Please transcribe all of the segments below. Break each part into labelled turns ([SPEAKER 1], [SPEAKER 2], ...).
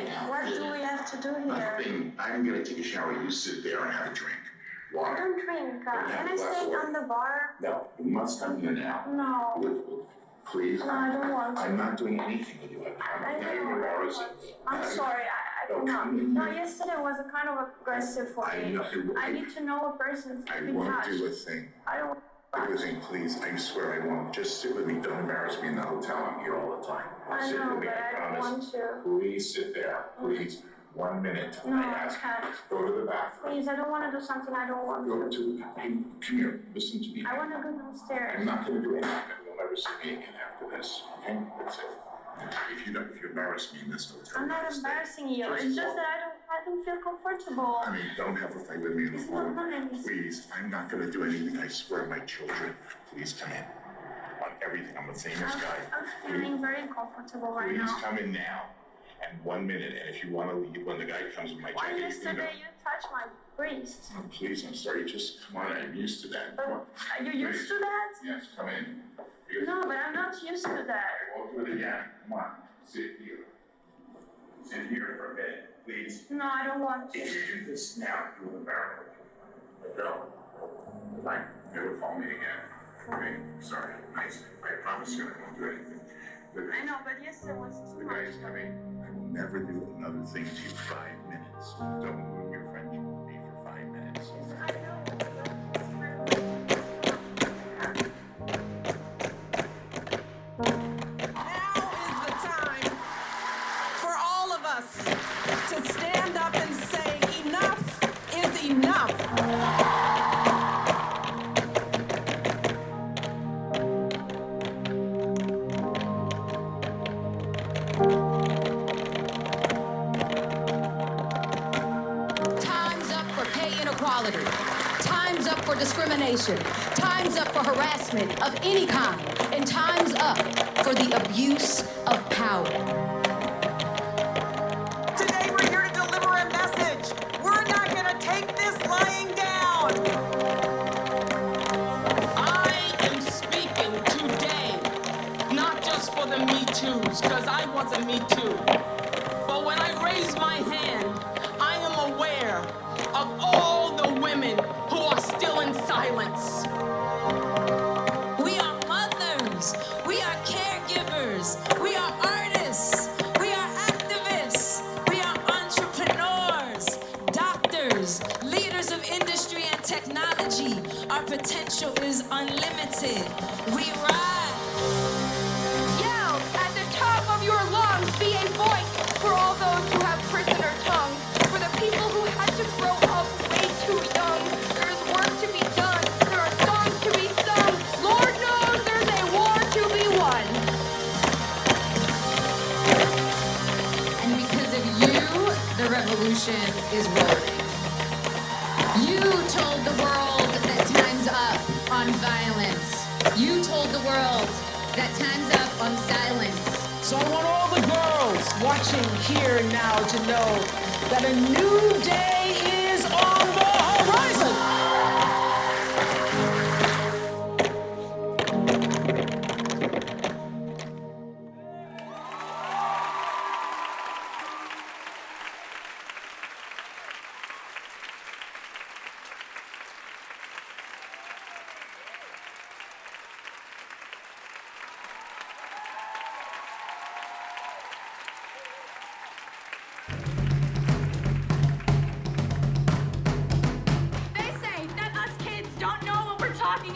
[SPEAKER 1] now.
[SPEAKER 2] What do we have to do here?
[SPEAKER 1] Nothing. I'm gonna take a shower. You sit there and have a drink.
[SPEAKER 2] I
[SPEAKER 1] Water.
[SPEAKER 2] don't drink. Can I stay on the bar?
[SPEAKER 1] No, you must come here now.
[SPEAKER 2] No.
[SPEAKER 1] Please.
[SPEAKER 2] No, I don't want to.
[SPEAKER 1] I'm not doing anything with you. I'm not even embarrassing.
[SPEAKER 2] I'm sorry. I cannot. No, yesterday was a kind of aggressive for me. I need to know a person.
[SPEAKER 1] I won't do a thing.
[SPEAKER 2] I don't.
[SPEAKER 1] Everything, please. I swear I won't. Just sit with me. Don't embarrass me in the hotel. I'm here all the time.
[SPEAKER 2] I
[SPEAKER 1] Sit
[SPEAKER 2] know,
[SPEAKER 1] with me.
[SPEAKER 2] but
[SPEAKER 1] I
[SPEAKER 2] I don't
[SPEAKER 1] promise.
[SPEAKER 2] want to.
[SPEAKER 1] Please sit there. Please. 1 minute.
[SPEAKER 2] No,
[SPEAKER 1] I
[SPEAKER 2] I
[SPEAKER 1] ask.
[SPEAKER 2] can't.
[SPEAKER 1] Go to the bathroom.
[SPEAKER 2] Please, I don't want to do something I don't want
[SPEAKER 1] Go
[SPEAKER 2] to.
[SPEAKER 1] to. Hey, come here. Listen to me.
[SPEAKER 2] I want to go downstairs.
[SPEAKER 1] I'm not going to do anything. You'll never see me again after this. Okay? That's it. If you embarrass me in this hotel,
[SPEAKER 2] I'm not embarrassing you. It's just that I don't feel comfortable.
[SPEAKER 1] I mean, don't have a fight with me in the
[SPEAKER 2] It's
[SPEAKER 1] phone.
[SPEAKER 2] not nice.
[SPEAKER 1] Please, I'm not going to do anything. I swear, my children. Please come in. On everything. I'm a famous guy.
[SPEAKER 2] I'm feeling very uncomfortable right
[SPEAKER 1] Please
[SPEAKER 2] now.
[SPEAKER 1] come in now. And 1 minute. And if you want to leave, when the guy comes with my
[SPEAKER 2] Why
[SPEAKER 1] jacket,
[SPEAKER 2] yesterday you touched my breast?
[SPEAKER 1] Oh, please, I'm sorry. Just come on. I'm used to that. Come on.
[SPEAKER 2] Are you used to that?
[SPEAKER 1] Yes, come in.
[SPEAKER 2] No, but I'm not used to that.
[SPEAKER 1] I won't do it again. Come on. Sit here. Sit here for a minute, please.
[SPEAKER 2] No, I don't want to.
[SPEAKER 1] If you do this now, you'll embarrass me. No. Fine. Never call me again. Okay? Sorry. I promise you I won't do anything.
[SPEAKER 2] I know, but yesterday was too
[SPEAKER 1] The
[SPEAKER 2] much.
[SPEAKER 1] guy's coming. I will never do another thing to you. 5 minutes. Don't ruin your friendship with me for 5 minutes.
[SPEAKER 2] I know.
[SPEAKER 3] To stand up and say enough is enough.
[SPEAKER 4] Time's up for pay inequality. Time's up for discrimination. Time's up for harassment of any kind. And time's up for the abuse of power.
[SPEAKER 3] Because I was a Me Too. But when I raise my hand, I am aware of all the women who are still in silence.
[SPEAKER 5] We are mothers. We are caregivers. We are artists. We are activists. We are entrepreneurs, doctors, leaders of industry and technology. Our potential is unlimited. We rise.
[SPEAKER 6] Your lungs be a voice for all those who have prisoner tongues, for the people who had to grow up way too young. There is work to be done. There are songs to be sung. Lord knows there's a war to be won.
[SPEAKER 4] And because of you, the revolution is rolling. You told the world that time's up on violence. You told the world that time's up on silence.
[SPEAKER 3] So I want all the girls watching here and now to know that a new day is on the horizon.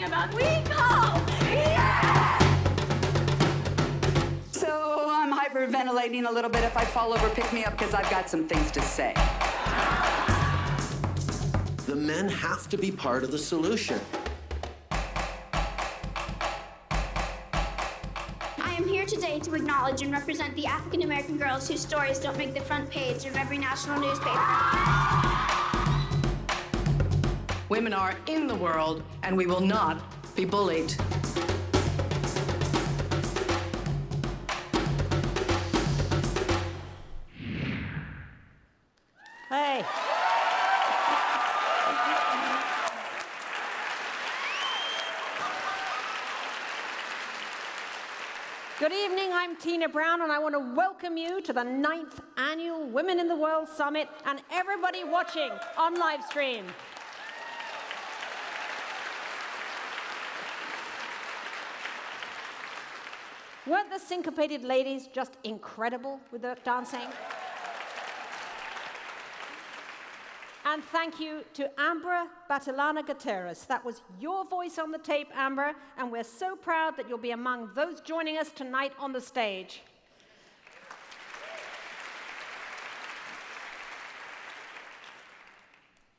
[SPEAKER 6] About we go! Yes!
[SPEAKER 7] So I'm hyperventilating a little bit. If I fall over, pick me up because I've got some things to say.
[SPEAKER 8] The men have to be part of the solution.
[SPEAKER 9] I am here today to acknowledge and represent the African American girls whose stories don't make the front page of every national newspaper.
[SPEAKER 7] Women are in the world, and we will not be bullied.
[SPEAKER 10] Hey. Good Good evening, I'm Tina Brown, and I want to welcome you to the 9th Annual Women in the World Summit and everybody watching on live stream. Weren't the syncopated ladies just incredible with their dancing? And thank you to Ambra Batilana Gutierrez. That was your voice on the tape, Ambra, and we're so proud that you'll be among those joining us tonight on the stage.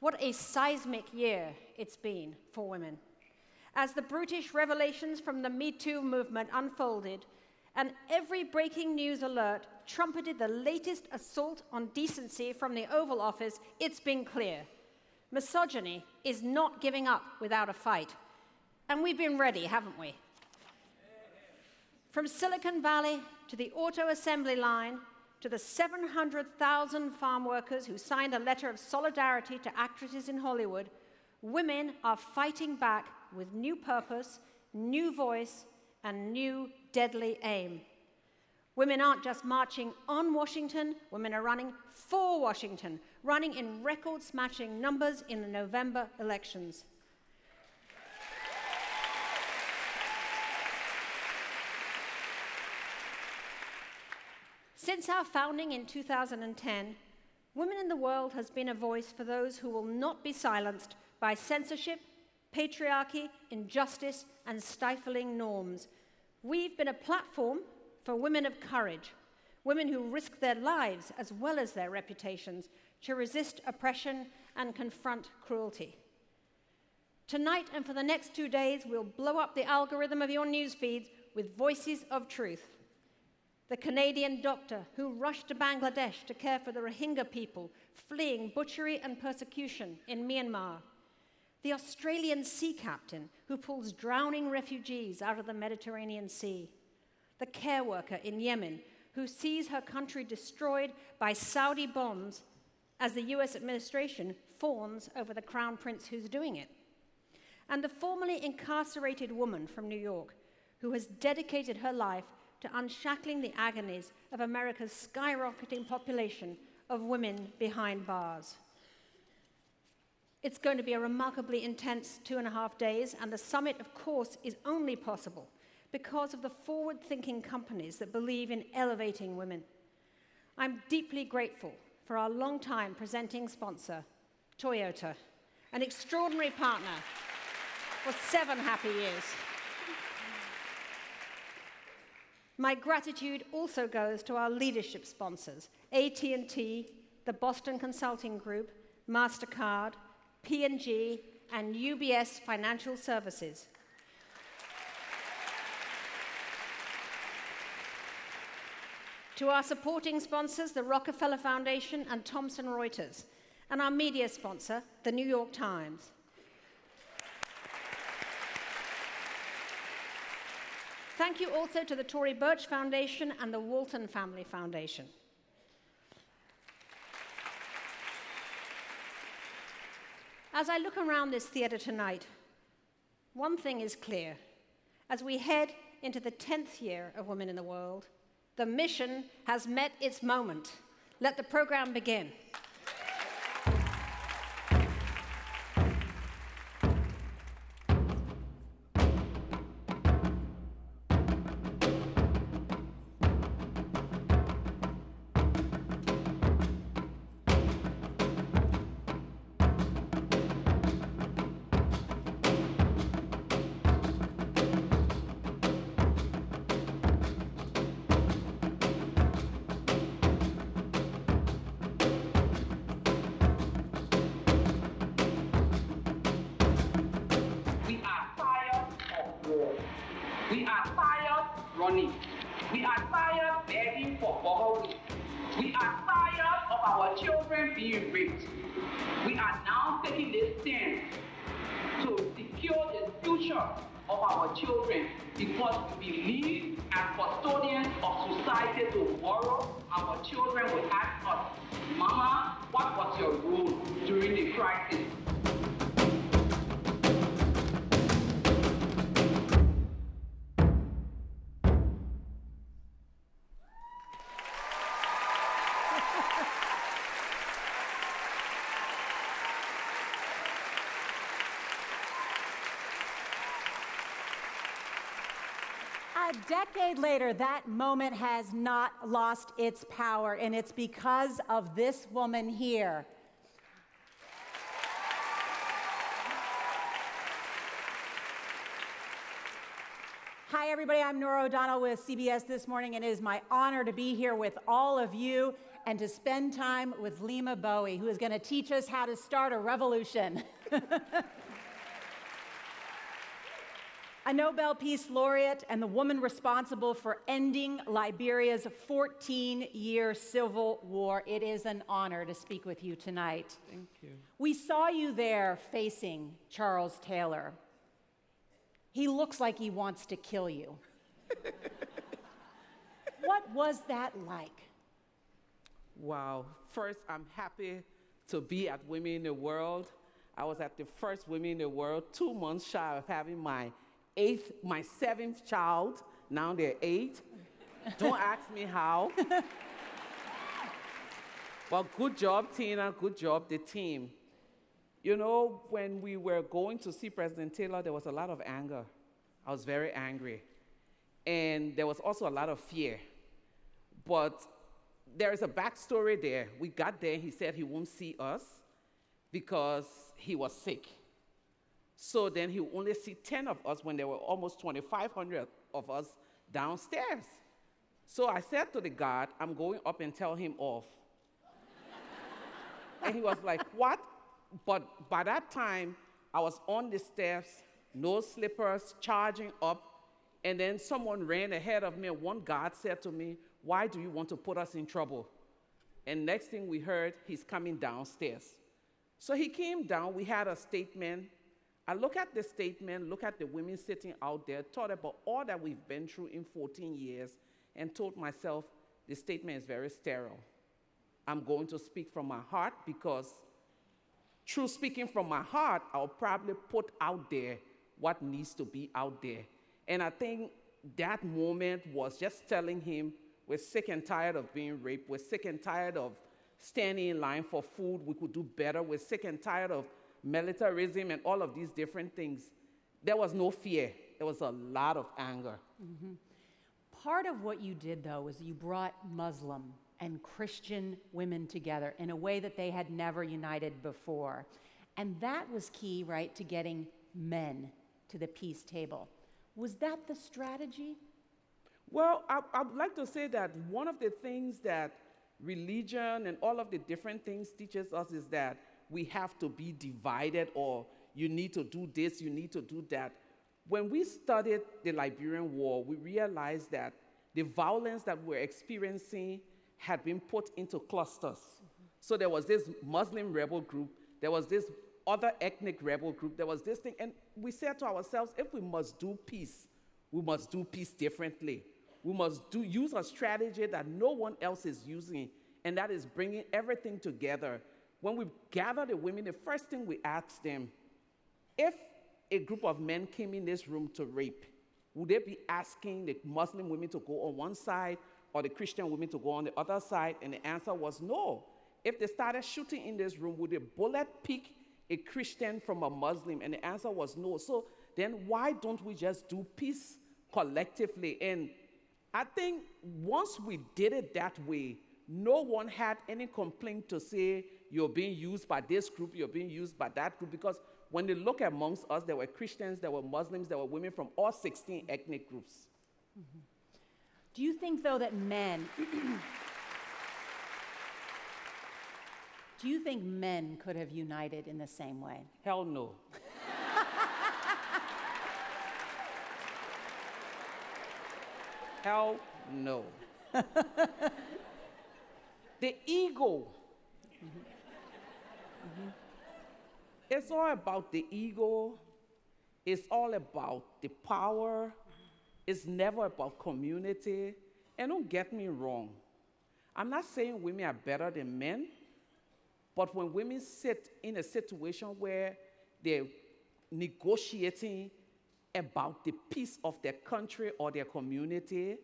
[SPEAKER 10] What a seismic year it's been for women. As the brutish revelations from the Me Too movement unfolded, and every breaking news alert trumpeted the latest assault on decency from the Oval Office, it's been clear. Misogyny is not giving up without a fight. And we've been ready, haven't we? From Silicon Valley to the auto assembly line, to the 700,000 farm workers who signed a letter of solidarity to actresses in Hollywood, women are fighting back with new purpose, new voice, and new deadly aim. Women aren't just marching on Washington, women are running for Washington, running in record-smashing numbers in the November elections. Since our founding in 2010, Women in the World has been a voice for those who will not be silenced by censorship, patriarchy, injustice, and stifling norms. We've been a platform for women of courage, women who risk their lives as well as their reputations to resist oppression and confront cruelty. Tonight and for the next 2 days, we'll blow up the algorithm of your news feeds with voices of truth. The Canadian doctor who rushed to Bangladesh to care for the Rohingya people fleeing butchery and persecution in Myanmar. The Australian sea captain who pulls drowning refugees out of the Mediterranean Sea. The care worker in Yemen who sees her country destroyed by Saudi bombs as the US administration fawns over the crown prince who's doing it. And the formerly incarcerated woman from New York who has dedicated her life to unshackling the agonies of America's skyrocketing population of women behind bars. It's going to be a remarkably intense 2.5 days, and the summit, of course, is only possible because of the forward-thinking companies that believe in elevating women. I'm deeply grateful for our longtime presenting sponsor, Toyota, an extraordinary partner for 7 happy years. My gratitude also goes to our leadership sponsors, AT&T, the Boston Consulting Group, MasterCard, P&G, and UBS Financial Services. To our supporting sponsors, the Rockefeller Foundation and Thomson Reuters, and our media sponsor, the New York Times. Thank you also to the Tory Burch Foundation and the Walton Family Foundation. As I look around this theater tonight, one thing is clear. As we head into the 10th year of Women in the World, the mission has met its moment. Let the program begin.
[SPEAKER 11] We are tired running. We are tired begging for borrowing. We are tired of our children being raped. We are now taking this stand to secure the future of our children because we believe as custodians of society tomorrow, our children will ask us, Mama, what was your role during the crisis?
[SPEAKER 12] A decade later, that moment has not lost its power, and it's because of this woman here. Hi, everybody. I'm Nora O'Donnell with CBS This Morning, and it is my honor to be here with all of you and to spend time with Lima Bowie, who is going to teach us how to start a revolution. A Nobel Peace Laureate and the woman responsible for ending Liberia's 14-year civil war. It is an honor to speak with you tonight.
[SPEAKER 13] Thank you.
[SPEAKER 12] We saw you there facing Charles Taylor. He looks like he wants to kill you. What was that like?
[SPEAKER 13] Wow. First, I'm happy to be at Women in the World. I was at the first Women in the World 2 months shy of having my 7th child. Now they're 8. Don't ask me how. Well, good job, Tina. Good job, the team. You know, when we were going to see President Taylor, there was a lot of anger. I was very angry. And there was also a lot of fear. But there is a backstory there. We got there, he said he won't see us because he was sick. So then he would only see 10 of us when there were almost 2,500 of us downstairs. So I said to the guard, I'm going up and tell him off. And he was like, what? But by that time, I was on the steps, no slippers, charging up, and then someone ran ahead of me, and one guard said to me, why do you want to put us in trouble? And next thing we heard, he's coming downstairs. So he came down, we had a statement. I look at the statement, look at the women sitting out there, thought about all that we've been through in 14 years, and told myself, the statement is very sterile. I'm going to speak from my heart because through speaking from my heart, I'll probably put out there what needs to be out there. And I think that moment was just telling him, we're sick and tired of being raped. We're sick and tired of standing in line for food. We could do better. We're sick and tired of militarism and all of these different things. There was no fear. There was a lot of anger.
[SPEAKER 12] Mm-hmm. Part of what you did, though, was you brought Muslim and Christian women together in a way that they had never united before. And that was key, right, to getting men to the peace table. Was that the strategy?
[SPEAKER 13] Well, I would like to say that one of the things that religion and all of the different things teaches us is that we have to be divided, or you need to do this, you need to do that. When we studied the Liberian War, we realized that the violence that we're experiencing had been put into clusters. Mm-hmm. So there was this Muslim rebel group, there was this other ethnic rebel group, there was this thing, and we said to ourselves, if we must do peace, we must do peace differently. We must use a strategy that no one else is using, and that is bringing everything together. When we gather the women, the first thing we ask them, if a group of men came in this room to rape, would they be asking the Muslim women to go on one side or the Christian women to go on the other side? And the answer was no. If they started shooting in this room, would a bullet pick a Christian from a Muslim? And the answer was no. So then why don't we just do peace collectively? And I think once we did it that way, no one had any complaint to say, you're being used by this group, you're being used by that group, because when they look amongst us, there were Christians, there were Muslims, there were women from all 16 ethnic groups.
[SPEAKER 12] Mm-hmm. Do you think, though, that men, do you think men could have united in the same way?
[SPEAKER 13] Hell no. Hell no. The ego. Mm-hmm. Mm-hmm. It's all about the ego. It's all about the power. It's never about community. And don't get me wrong. I'm not saying women are better than men, but when women sit in a situation where they're negotiating about the peace of their country or their community,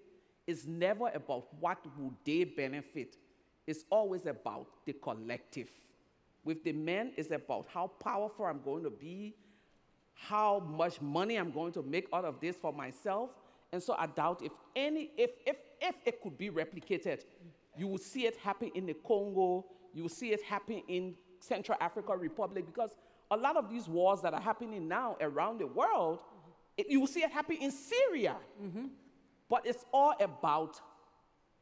[SPEAKER 13] it's never about what would they benefit. it's always about the collective. With the men, it's about how powerful I'm going to be, how much money I'm going to make out of this for myself. And so I doubt if it could be replicated, you will see it happen in the Congo, you will see it happen in Central African Republic, because a lot of these wars that are happening now around the world, you will see it happen in Syria. But it's all about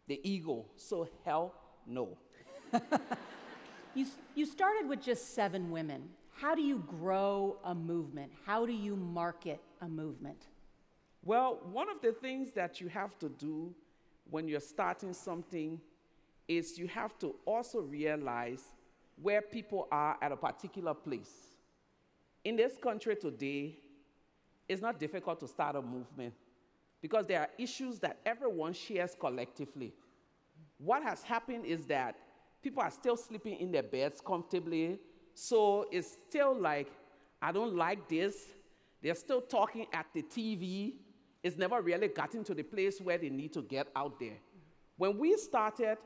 [SPEAKER 13] the ego, so hell no.
[SPEAKER 12] You started with just 7 women. How do you grow a movement? How do you market a movement?
[SPEAKER 13] Well, one of the things that you have to do when you're starting something is you have to also realize where people are at a particular place. In this country today, it's not difficult to start a movement because there are issues that everyone shares collectively. What has happened is that people are still sleeping in their beds comfortably, so it's still like, I don't like this. They're still talking at the TV. It's never really gotten to the place where they need to get out there. When we started,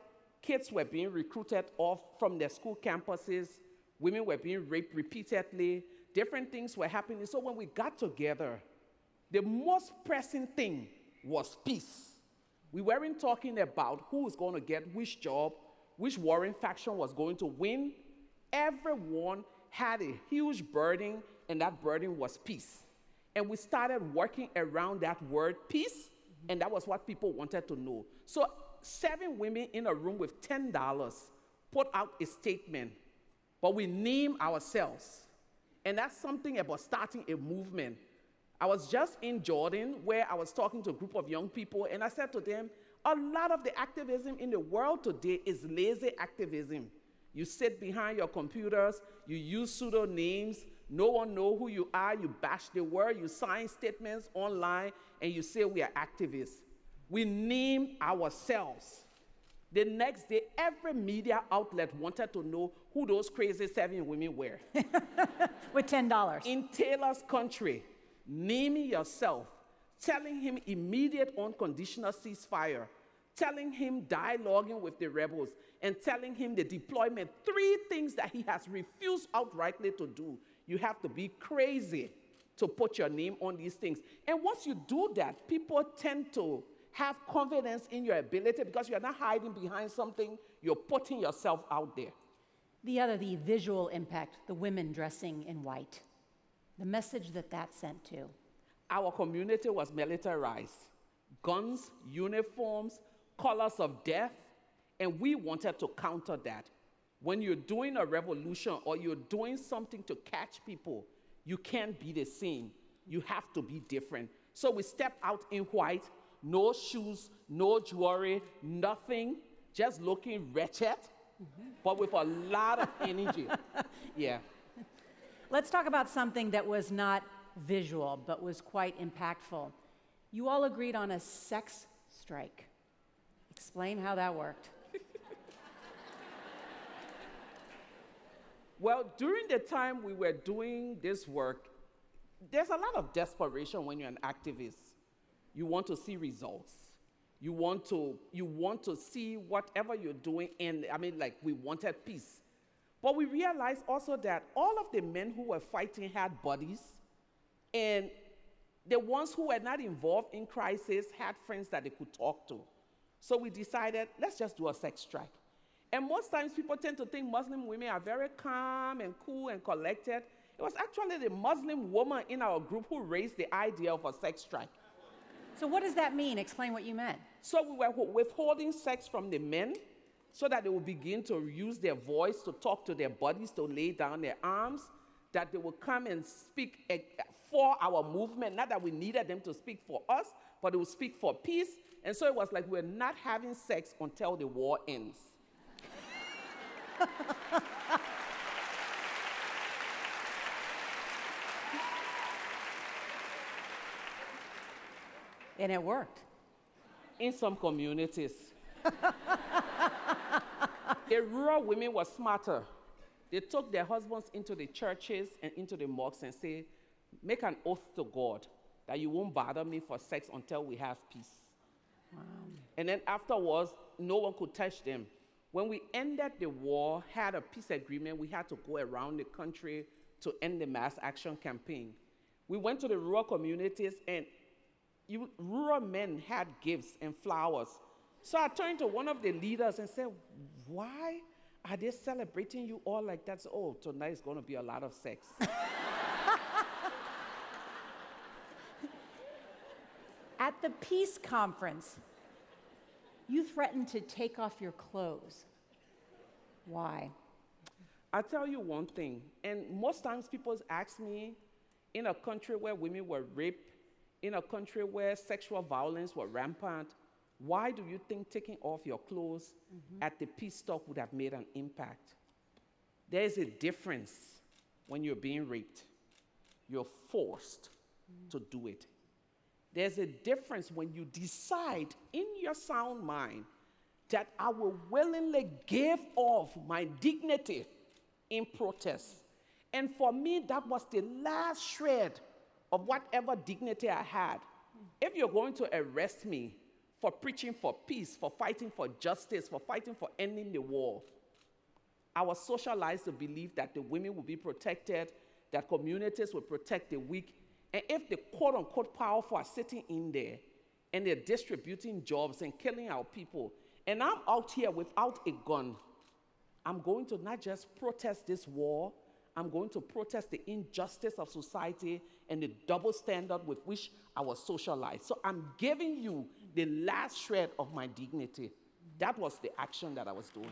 [SPEAKER 13] kids were being recruited off from their school campuses. Women were being raped repeatedly. Different things were happening. So when we got together, the most pressing thing was peace. We weren't talking about who was going to get which job, which warring faction was going to win. Everyone had a huge burden, and that burden was peace. And we started working around that word peace, and that was what people wanted to know. So 7 women in a room with $10 put out a statement, but we name ourselves. And that's something about starting a movement. I was just in Jordan where I was talking to a group of young people, and I said to them, a lot of the activism in the world today is lazy activism. You sit behind your computers, you use pseudonyms, no one knows who you are, you bash the word, you sign statements online, and you say we are activists. We name ourselves. The next day, every media outlet wanted to know who those crazy 7 women were.
[SPEAKER 12] With $10.
[SPEAKER 13] In Taylor's country, naming yourself, telling him immediate unconditional ceasefire, telling him dialoguing with the rebels, and telling him the deployment, 3 things that he has refused outrightly to do. You have to be crazy to put your name on these things. And once you do that, people tend to have confidence in your ability because you're not hiding behind something, you're putting yourself out there.
[SPEAKER 12] The visual impact, the women dressing in white, the message that sent to.
[SPEAKER 13] Our community was militarized. Guns, uniforms, colors of death, and we wanted to counter that. When you're doing a revolution or you're doing something to catch people, you can't be the same. You have to be different. So we stepped out in white, no shoes, no jewelry, nothing, just looking wretched, but with a lot of energy. Yeah.
[SPEAKER 12] Let's talk about something that was not visual, but was quite impactful. You all agreed on a sex strike. Explain how that worked.
[SPEAKER 13] Well, during the time we were doing this work, there's a lot of desperation when you're an activist. You want to see results. You want to see whatever you're doing, and we wanted peace. But we realized also that all of the men who were fighting had buddies, and the ones who were not involved in crisis had friends that they could talk to. So we decided, let's just do a sex strike. And most times people tend to think Muslim women are very calm and cool and collected. It was actually the Muslim woman in our group who raised the idea of a sex strike.
[SPEAKER 12] So what does that mean? Explain what you meant.
[SPEAKER 13] So we were withholding sex from the men so that they would begin to use their voice to talk to their buddies, to lay down their arms, that they would come and speak for our movement, not that we needed them to speak for us, but they would speak for peace. And so it was like we're not having sex until the war ends.
[SPEAKER 12] And it worked.
[SPEAKER 13] In some communities. The rural women were smarter. They took their husbands into the churches and into the mosques and say, make an oath to God that you won't bother me for sex until we have peace.
[SPEAKER 12] Wow.
[SPEAKER 13] And then afterwards, no one could touch them. When we ended the war, had a peace agreement, we had to go around the country to end the mass action campaign. We went to the rural communities, and rural men had gifts and flowers. So I turned to one of the leaders and said, why are they celebrating you all like that? So, oh, tonight's going to be a lot of sex.
[SPEAKER 12] At the peace conference, you threatened to take off your clothes. Why?
[SPEAKER 13] I'll tell you one thing, and most times people ask me, in a country where women were raped, in a country where sexual violence was rampant, why do you think taking off your clothes at the peace talk would have made an impact? There is a difference when you're being raped. You're forced to do it. There's a difference when you decide in your sound mind that I will willingly give off my dignity in protest. And for me, that was the last shred of whatever dignity I had. If you're going to arrest me for preaching for peace, for fighting for justice, for fighting for ending the war, I was socialized to believe that the women would be protected, that communities would protect the weak. And if the quote-unquote powerful are sitting in there and they're distributing jobs and killing our people, and I'm out here without a gun, I'm going to not just protest this war, I'm going to protest the injustice of society and the double standard with which I was socialized. So I'm giving you the last shred of my dignity. That was the action that I was doing.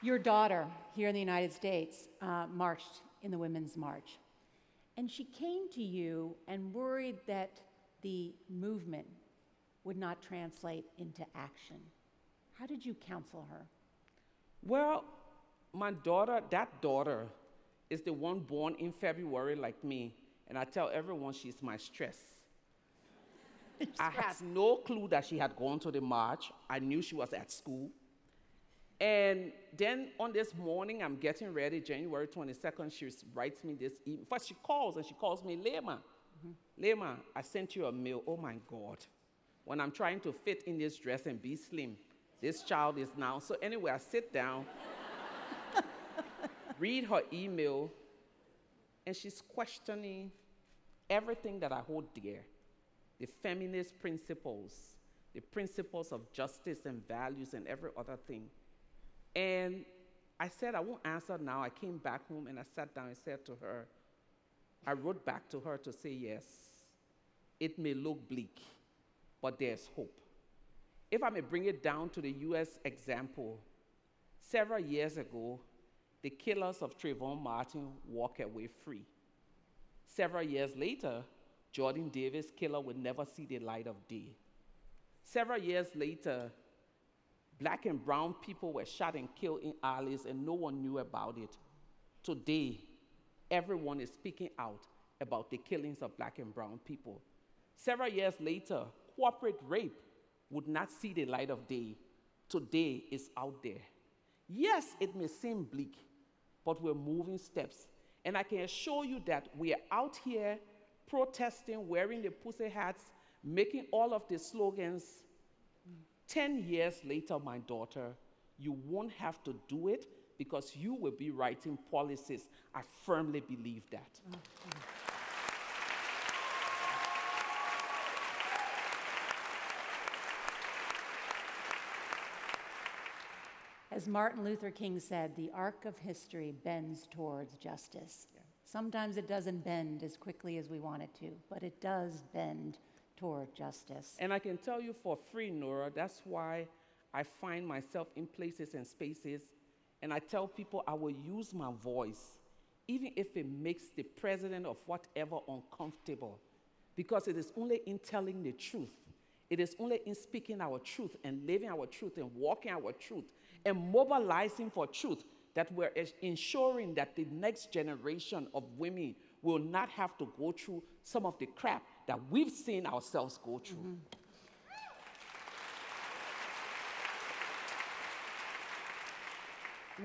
[SPEAKER 12] Your daughter here in the United States marched in the Women's March. And she came to you and worried that the movement would not translate into action. How did you counsel her?
[SPEAKER 13] Well, my daughter, that daughter, is the one born in February like me, and I tell everyone she's my stress. I had no clue that she had gone to the march. I knew she was at school. And then on this morning, I'm getting ready, January 22nd, she writes me this email. First, she calls me, Lema. Lema, I sent you a mail. Oh, my God. When I'm trying to fit in this dress and be slim, this child is now. So anyway, I sit down, read her email, and she's questioning everything that I hold dear, the feminist principles, the principles of justice and values and every other thing. And I said, I won't answer now. I came back home and I sat down and said to her, I wrote back to her to say, yes, it may look bleak, but there's hope. If I may bring it down to the US example, several years ago, the killers of Trayvon Martin walk away free. Several years later, Jordan Davis' killer would never see the light of day. Several years later, Black and brown people were shot and killed in alleys and no one knew about it. Today, everyone is speaking out about the killings of Black and brown people. Several years later, corporate rape would not see the light of day. Today is out there. Yes, it may seem bleak, but we're moving steps. And I can assure you that we are out here protesting, wearing the pussy hats, making all of the slogans. 10 years later, my daughter, you won't have to do it because you will be writing policies. I firmly believe that.
[SPEAKER 12] As Martin Luther King said, the arc of history bends towards justice. Yeah. Sometimes it doesn't bend as quickly as we want it to, but it does bend toward justice.
[SPEAKER 13] And I can tell you for free, Nora, that's why I find myself in places and spaces, and I tell people I will use my voice, even if it makes the president of whatever uncomfortable, because it is only in telling the truth. It is only in speaking our truth and living our truth and walking our truth and mobilizing for truth that we're ensuring that the next generation of women will not have to go through some of the crap that we've seen ourselves go through. Mm-hmm.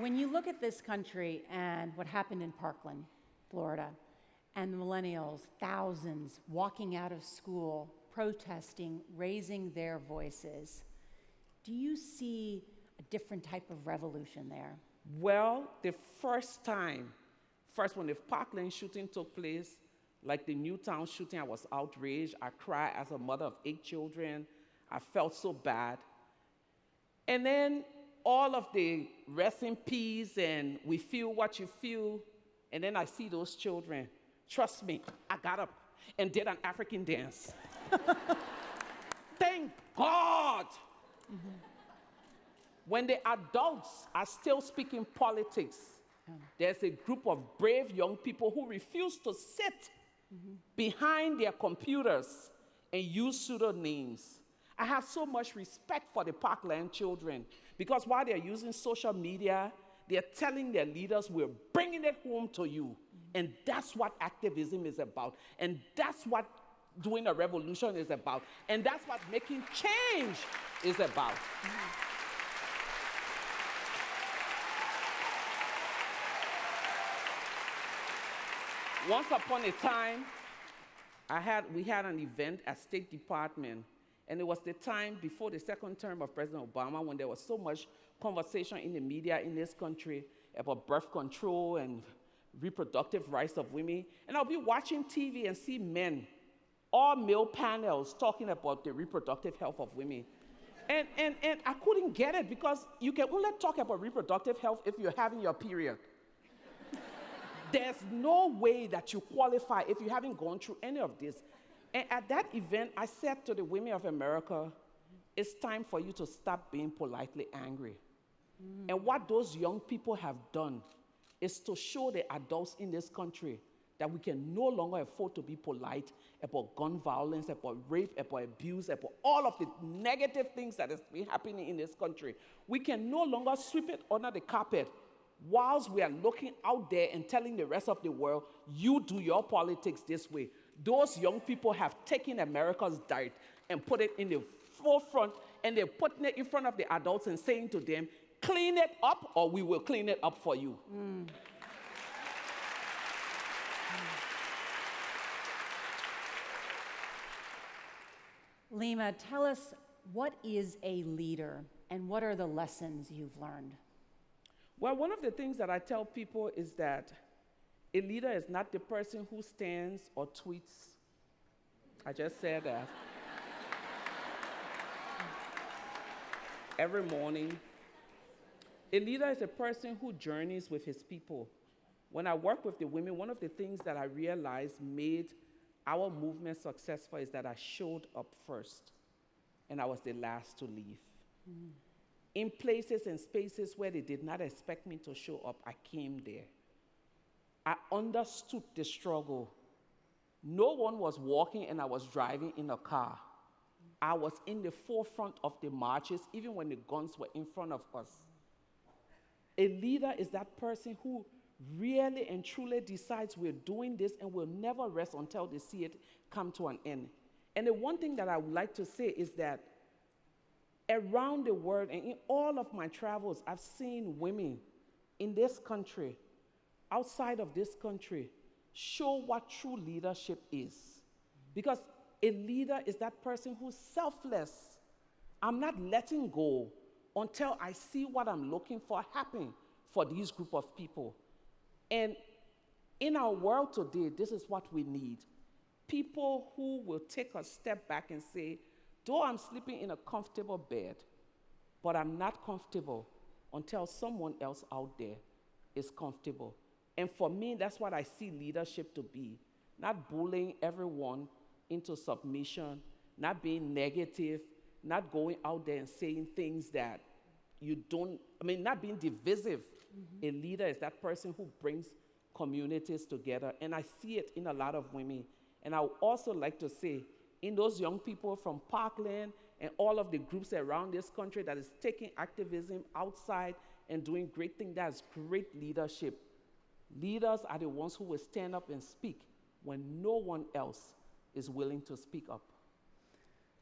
[SPEAKER 12] When you look at this country and what happened in Parkland, Florida, and the millennials, thousands walking out of school, protesting, raising their voices. Do you see a different type of revolution there?
[SPEAKER 13] Well, the first when the Parkland shooting took place, like the Newtown shooting, I was outraged. I cried as a mother of 8 children. I felt so bad. And then all of the rest in peace and we feel what you feel, and then I see those children. Trust me, I got up and did an African dance. Thank God. Mm-hmm. When the adults are still speaking politics, there's a group of brave young people who refuse to sit behind their computers and use pseudonyms. I have so much respect for the Parkland children because while they're using social media, they're telling their leaders, we're bringing it home to you. And that's what activism is about. And that's what doing a revolution is about. And that's what making change is about. Once upon a time, we had an event at State Department, and it was the time before the second term of President Obama when there was so much conversation in the media in this country about birth control and reproductive rights of women. And I'll be watching TV and see men, all male panels talking about the reproductive health of women. And I couldn't get it because you can only talk about reproductive health if you're having your period. There's no way that you qualify if you haven't gone through any of this. And at that event, I said to the women of America, it's time for you to stop being politely angry. And what those young people have done is to show the adults in this country that we can no longer afford to be polite about gun violence, about rape, about abuse, about all of the negative things that has been happening in this country. We can no longer sweep it under the carpet whilst we are looking out there and telling the rest of the world, you do your politics this way. Those young people have taken America's dirt and put it in the forefront, and they're putting it in front of the adults and saying to them, clean it up or we will clean it up for you.
[SPEAKER 12] Lima, tell us, what is a leader and what are the lessons you've learned?
[SPEAKER 13] Well, one of the things that I tell people is that a leader is not the person who stands or tweets. I just said that. Every morning. A leader is a person who journeys with his people. When I work with the women, one of the things that I realized made our movement successful is that I showed up first, and I was the last to leave. In places and spaces where they did not expect me to show up, I came there. I understood the struggle. No one was walking and I was driving in a car. I was in the forefront of the marches, even when the guns were in front of us. A leader is that person who really and truly decides we're doing this and will never rest until they see it come to an end. And the one thing that I would like to say is that around the world and in all of my travels, I've seen women in this country, outside of this country, show what true leadership is. Because a leader is that person who's selfless. I'm not letting go until I see what I'm looking for happen for these group of people. And in our world today, this is what we need. People who will take a step back and say, though I'm sleeping in a comfortable bed, but I'm not comfortable until someone else out there is comfortable. And for me, that's what I see leadership to be. Not bullying everyone into submission, not being negative, not going out there and saying things that you don't, not being divisive. A leader is that person who brings communities together. And I see it in a lot of women. And I would also like to say, in those young people from Parkland and all of the groups around this country that is taking activism outside and doing great things, that's great leadership. Leaders are the ones who will stand up and speak when no one else is willing to speak up.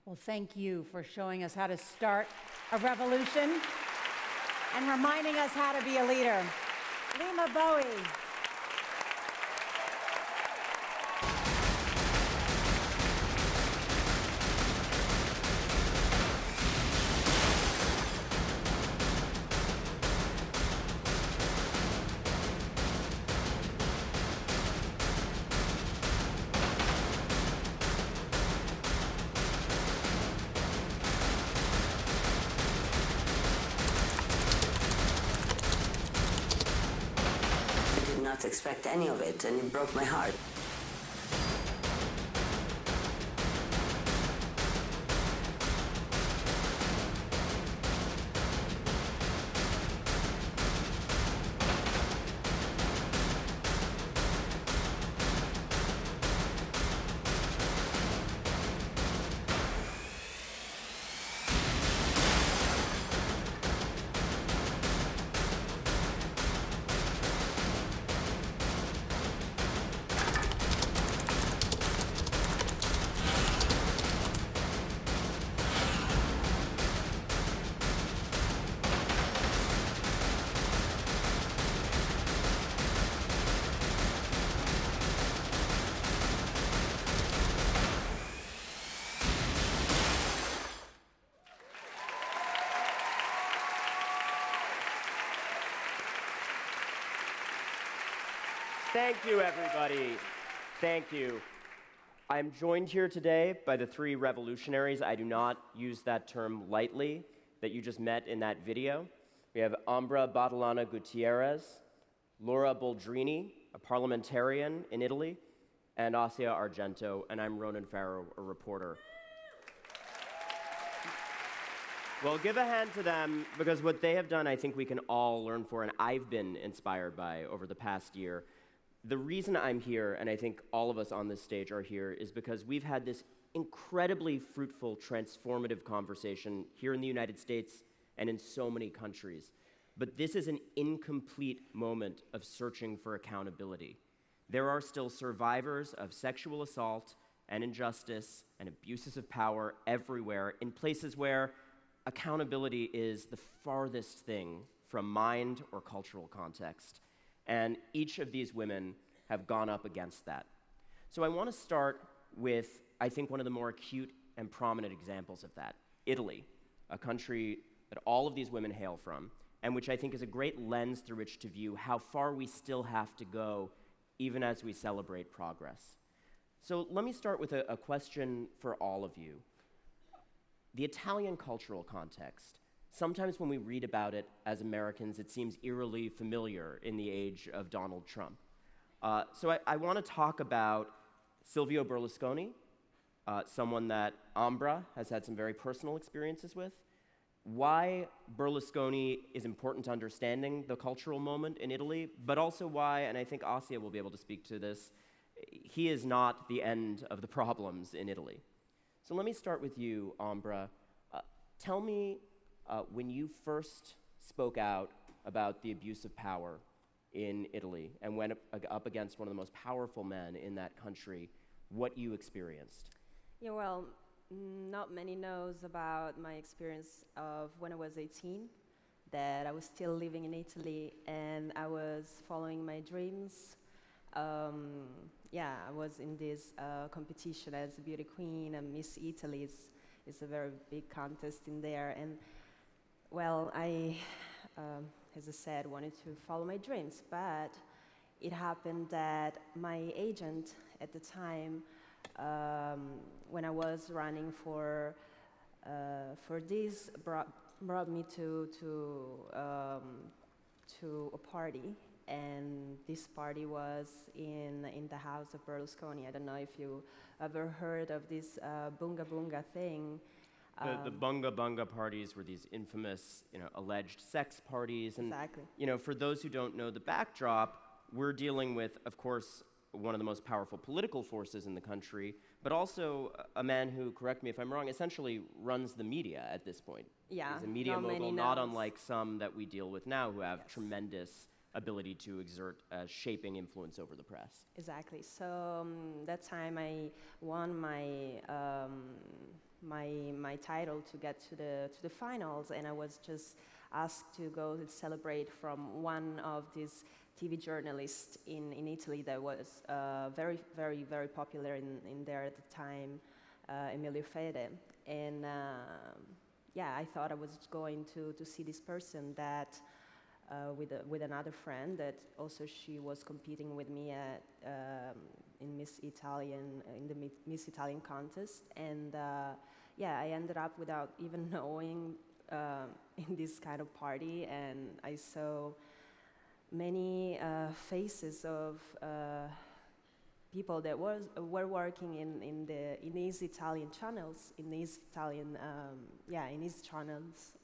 [SPEAKER 12] Well, thank you for showing us how to start a revolution and reminding us how to be a leader. Lima Bowie.
[SPEAKER 14] not expect any of it, and it broke my heart.
[SPEAKER 15] Thank you, everybody. Thank you. I'm joined here today by the three revolutionaries. I do not use that term lightly, that you just met in that video. We have Ambra Badalana Gutierrez, Laura Boldrini, a parliamentarian in Italy, and Asia Argento, and I'm Ronan Farrow, a reporter. Well, give a hand to them, because what they have done, I think we can all learn for, and I've been inspired by over the past year. The reason I'm here, and I think all of us on this stage are here, is because we've had this incredibly fruitful, transformative conversation here in the United States and in so many countries. But this is an incomplete moment of searching for accountability. There are still survivors of sexual assault and injustice and abuses of power everywhere, in places where accountability is the farthest thing from mind or cultural context. And each of these women have gone up against that. So I want to start with, I think, one of the more acute and prominent examples of that, Italy, a country that all of these women hail from, and which I think is a great lens through which to view how far we still have to go, even as we celebrate progress. So let me start with a question for all of you. The Italian cultural context. Sometimes when we read about it as Americans, it seems eerily familiar in the age of Donald Trump. So I want to talk about Silvio Berlusconi, someone that Ambra has had some very personal experiences with, why Berlusconi is important to understanding the cultural moment in Italy, but also why, and I think Asia will be able to speak to this, he is not the end of the problems in Italy. So let me start with you, Ambra. Tell me, when you first spoke out about the abuse of power in Italy and went up against one of the most powerful men in that country, what you experienced.
[SPEAKER 16] Yeah, well, not many knows about my experience of when I was 18, that I was still living in Italy and I was following my dreams. I was in this competition as a beauty queen, and Miss Italy is a very big contest in there. And well, I, as I said, wanted to follow my dreams, but it happened that my agent at the time, when I was running for this, brought me to a party, and this party was in the house of Berlusconi. I don't know if you ever heard of this bunga bunga thing.
[SPEAKER 15] The bunga bunga parties were these infamous, alleged sex parties. And,
[SPEAKER 16] exactly.
[SPEAKER 15] For those who don't know the backdrop, we're dealing with, of course, one of the most powerful political forces in the country, but also a man who, correct me if I'm wrong, essentially runs the media at this point.
[SPEAKER 16] Yeah,
[SPEAKER 15] he's a media mogul, not unlike some that we deal with now who have tremendous ability to exert shaping influence over the press.
[SPEAKER 16] Exactly. So that time I won my title to get to the finals, and I was just asked to go and celebrate from one of these TV journalists in Italy that was very, very, very popular in there at the time, Emilio Fede. And I thought I was going to see this person that with another friend that also she was competing with me at in Miss Italian, in the Miss Italian contest. And I ended up without even knowing in this kind of party, and I saw many faces of people that were working in these Italian channels, in these channels,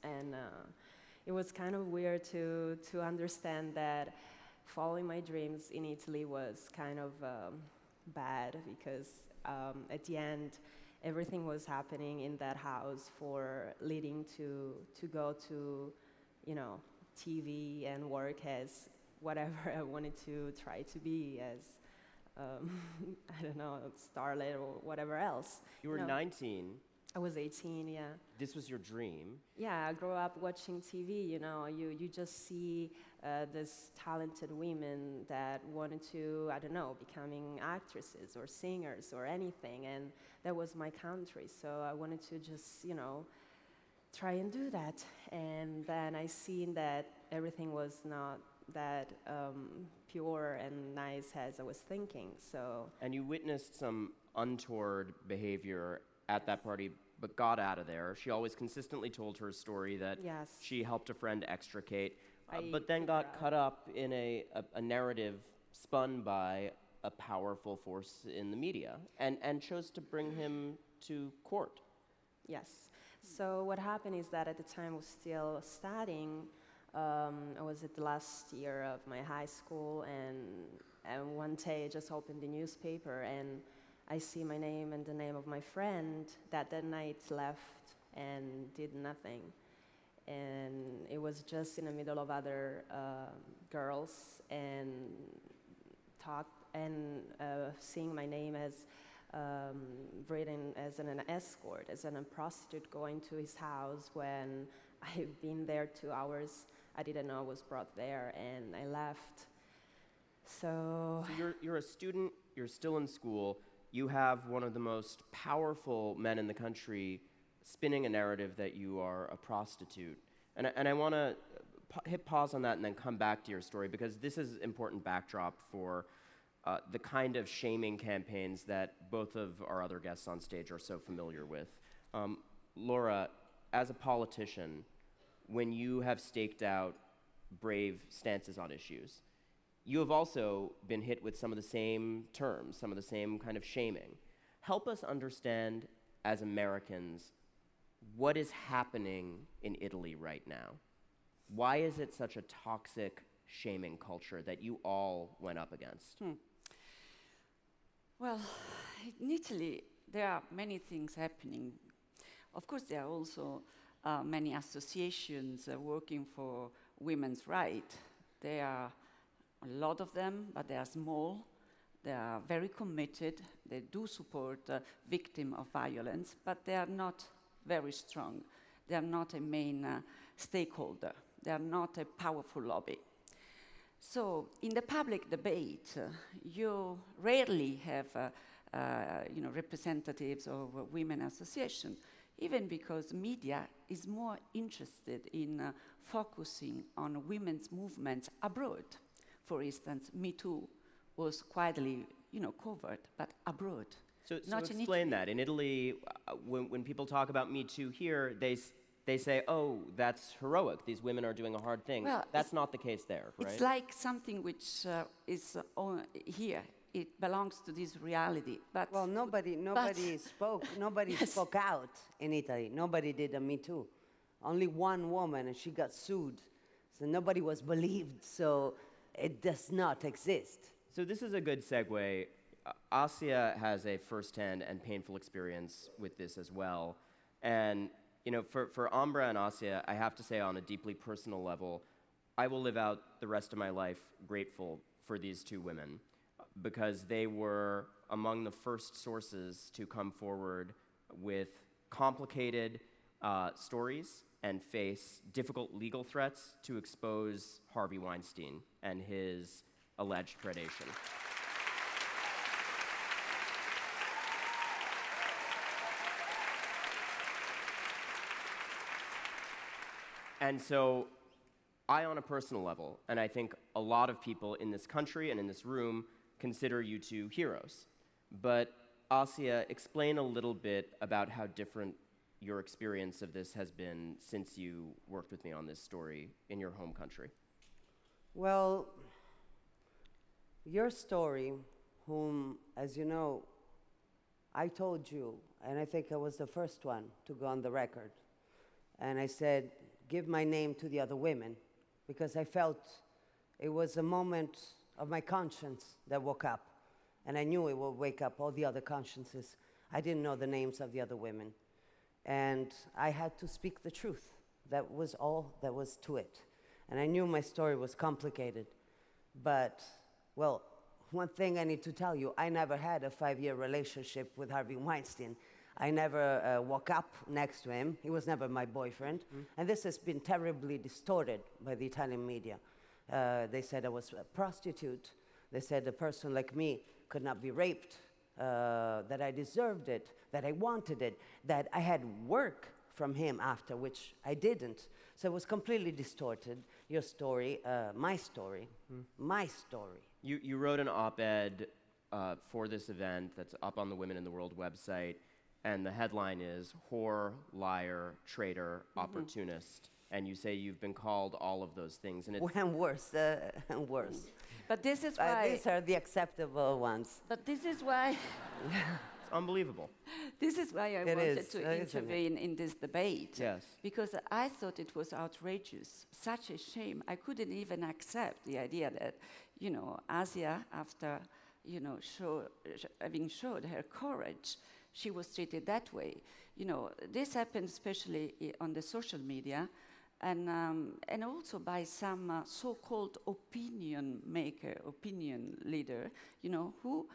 [SPEAKER 16] and it was kind of weird to understand that following my dreams in Italy was kind of bad, because at the end everything was happening in that house for leading to go to, you know, TV and work as whatever I wanted to try to be, as I don't know, starlet or whatever else.
[SPEAKER 15] You were 19.
[SPEAKER 16] I was 18, yeah.
[SPEAKER 15] This was your dream.
[SPEAKER 16] Yeah, I grew up watching TV, you know, you just see these talented women that wanted to, I don't know, becoming actresses or singers or anything, and that was my country, so I wanted to just, you know, try and do that. And then I seen that everything was not that pure and nice as I was thinking, so.
[SPEAKER 15] And you witnessed some untoward behavior at that party, but got out of there. She always consistently told her story that she helped a friend extricate, but then got caught up in a narrative spun by a powerful force in the media, and chose to bring him to court.
[SPEAKER 16] Yes. So what happened is that at the time I was still studying. I was at the last year of my high school, and one day I just opened the newspaper and I see my name and the name of my friend that night left and did nothing. And it was just in the middle of other girls, and seeing my name as written as an escort, as a prostitute going to his house when I've been there 2 hours. I didn't know I was brought there, and I left. So
[SPEAKER 15] you're a student, you're still in school, you have one of the most powerful men in the country spinning a narrative that you are a prostitute. And I want to hit pause on that and then come back to your story, because this is important backdrop for the kind of shaming campaigns that both of our other guests on stage are so familiar with. Laura, as a politician, when you have staked out brave stances on issues, you have also been hit with some of the same terms, some of the same kind of shaming. Help us understand, as Americans, what is happening in Italy right now. Why is it such a toxic shaming culture that you all went up against?
[SPEAKER 17] Well, in Italy, there are many things happening. Of course, there are also many associations working for women's rights. There are a lot of them, but they are small. They are very committed. They do support victims of violence, but they are not very strong. They are not a main stakeholder. They are not a powerful lobby. So in the public debate, you rarely have representatives of women associations, even because media is more interested in focusing on women's movements abroad. For instance, Me Too was quietly, covered, but abroad.
[SPEAKER 15] So explain that. In Italy, when people talk about Me Too here, they say, oh, that's heroic. These women are doing a hard thing.
[SPEAKER 17] Well,
[SPEAKER 15] that's not the case there, right?
[SPEAKER 17] It's like something which is here. It belongs to this reality. But
[SPEAKER 18] well, nobody spoke. Nobody spoke out in Italy. Nobody did a Me Too. Only one woman, and she got sued. So nobody was believed. So it does not exist.
[SPEAKER 15] So this is a good segue. Asia has a firsthand and painful experience with this as well. And for Ambra and Asia, I have to say on a deeply personal level, I will live out the rest of my life grateful for these two women, because they were among the first sources to come forward with complicated stories and face difficult legal threats to expose Harvey Weinstein and his alleged predation. And so I, on a personal level, and I think a lot of people in this country and in this room, consider you two heroes. But Asia, explain a little bit about how different your experience of this has been since you worked with me on this story in your home country.
[SPEAKER 18] Well, your story, whom, as you know, I told you, and I think I was the first one to go on the record, and I said, give my name to the other women, because I felt it was a moment of my conscience that woke up, and I knew it would wake up all the other consciences. I didn't know the names of the other women, and I had to speak the truth. That was all that was to it. And I knew my story was complicated, but, well, one thing I need to tell you, I never had a 5-year relationship with Harvey Weinstein. I never woke up next to him. He was never my boyfriend. And this has been terribly distorted by the Italian media. They said I was a prostitute. They said a person like me could not be raped, that I deserved it, that I wanted it, that I had work from him after, which I didn't. So it was completely distorted. Your story, my story, my story.
[SPEAKER 15] You wrote an op-ed for this event that's up on the Women in the World website, and the headline is Whore, Liar, Traitor, Opportunist. And you say you've been called all of those things. And it's
[SPEAKER 18] And worse, and worse.
[SPEAKER 17] But this is why...
[SPEAKER 18] these are the acceptable ones.
[SPEAKER 17] But this is why...
[SPEAKER 15] It's unbelievable.
[SPEAKER 17] This is why I wanted to intervene in this debate.
[SPEAKER 15] Yes.
[SPEAKER 17] Because I thought it was outrageous, such a shame. I couldn't even accept the idea that, you know, Asia, after, you know, having showed her courage, she was treated that way. You know, this happened especially on the social media, and also by some so-called opinion maker, opinion leader, you know, who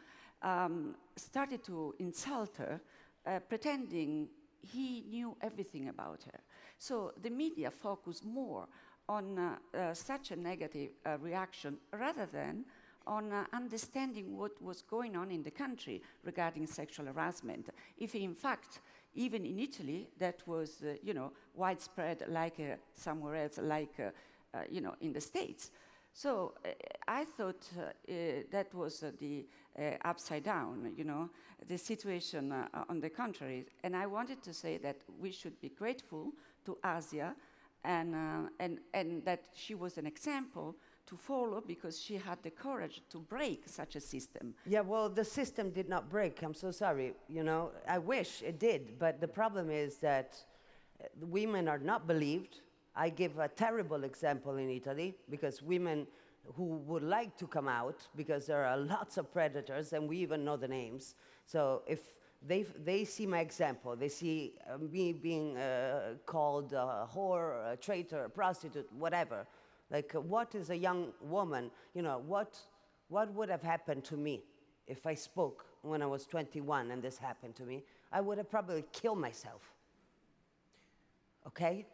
[SPEAKER 17] started to insult her, pretending he knew everything about her. So the media focused more on such a negative reaction rather than on understanding what was going on in the country regarding sexual harassment. If in fact, even in Italy, that was, you know, widespread like somewhere else, like, you know, in the States. So I thought that was the upside down, you know, the situation on the contrary. And I wanted to say that we should be grateful to Asia and that she was an example to follow because she had the courage to break such a system.
[SPEAKER 18] Yeah, well, the system did not break. I'm so sorry. You know, I wish it did, but the problem is that women are not believed. I give a terrible example in Italy because women who would like to come out, because there are lots of predators and we even know the names. So if they see my example, they see me being called a whore, a traitor, a prostitute, whatever. Like, what is a young woman, you know, what would have happened to me if I spoke when I was 21 and this happened to me? I would have probably killed myself. Okay?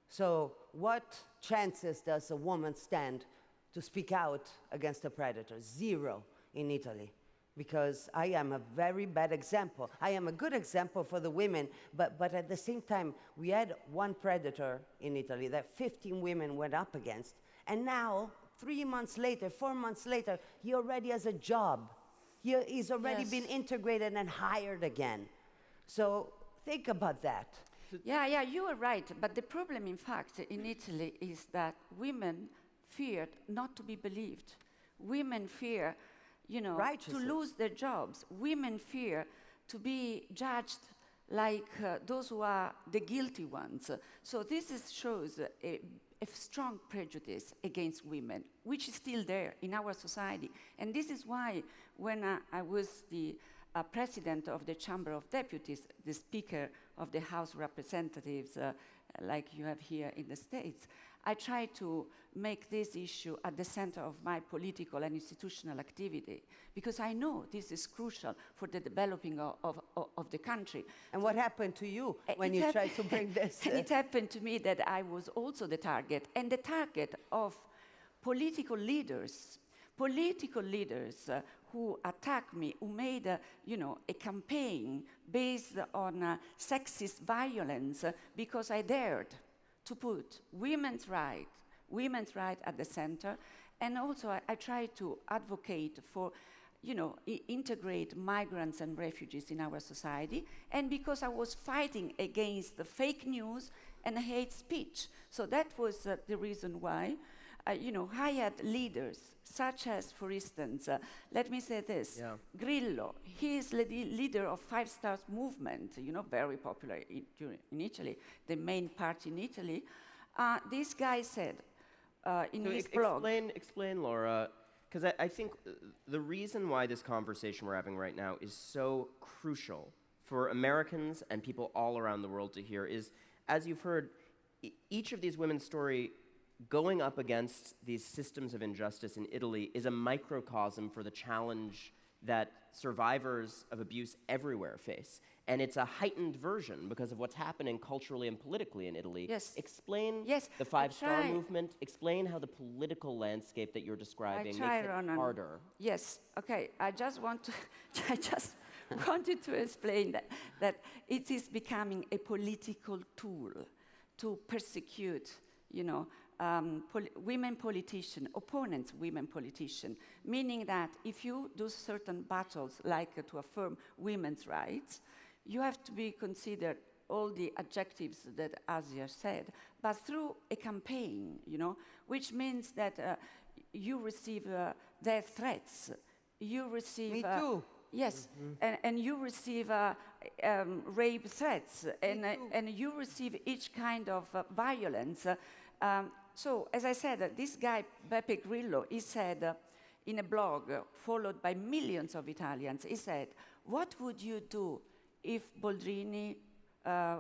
[SPEAKER 18] So what chances does a woman stand to speak out against a predator? Zero in Italy. Because I am a very bad example. I am a good example for the women, but at the same time, we had one predator in Italy that 15 women went up against, and now, 3 months later, 4 months later, he already has a job. He's already been integrated and hired again. So think about that.
[SPEAKER 17] Yeah, you are right. But the problem, in fact, in Italy is that women feared not to be believed. Women fear, you know, to lose their jobs. Women fear to be judged like those who are the guilty ones. So this shows a strong prejudice against women, which is still there in our society. And this is why when I was the president of the Chamber of Deputies, the Speaker of the House of Representatives, like you have here in the States, I try to make this issue at the center of my political and institutional activity, because I know this is crucial for the developing of the country.
[SPEAKER 18] And what happened to you when you tried to bring this?
[SPEAKER 17] And it happened to me that I was also the target, and the target of political leaders who attacked me, who made a campaign based on sexist violence because I dared to put women's right at the center, and also I try to advocate for, integrate migrants and refugees in our society, and because I was fighting against the fake news and hate speech. So that was the reason why hired leaders, such as, for instance, let me say this, Grillo, he is the leader of Five Stars movement, very popular in Italy, the main party in Italy. This guy said in his blog...
[SPEAKER 15] Explain, Laura, because I think the reason why this conversation we're having right now is so crucial for Americans and people all around the world to hear is, as you've heard, each of these women's story going up against these systems of injustice in Italy is a microcosm for the challenge that survivors of abuse everywhere face. And it's a heightened version because of what's happening culturally and politically in Italy.
[SPEAKER 17] Yes.
[SPEAKER 15] Explain the Five-Star movement. Explain how the political landscape that you're describing makes it
[SPEAKER 17] Ronan.
[SPEAKER 15] harder.
[SPEAKER 17] Yes, okay. I just wanted to explain that it is becoming a political tool to persecute, women politicians, opponents, women politicians, meaning that if you do certain battles, like to affirm women's rights, you have to be considered all the adjectives that Asia said, but through a campaign, which means that you receive death threats, you receive...
[SPEAKER 18] Me too.
[SPEAKER 17] Yes, and you receive rape threats, and you receive each kind of violence. So, as I said, this guy, Beppe Grillo, he said in a blog followed by millions of Italians, he said, what would you do if Boldrini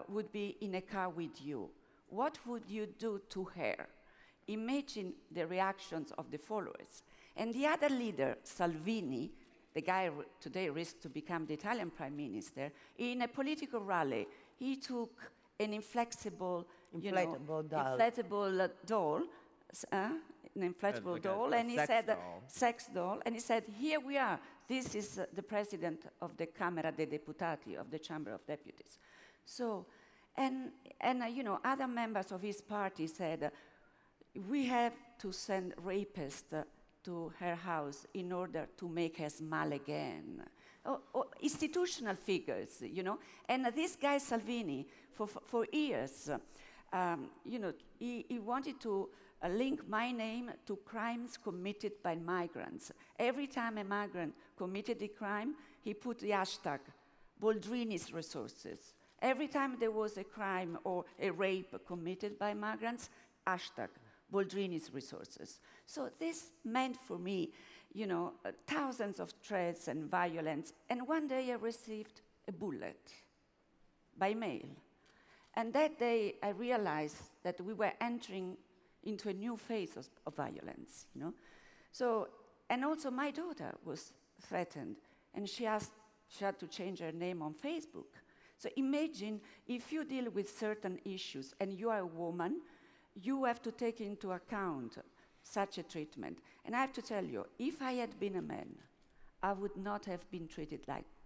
[SPEAKER 17] would be in a car with you? What would you do to her? Imagine the reactions of the followers. And the other leader, Salvini, the guy today risks to become the Italian prime minister, in a political rally, he took an inflatable doll, and he said, sex doll, and he said, here we are. This is the president of the Camera dei Deputati, of the Chamber of Deputies. So, and other members of his party said, we have to send rapists to her house in order to make her smile again. Institutional figures, And this guy Salvini, for years, he wanted to link my name to crimes committed by migrants. Every time a migrant committed a crime, he put the hashtag Boldrini's resources. Every time there was a crime or a rape committed by migrants, hashtag Boldrini's resources. So this meant for me, thousands of threats and violence. And one day I received a bullet by mail. And that day I realized that we were entering into a new phase of violence, So, and also my daughter was threatened, and she had to change her name on Facebook. So imagine if you deal with certain issues and you are a woman, you have to take into account such a treatment. And I have to tell you, if I had been a man, I would not have been treated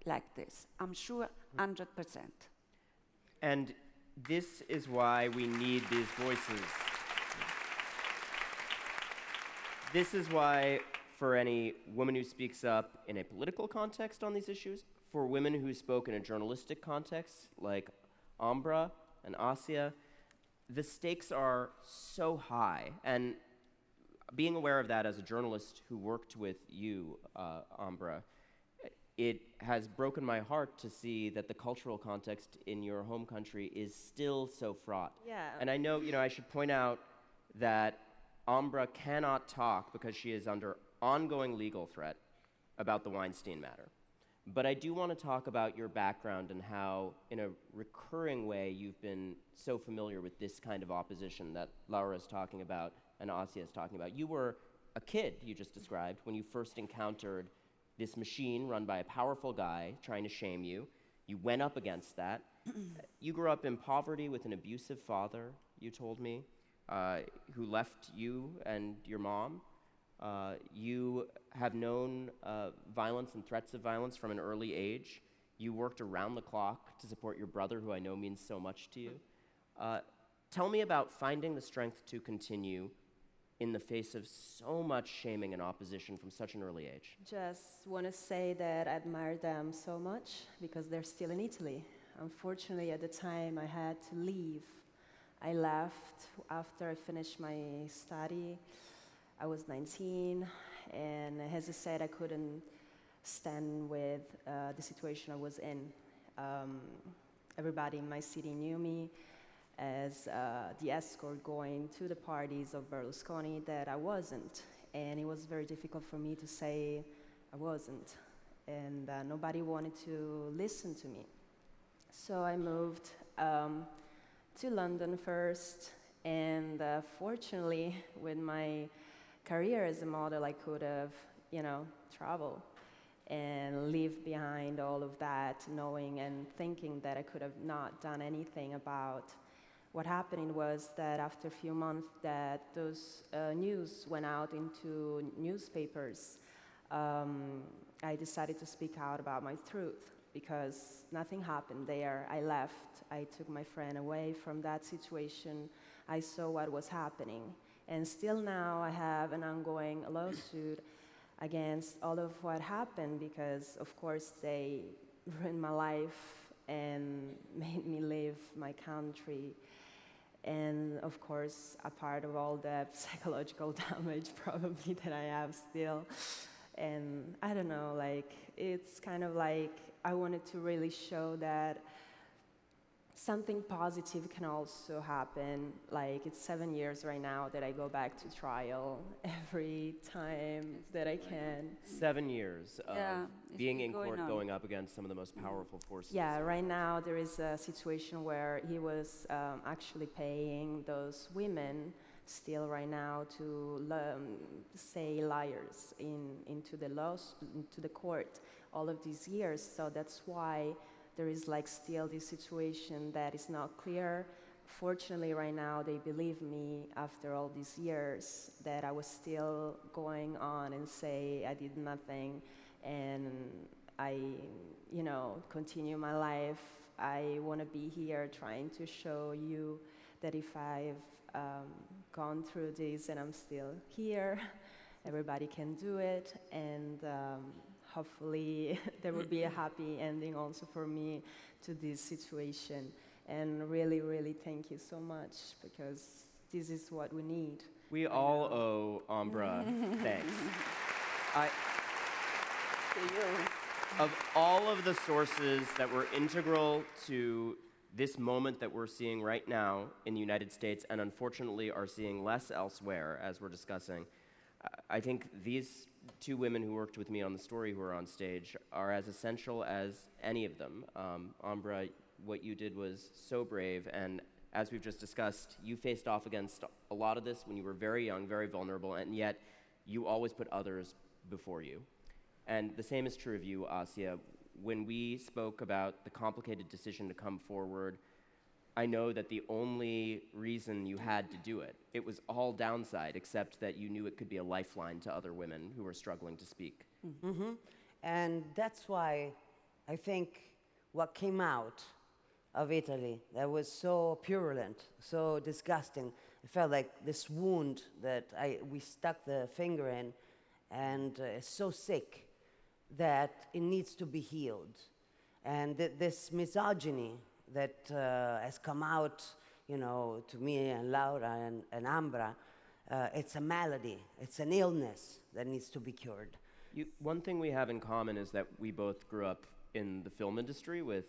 [SPEAKER 17] like this. I'm sure 100%.
[SPEAKER 15] And this is why we need these voices. This is why, for any woman who speaks up in a political context on these issues, for women who spoke in a journalistic context, like Ambra and Asia, the stakes are so high. And being aware of that as a journalist who worked with you, Ambra, it has broken my heart to see that the cultural context in your home country is still so fraught.
[SPEAKER 16] Yeah.
[SPEAKER 15] And I know, I should point out that Ambra cannot talk because she is under ongoing legal threat about the Weinstein matter. But I do want to talk about your background and how, in a recurring way, you've been so familiar with this kind of opposition that Laura is talking about and Asia is talking about. You were a kid, you just described, when you first encountered this machine run by a powerful guy trying to shame you. You went up against that. You grew up in poverty with an abusive father, you told me, who left you and your mom. You have known violence and threats of violence from an early age. You worked around the clock to support your brother, who I know means so much to you. Tell me about finding the strength to continue in the face of so much shaming and opposition from such an early age.
[SPEAKER 16] Just want to say that I admire them so much because they're still in Italy. Unfortunately, at the time, I had to leave. I left after I finished my study. I was 19, and as I said, I couldn't stand with the situation I was in. Everybody in my city knew me as the escort going to the parties of Berlusconi that I wasn't. And it was very difficult for me to say I wasn't. And nobody wanted to listen to me. So I moved to London first, and fortunately, with my career as a model, I could have, traveled and leave behind all of that, knowing and thinking that I could have not done anything about. What happened was that after a few months that those news went out into newspapers, I decided to speak out about my truth because nothing happened there. I left. I took my friend away from that situation. I saw what was happening. And still now I have an ongoing lawsuit against all of what happened because, of course, they ruined my life and made me leave my country. And of course, a part of all the psychological damage probably that I have still. And I don't know, it's kind of like I wanted to really show that something positive can also happen. It's 7 years right now that I go back to trial every time that I can.
[SPEAKER 15] 7 years of being in court, going up against some of the most powerful forces.
[SPEAKER 16] Yeah, right now there is a situation where he was actually paying those women still right now to say liars into the court all of these years. So that's why there is still this situation that is not clear. Fortunately, right now, they believe me after all these years that I was still going on and say I did nothing and I, continue my life. I want to be here trying to show you that if I've gone through this and I'm still here, everybody can do it, and hopefully there will be a happy ending also for me to this situation. And really, really thank you so much, because this is what we need.
[SPEAKER 15] We all owe Ambra thanks. Of all of the sources that were integral to this moment that we're seeing right now in the United States, and unfortunately are seeing less elsewhere, as we're discussing, I think these two women who worked with me on the story who are on stage are as essential as any of them. Ambra, what you did was so brave, and as we've just discussed, you faced off against a lot of this when you were very young, very vulnerable, and yet you always put others before you. And the same is true of you, Asia. When we spoke about the complicated decision to come forward, I know that the only reason you had to do it, it was all downside, except that you knew it could be a lifeline to other women who were struggling to speak.
[SPEAKER 18] Mm-hmm. And that's why I think what came out of Italy that was so purulent, so disgusting, it felt like this wound that we stuck the finger in, and it's so sick that it needs to be healed. And this misogyny that has come out, to me and Laura and Ambra, it's a malady, it's an illness that needs to be cured.
[SPEAKER 15] One thing we have in common is that we both grew up in the film industry with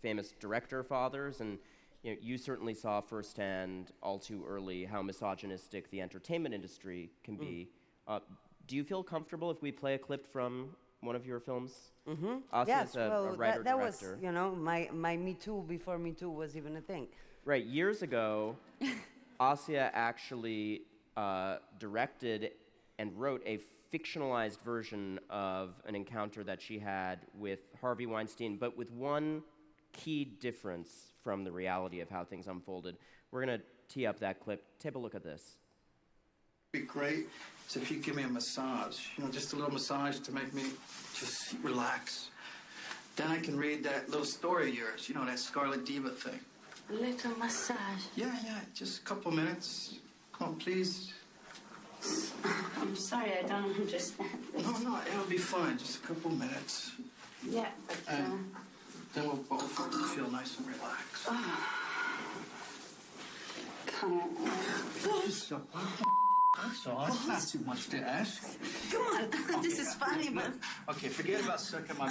[SPEAKER 15] famous director fathers, and you certainly saw firsthand all too early how misogynistic the entertainment industry can be. Do you feel comfortable if we play a clip from one of your films?
[SPEAKER 18] Mm-hmm.
[SPEAKER 15] Yes, a writer,
[SPEAKER 18] that
[SPEAKER 15] director.
[SPEAKER 18] was, my Me Too before Me Too was even a thing.
[SPEAKER 15] Right, years ago, Asia actually directed and wrote a fictionalized version of an encounter that she had with Harvey Weinstein, but with one key difference from the reality of how things unfolded. We're going to tee up that clip. Take a look at this.
[SPEAKER 19] Be great if you give me a massage, just a little massage to make me just relax. Then I can read that little story of yours, that Scarlet Diva thing.
[SPEAKER 2] A little massage?
[SPEAKER 19] Yeah, just a couple minutes. Come on, please.
[SPEAKER 2] I'm sorry, I don't understand this.
[SPEAKER 19] No, it'll be fine. Just a couple minutes.
[SPEAKER 2] Yeah, but...
[SPEAKER 19] then we'll both feel nice and relaxed.
[SPEAKER 2] Come on.
[SPEAKER 19] Stop. That's all. That's not too much to ask.
[SPEAKER 14] Come on, this is funny, but...
[SPEAKER 19] Okay, forget about sucking my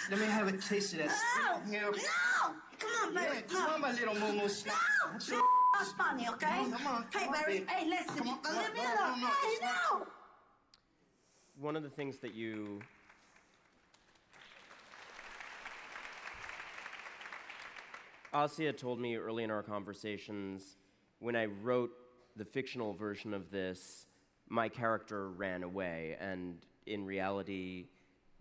[SPEAKER 19] Let me have a taste of that.
[SPEAKER 14] No!
[SPEAKER 19] Here.
[SPEAKER 14] No! Come on, baby.
[SPEAKER 19] Yeah, come on, my little moo-moo.
[SPEAKER 14] No! This is funny, okay?
[SPEAKER 19] Come on.
[SPEAKER 14] Hey, baby. Hey, listen. Leave me alone. Hey, no!
[SPEAKER 15] One of the things that you Asia told me early in our conversations, when I wrote the fictional version of this, my character ran away, and in reality,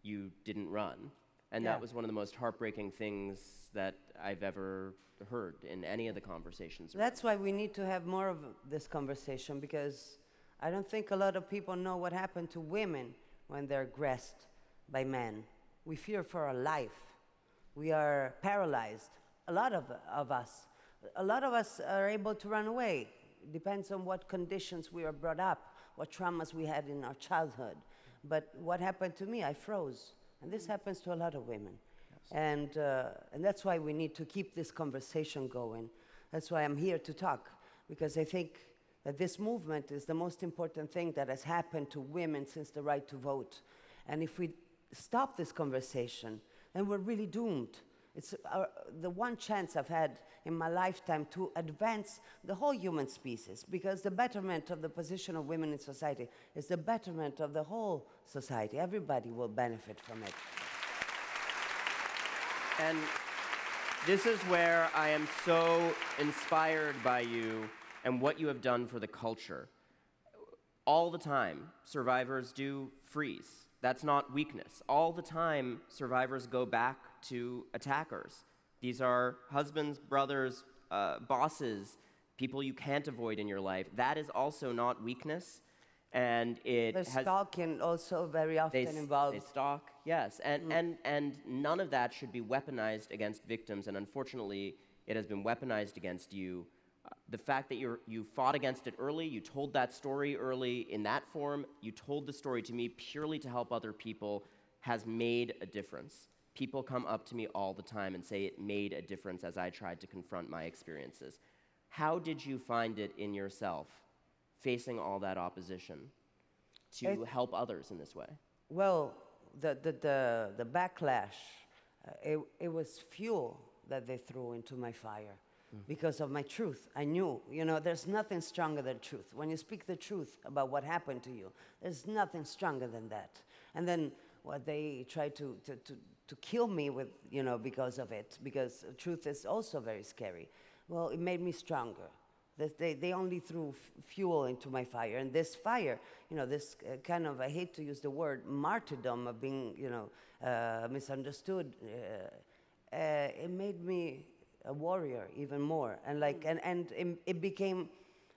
[SPEAKER 15] you didn't run. And
[SPEAKER 18] Yeah.
[SPEAKER 15] that was one of the most heartbreaking things that I've ever heard in any of the conversations.
[SPEAKER 18] That's why we need to have more of this conversation, because I don't think a lot of people know what happened to women when they're aggressed by men. We fear for our life. We are paralyzed. A lot of us. A lot of us are able to run away. It depends on what conditions we were brought up, what traumas we had in our childhood. But what happened to me, I froze. And this happens to a lot of women. And that's why we need to keep this conversation going. That's why I'm here to talk, because I think that this movement is the most important thing that has happened to women since the right to vote. And if we stop this conversation, then we're really doomed. It's the one chance I've had in my lifetime to advance the whole human species, because the betterment of the position of women in society is the betterment of the whole society. Everybody will benefit from it.
[SPEAKER 15] And this is where I am so inspired by you and what you have done for the culture. All the time, survivors do freeze. That's not weakness. All the time, survivors go back to attackers. These are husbands, brothers, bosses, people you can't avoid in your life. That is also not weakness, and it
[SPEAKER 18] There's
[SPEAKER 15] has...
[SPEAKER 18] stalking also very often involved.
[SPEAKER 15] They stalk, yes, and none of that should be weaponized against victims, and unfortunately, it has been weaponized against you. The fact that you fought against it early, you told that story early in that form, you told the story to me purely to help other people, has made a difference. People come up to me all the time and say it made a difference as I tried to confront my experiences. How did you find it in yourself, facing all that opposition, to help others in this way?
[SPEAKER 18] Well, the backlash, it was fuel that they threw into my fire. Because of my truth. I knew, there's nothing stronger than truth. When you speak the truth about what happened to you, there's nothing stronger than that. And then what they tried to kill me with, because of it, because truth is also very scary. Well, it made me stronger. They only threw fuel into my fire. And this fire, this kind of, I hate to use the word, martyrdom of being, misunderstood, it made me a warrior even more, and it became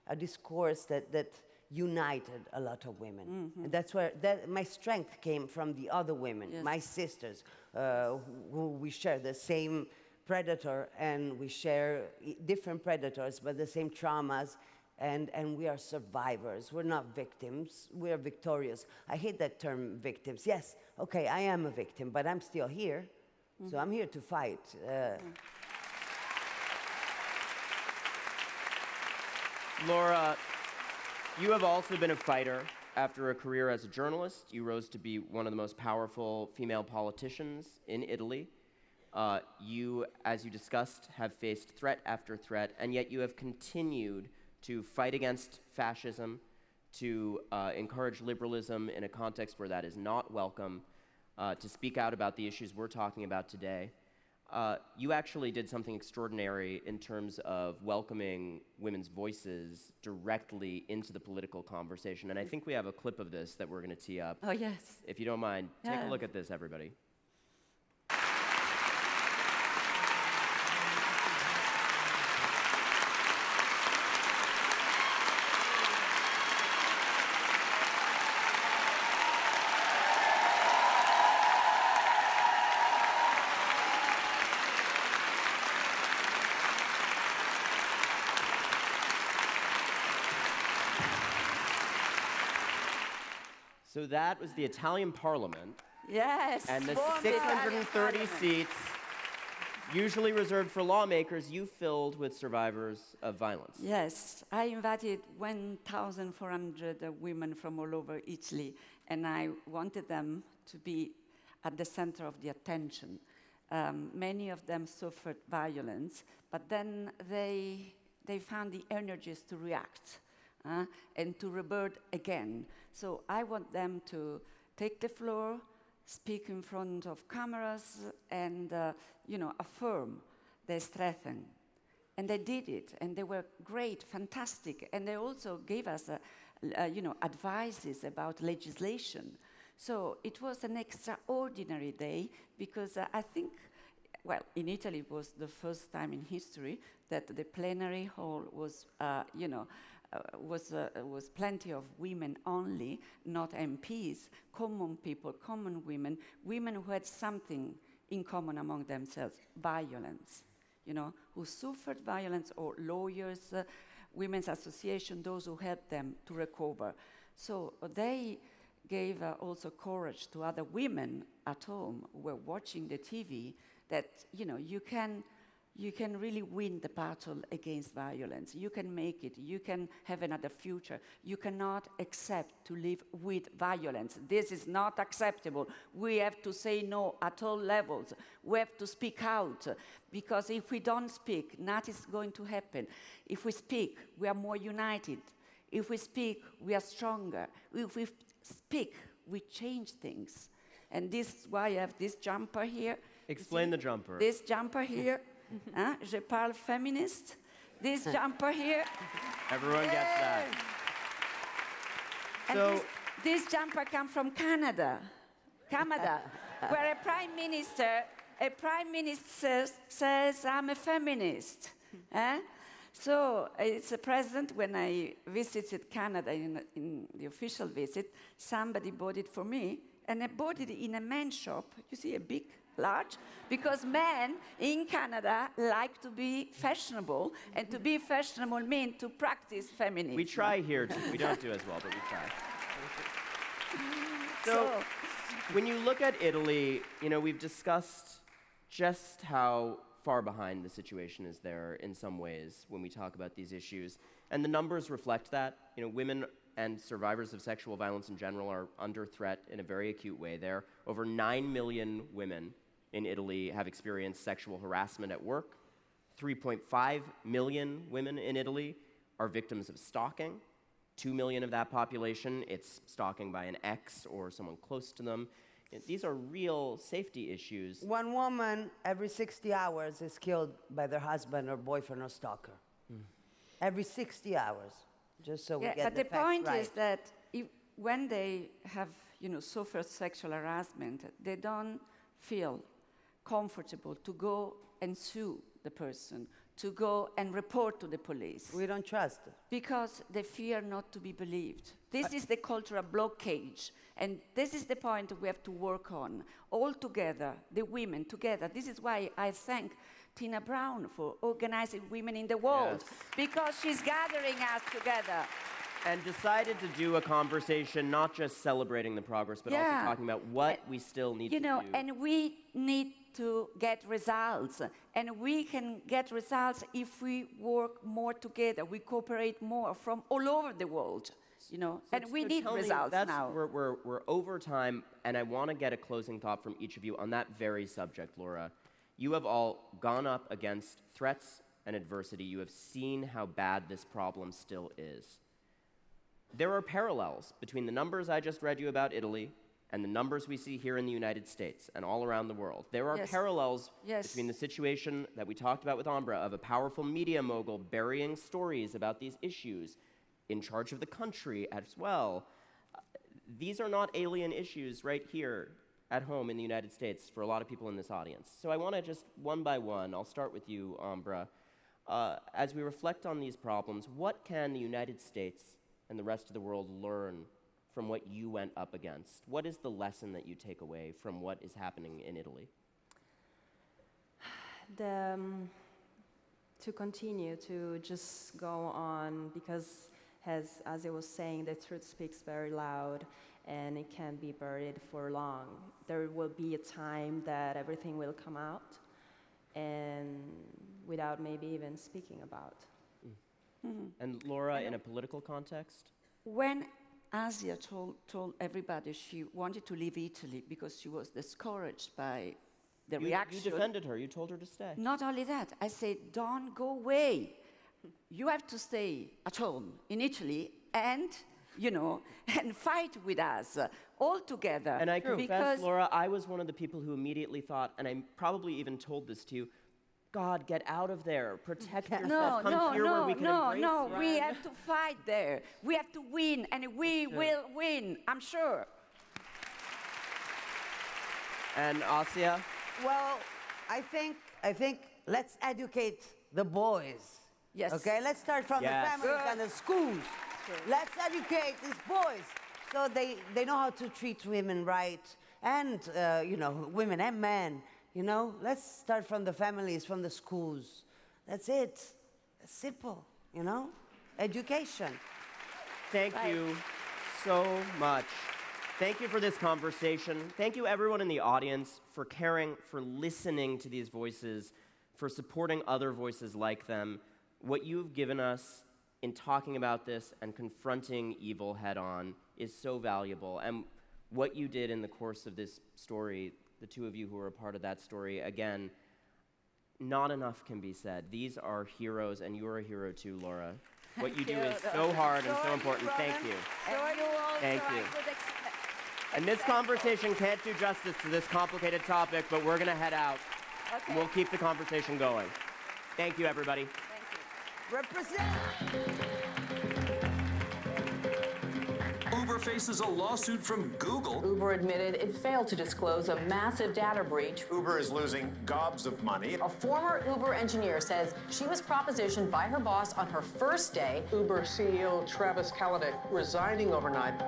[SPEAKER 18] a discourse that united a lot of women. And that's where my strength came from, the other women, my sisters, who we share the same predator, and we share different predators but the same traumas, and we are survivors. We're not victims, we are victorious. I hate that term, victims. Yes, okay, I am a victim, but I'm still here, so I'm here to fight.
[SPEAKER 15] Laura, you have also been a fighter. After a career as a journalist, you rose to be one of the most powerful female politicians in Italy. You, as you discussed, have faced threat after threat, and yet you have continued to fight against fascism, to encourage liberalism in a context where that is not welcome, to speak out about the issues we're talking about today. You actually did something extraordinary in terms of welcoming women's voices directly into the political conversation. And I think we have a clip of this that we're going to tee up.
[SPEAKER 17] Oh, yes.
[SPEAKER 15] If you don't mind, take a look at this, everybody. So that was the Italian Parliament.
[SPEAKER 17] Yes.
[SPEAKER 15] And the
[SPEAKER 17] formed the Italian
[SPEAKER 15] 630
[SPEAKER 17] Parliament.
[SPEAKER 15] seats usually reserved for lawmakers, you filled with survivors of violence.
[SPEAKER 17] Yes, I invited 1,400 women from all over Italy, and I wanted them to be at the center of the attention. Many of them suffered violence, but then they found the energies to react and to rebirth again. So I want them to take the floor, speak in front of cameras, and affirm their strength. And they did it, and they were great, fantastic, and they also gave us advices about legislation. So it was an extraordinary day because I think, well, in Italy it was the first time in history that the plenary hall was, was plenty of women only, not MPs, common people, common women, women who had something in common among themselves, violence, who suffered violence, or lawyers, women's association, those who helped them to recover. So they gave also courage to other women at home who were watching the TV that, you can really win the battle against violence. You can make it. You can have another future. You cannot accept to live with violence. This is not acceptable. We have to say no at all levels. We have to speak out, because if we don't speak, nothing is going to happen. If we speak, we are more united. If we speak, we are stronger. If we speak, we change things. And this is why I have this jumper here.
[SPEAKER 15] Explain the jumper.
[SPEAKER 17] This jumper here. Je parle feminist. This jumper here.
[SPEAKER 15] Everyone gets that.
[SPEAKER 17] And
[SPEAKER 15] So
[SPEAKER 17] this jumper comes from Canada, where a prime minister says, I'm a feminist. So it's a president. When I visited Canada in the official visit, somebody bought it for me, and I bought it in a men's shop. You see, a big, large, because men in Canada like to be fashionable, and to be fashionable means to practice feminism.
[SPEAKER 15] we try here too. We don't do as well, but we try. So when you look at Italy, we've discussed just how far behind the situation is there in some ways when we talk about these issues. And the numbers reflect that. Women and survivors of sexual violence in general are under threat in a very acute way there. Over 9 million women in Italy have experienced sexual harassment at work. 3.5 million women in Italy are victims of stalking. 2 million of that population, it's stalking by an ex or someone close to them. These are real safety issues.
[SPEAKER 18] One woman every 60 hours is killed by their husband or boyfriend or stalker. Every 60 hours, just so we get
[SPEAKER 17] but the
[SPEAKER 18] facts
[SPEAKER 17] point
[SPEAKER 18] right.
[SPEAKER 17] is that when they have, suffered sexual harassment, they don't feel comfortable to go and sue the person, to go and report to the police.
[SPEAKER 18] We don't trust.
[SPEAKER 17] Because they fear not to be believed. This is the cultural blockage. And this is the point we have to work on, all together, the women together. This is why I thank Tina Brown for organizing Women in the World, because she's gathering us together.
[SPEAKER 15] And decided to do a conversation, not just celebrating the progress, but also talking about what we still need to do.
[SPEAKER 17] And we need to get results. And we can get results if we work more together, we cooperate more from all over the world. And we need results now.
[SPEAKER 15] We're over time, and I want to get a closing thought from each of you on that very subject, Laura. You have all gone up against threats and adversity. You have seen how bad this problem still is. There are parallels between the numbers I just read you about Italy and the numbers we see here in the United States and all around the world. There are parallels between the situation that we talked about with Ambra of a powerful media mogul burying stories about these issues, in charge of the country as well. These are not alien issues right here at home in the United States for a lot of people in this audience. So I want to just one by one, I'll start with you, Ambra. As we reflect on these problems, what can the United States and the rest of the world learn from what you went up against? What is the lesson that you take away from what is happening in Italy?
[SPEAKER 16] To continue to just go on, because as I was saying, the truth speaks very loud and it can't be buried for long. There will be a time that everything will come out, and without maybe even speaking about.
[SPEAKER 15] And Laura, in a political context?
[SPEAKER 17] When Asia told everybody she wanted to leave Italy because she was discouraged by the reaction.
[SPEAKER 15] You defended her. You told her to stay.
[SPEAKER 17] Not only that, I said, don't go away. You have to stay at home in Italy and, and fight with us all together.
[SPEAKER 15] And I confess, Laura, I was one of the people who immediately thought, and I probably even told this to you, God, get out of there. Protect yourself. Come here where we can embrace you.
[SPEAKER 17] No, we have to fight there. We have to win, and we will win, I'm sure.
[SPEAKER 15] And Asia?
[SPEAKER 18] Well, I think let's educate the boys.
[SPEAKER 17] Yes.
[SPEAKER 18] Okay, let's start from the families and the schools. Sure. Let's educate these boys so they know how to treat women right, and women and men. Let's start from the families, from the schools. That's it. It's simple. Education.
[SPEAKER 15] Thank you so much. Thank you for this conversation. Thank you, everyone in the audience, for caring, for listening to these voices, for supporting other voices like them. What you've given us in talking about this and confronting evil head-on is so valuable. And what you did in the course of this story, the two of you who are a part of that story, again, not enough can be said. These are heroes, and you're a hero too, Laura. What you do is so hard and so important. Thank you. Thank you. And this conversation can't do justice to this complicated topic, but we're going to head out. And we'll keep the conversation going. Thank you, everybody.
[SPEAKER 18] Represent.
[SPEAKER 20] Uber faces a lawsuit from Google.
[SPEAKER 21] Uber admitted it failed to disclose a massive data breach.
[SPEAKER 22] Uber is losing gobs of money.
[SPEAKER 21] A former Uber engineer says she was propositioned by her boss on her first day.
[SPEAKER 23] Uber CEO Travis Kalanick resigning overnight.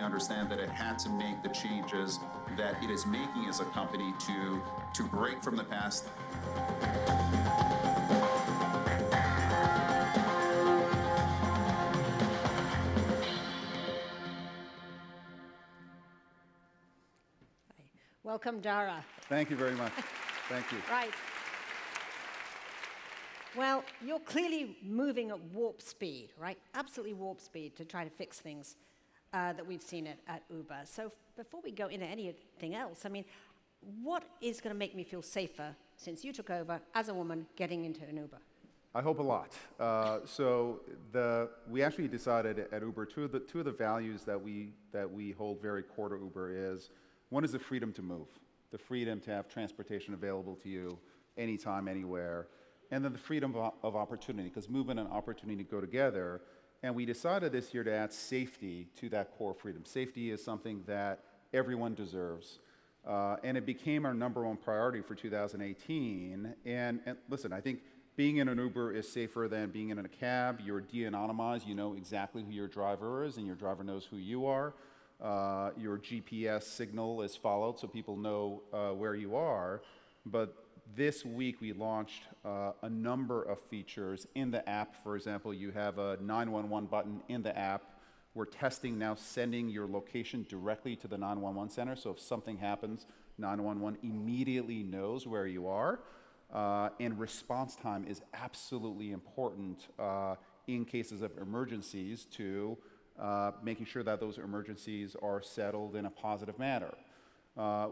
[SPEAKER 1] Understand that it had to make the changes that it is making as a company to break from the past.
[SPEAKER 10] Welcome, Dara.
[SPEAKER 24] Thank you very much. Thank you.
[SPEAKER 10] Right. Well, you're clearly moving at warp speed, right? Absolutely warp speed to try to fix things that we've seen at Uber. So before we go into anything else, what is going to make me feel safer since you took over as a woman getting into an Uber?
[SPEAKER 24] I hope a lot. We actually decided at Uber two of the values that we hold very core to Uber is, one is the freedom to move, the freedom to have transportation available to you anytime, anywhere, and then the freedom of opportunity, because movement and opportunity go together. And we decided this year to add safety to that core freedom. Safety is something that everyone deserves. And it became our #1 priority for 2018. And listen, I think being in an Uber is safer than being in a cab. You're de-anonymized. You know exactly who your driver is, and your driver knows who you are. Your GPS signal is followed, so people know where you are. But this week, we launched a number of features in the app. For example, you have a 911 button in the app. We're testing now sending your location directly to the 911 center. So if something happens, 911 immediately knows where you are. And response time is absolutely important in cases of emergencies to making sure that those emergencies are settled in a positive manner.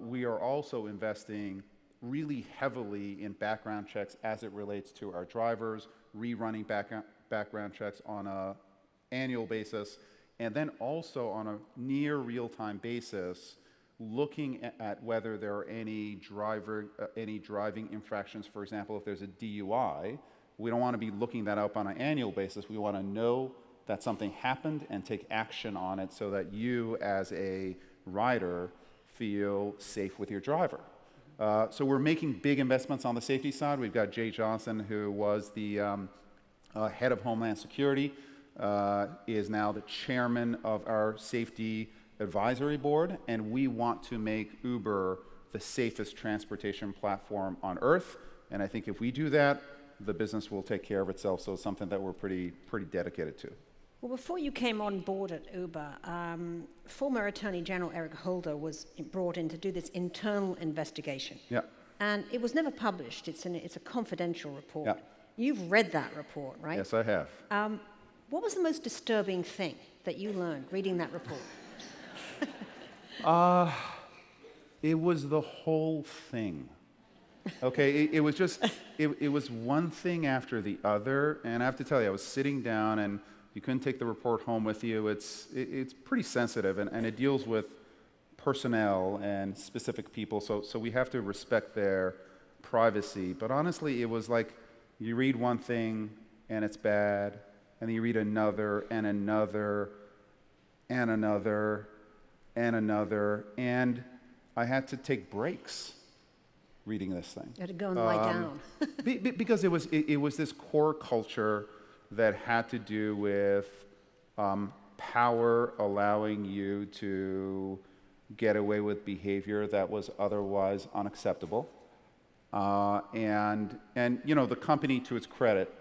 [SPEAKER 24] We are also investing really heavily in background checks as it relates to our drivers, rerunning background checks on an annual basis, and then also on a near real-time basis, looking at whether there are any driving infractions. For example, if there's a DUI, we don't want to be looking that up on an annual basis. We want to know that something happened and take action on it so that you, as a rider, feel safe with your driver. So we're making big investments on the safety side. We've got Jay Johnson, who was the head of Homeland Security, is now the chairman of our safety advisory board, and we want to make Uber the safest transportation platform on earth. And I think if we do that, the business will take care of itself. So it's something that we're pretty dedicated to.
[SPEAKER 10] Well, before you came on board at Uber, former Attorney General Eric Holder was brought in to do this internal investigation.
[SPEAKER 24] Yeah.
[SPEAKER 10] And it was never published. It's a confidential report.
[SPEAKER 24] Yeah.
[SPEAKER 10] You've read that report, right?
[SPEAKER 24] Yes, I have.
[SPEAKER 10] What was the most disturbing thing that you learned reading that report?
[SPEAKER 24] It was the whole thing. Okay, it was just, it was one thing after the other, and I have to tell you, I was sitting down, and you couldn't take the report home with you. It's pretty sensitive, and it deals with personnel and specific people, so we have to respect their privacy. But honestly, it was like you read one thing, and it's bad, and then you read another, and another, and another, and another, and I had to take breaks reading this thing.
[SPEAKER 10] You had to go and lie down.
[SPEAKER 24] Because it was this core culture that had to do with power allowing you to get away with behavior that was otherwise unacceptable. And you know, the company, to its credit,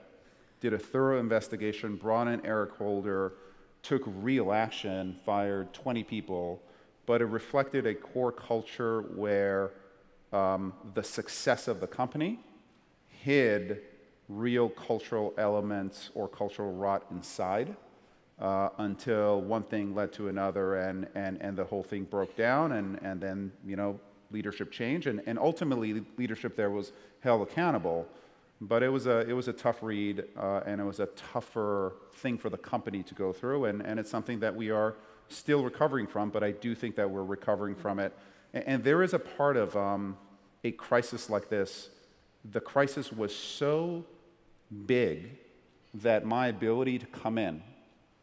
[SPEAKER 24] did a thorough investigation, brought in Eric Holder, took real action, fired 20 people, but it reflected a core culture where the success of the company hid real cultural elements or cultural rot inside until one thing led to another, and the whole thing broke down, and then, you know, leadership changed, and ultimately leadership there was held accountable. But it was a tough read, and it was a tougher thing for the company to go through, and it's something that we are still recovering from, but I do think that we're recovering from it. And there is a part of a crisis like this. The crisis was so big that my ability to come in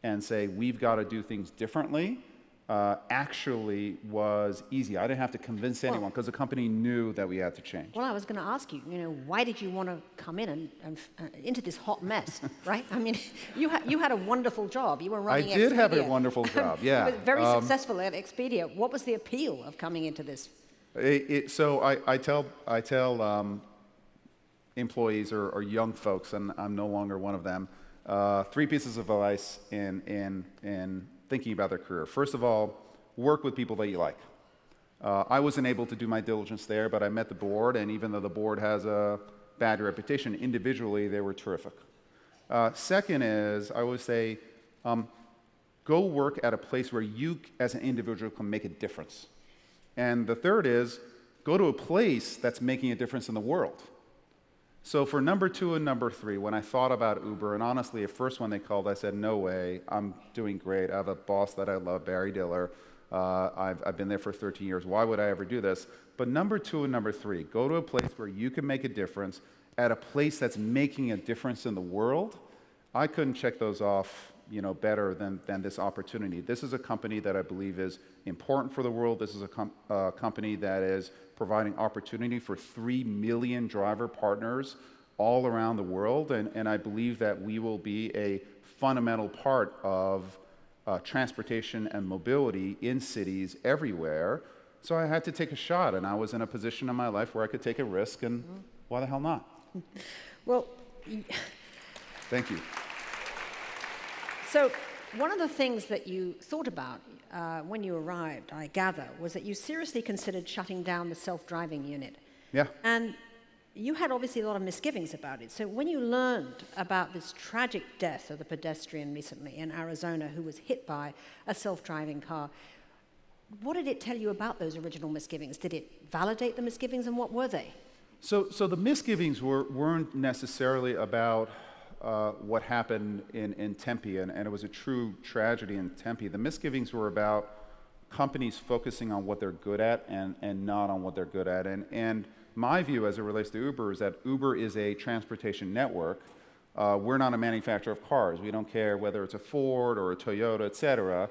[SPEAKER 24] and say, we've got to do things differently, actually was easy. I didn't have to convince anyone because the company knew that we had to change.
[SPEAKER 10] Well, I was going to ask you, why did you want to come in and into this hot mess, right? I mean, you had a wonderful job. You were running Expedia.
[SPEAKER 24] I did have a wonderful job, yeah.
[SPEAKER 10] You were very successful at Expedia. What was the appeal of coming into this?
[SPEAKER 24] So I tell employees or young folks, and I'm no longer one of them, 3 pieces of advice in thinking about their career. First of all, work with people that you like. I wasn't able to do my diligence there, but I met the board, and even though the board has a bad reputation, individually they were terrific. Second is, I would say, go work at a place where you as an individual can make a difference. And the third is, go to a place that's making a difference in the world. So for number 2 and number 3, when I thought about Uber, and honestly, at first when they called, I said, no way, I'm doing great. I have a boss that I love, Barry Diller. I've been there for 13 years. Why would I ever do this? But number 2 and number 3, go to a place where you can make a difference, at a place that's making a difference in the world. I couldn't check those off, better than this opportunity. This is a company that I believe is important for the world. This is a company that is providing opportunity for 3 million driver partners all around the world, and I believe that we will be a fundamental part of transportation and mobility in cities everywhere. So I had to take a shot, and I was in a position in my life where I could take a risk, and why the hell not?
[SPEAKER 10] Well,
[SPEAKER 24] thank you.
[SPEAKER 10] So one of the things that you thought about when you arrived, I gather, was that you seriously considered shutting down the self-driving unit.
[SPEAKER 24] Yeah.
[SPEAKER 10] And you had obviously a lot of misgivings about it. So when you learned about this tragic death of the pedestrian recently in Arizona who was hit by a self-driving car, what did it tell you about those original misgivings? Did it validate the misgivings, and what were they?
[SPEAKER 24] So the misgivings weren't necessarily about what happened in Tempe, and it was a true tragedy in Tempe. The misgivings were about companies focusing on what they're good at and not on what they're good at. And my view as it relates to Uber is that Uber is a transportation network. We're not a manufacturer of cars. We don't care whether it's a Ford or a Toyota, et cetera.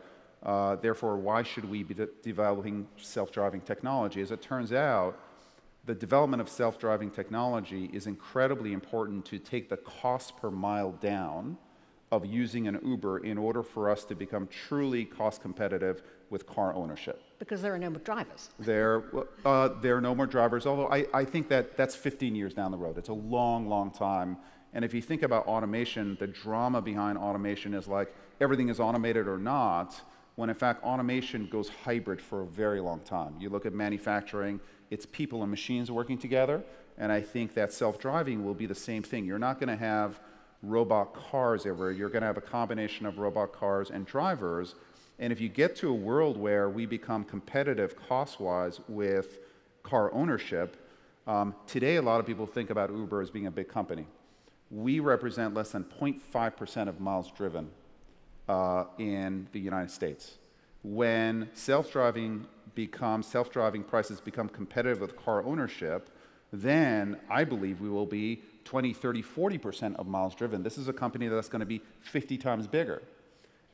[SPEAKER 24] Therefore, why should we be developing self-driving technology? As it turns out, the development of self-driving technology is incredibly important to take the cost per mile down of using an Uber in order for us to become truly cost competitive with car ownership.
[SPEAKER 10] Because there are no more drivers.
[SPEAKER 24] There are no more drivers, although I think that's 15 years down the road. It's a long, long time. And if you think about automation, the drama behind automation is like everything is automated or not, when in fact automation goes hybrid for a very long time. You look at manufacturing, it's people and machines working together, and I think that self-driving will be the same thing. You're not going to have robot cars everywhere. You're going to have a combination of robot cars and drivers. And if you get to a world where we become competitive cost-wise with car ownership, today a lot of people think about Uber as being a big company. We represent less than 0.5% of miles driven in the United States. When self-driving prices become competitive with car ownership, then I believe we will be 20, 30, 40% of miles driven. This is a company that's going to be 50 times bigger.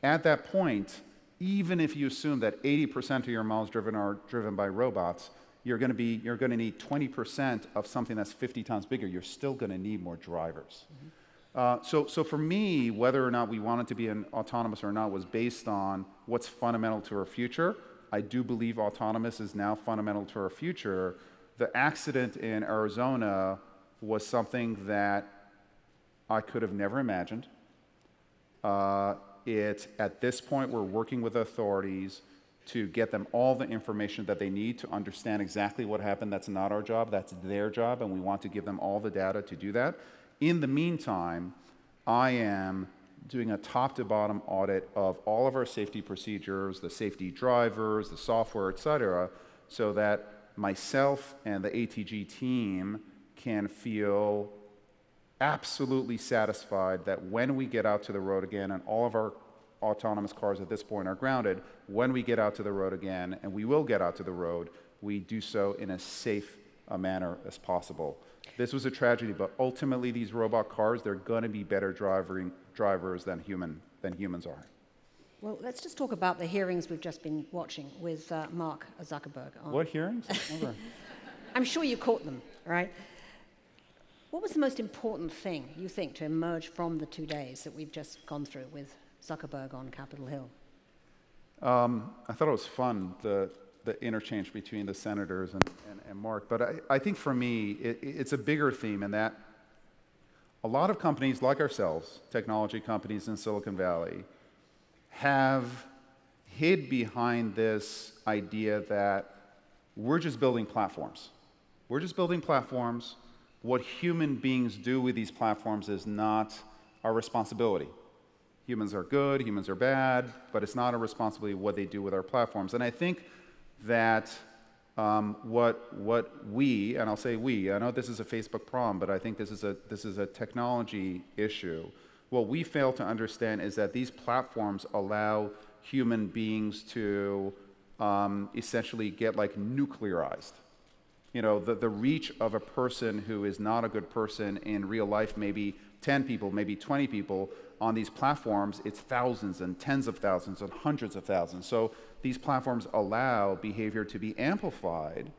[SPEAKER 24] At that point, even if you assume that 80% of your miles driven are driven by robots, you're going to need 20% of something that's 50 times bigger. You're still going to need more drivers. So for me, whether or not we wanted to be an autonomous or not was based on what's fundamental to our future. I do believe autonomous is now fundamental to our future. The accident in Arizona was something that I could have never imagined. At this point, we're working with authorities to get them all the information that they need to understand exactly what happened. That's not our job, that's their job, and we want to give them all the data to do that. In the meantime, I am doing a top-to-bottom audit of all of our safety procedures, the safety drivers, the software, et cetera, so that myself and the ATG team can feel absolutely satisfied that when we get out to the road again, and all of our autonomous cars at this point are grounded, when we get out to the road again, and we will get out to the road, we do so in as safe a manner as possible. This was a tragedy, but ultimately these robot cars, they're going to be better drivers than humans are.
[SPEAKER 10] Well, let's just talk about the hearings we've just been watching with Mark Zuckerberg.
[SPEAKER 24] What hearings?
[SPEAKER 10] I'm sure you caught them, right? What was the most important thing, you think, to emerge from the 2 days that we've just gone through with Zuckerberg on Capitol Hill?
[SPEAKER 24] I thought it was fun, the interchange between the senators and Mark. But I think for me, it's a bigger theme in that a lot of companies like ourselves, technology companies in Silicon Valley, have hid behind this idea that we're just building platforms. We're just building platforms. What human beings do with these platforms is not our responsibility. Humans are good, humans are bad, but it's not our responsibility what they do with our platforms. And I think that what we, and I'll say we, I know this is a Facebook problem, but I think this is a technology issue. What we fail to understand is that these platforms allow human beings to essentially get like nuclearized. You know, the reach of a person who is not a good person in real life, maybe 10 people, maybe 20 people, on these platforms, it's thousands and tens of thousands and hundreds of thousands. So these platforms allow behavior to be amplified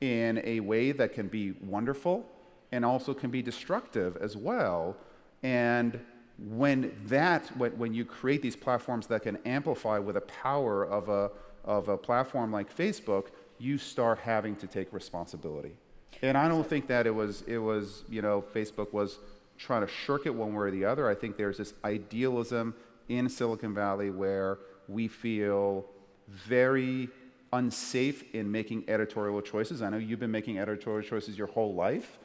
[SPEAKER 24] in a way that can be wonderful and also can be destructive as well. And when you create these platforms that can amplify with the power of a platform like Facebook, you start having to take responsibility. And I don't think that it was Facebook was trying to shirk it one way or the other. I think there's this idealism in Silicon Valley where we feel very unsafe in making editorial choices. I know you've been making editorial choices your whole life.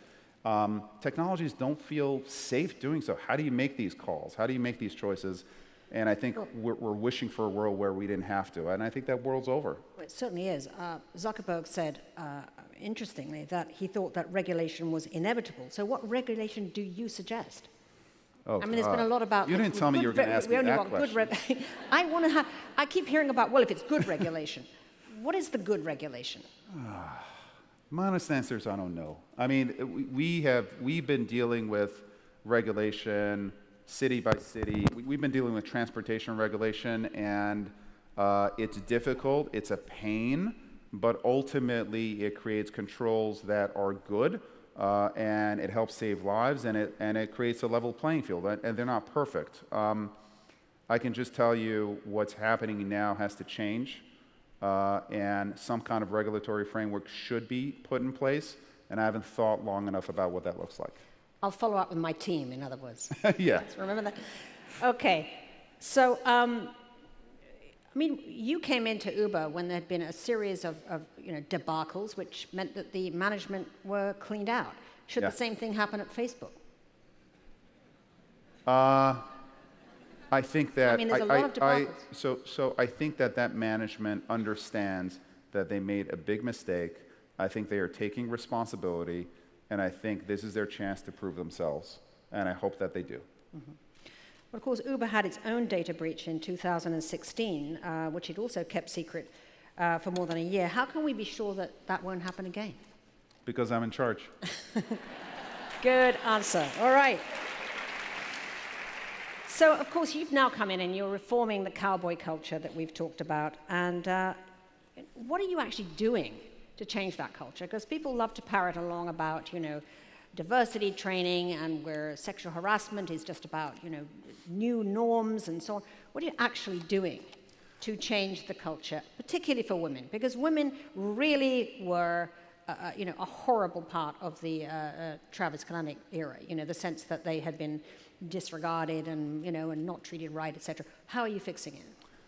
[SPEAKER 24] Technologies don't feel safe doing so. How do you make these calls? How do you make these choices? And I think we're wishing for a world where we didn't have to. And I think that world's over.
[SPEAKER 10] Well, it certainly is. Zuckerberg said, interestingly, that he thought that regulation was inevitable. So what regulation do you suggest?
[SPEAKER 24] Oh,
[SPEAKER 10] I mean, there's been a lot about...
[SPEAKER 24] You didn't tell me you were going to ask me that question.
[SPEAKER 10] I keep hearing about, well, if it's good regulation. What is the good regulation?
[SPEAKER 24] My honest answer is I don't know. I mean, we've been dealing with regulation city by city. We've been dealing with transportation regulation, and it's difficult. It's a pain. but ultimately it creates controls that are good, and it helps save lives, and it creates a level playing field, and they're not perfect. I can just tell you what's happening now has to change, and some kind of regulatory framework should be put in place, and I haven't thought long enough about what that looks like.
[SPEAKER 10] I'll follow up with my team, in other words.
[SPEAKER 24] Yeah.
[SPEAKER 10] Remember that? Okay. So, I mean, you came into Uber when there had been a series of debacles, which meant that the management were cleaned out. Should the same thing happen at Facebook?
[SPEAKER 24] I think that
[SPEAKER 10] there's a lot of debacles.
[SPEAKER 24] So I think that management understands that they made a big mistake. I think they are taking responsibility, and I think this is their chance to prove themselves, and I hope that they do.
[SPEAKER 10] Mm-hmm. Well, of course, Uber had its own data breach in 2016, which it also kept secret for more than a year. How can we be sure that that won't happen again?
[SPEAKER 24] Because I'm in charge.
[SPEAKER 10] Good answer. All right. So, of course, you've now come in and you're reforming the cowboy culture that we've talked about. And what are you actually doing to change that culture? Because people love to parrot along about, diversity training and where sexual harassment is just about, new norms and so on. What are you actually doing to change the culture, particularly for women? Because women really were, a horrible part of the Travis Kalanick era, the sense that they had been disregarded and, and not treated right, etc. How are you fixing it?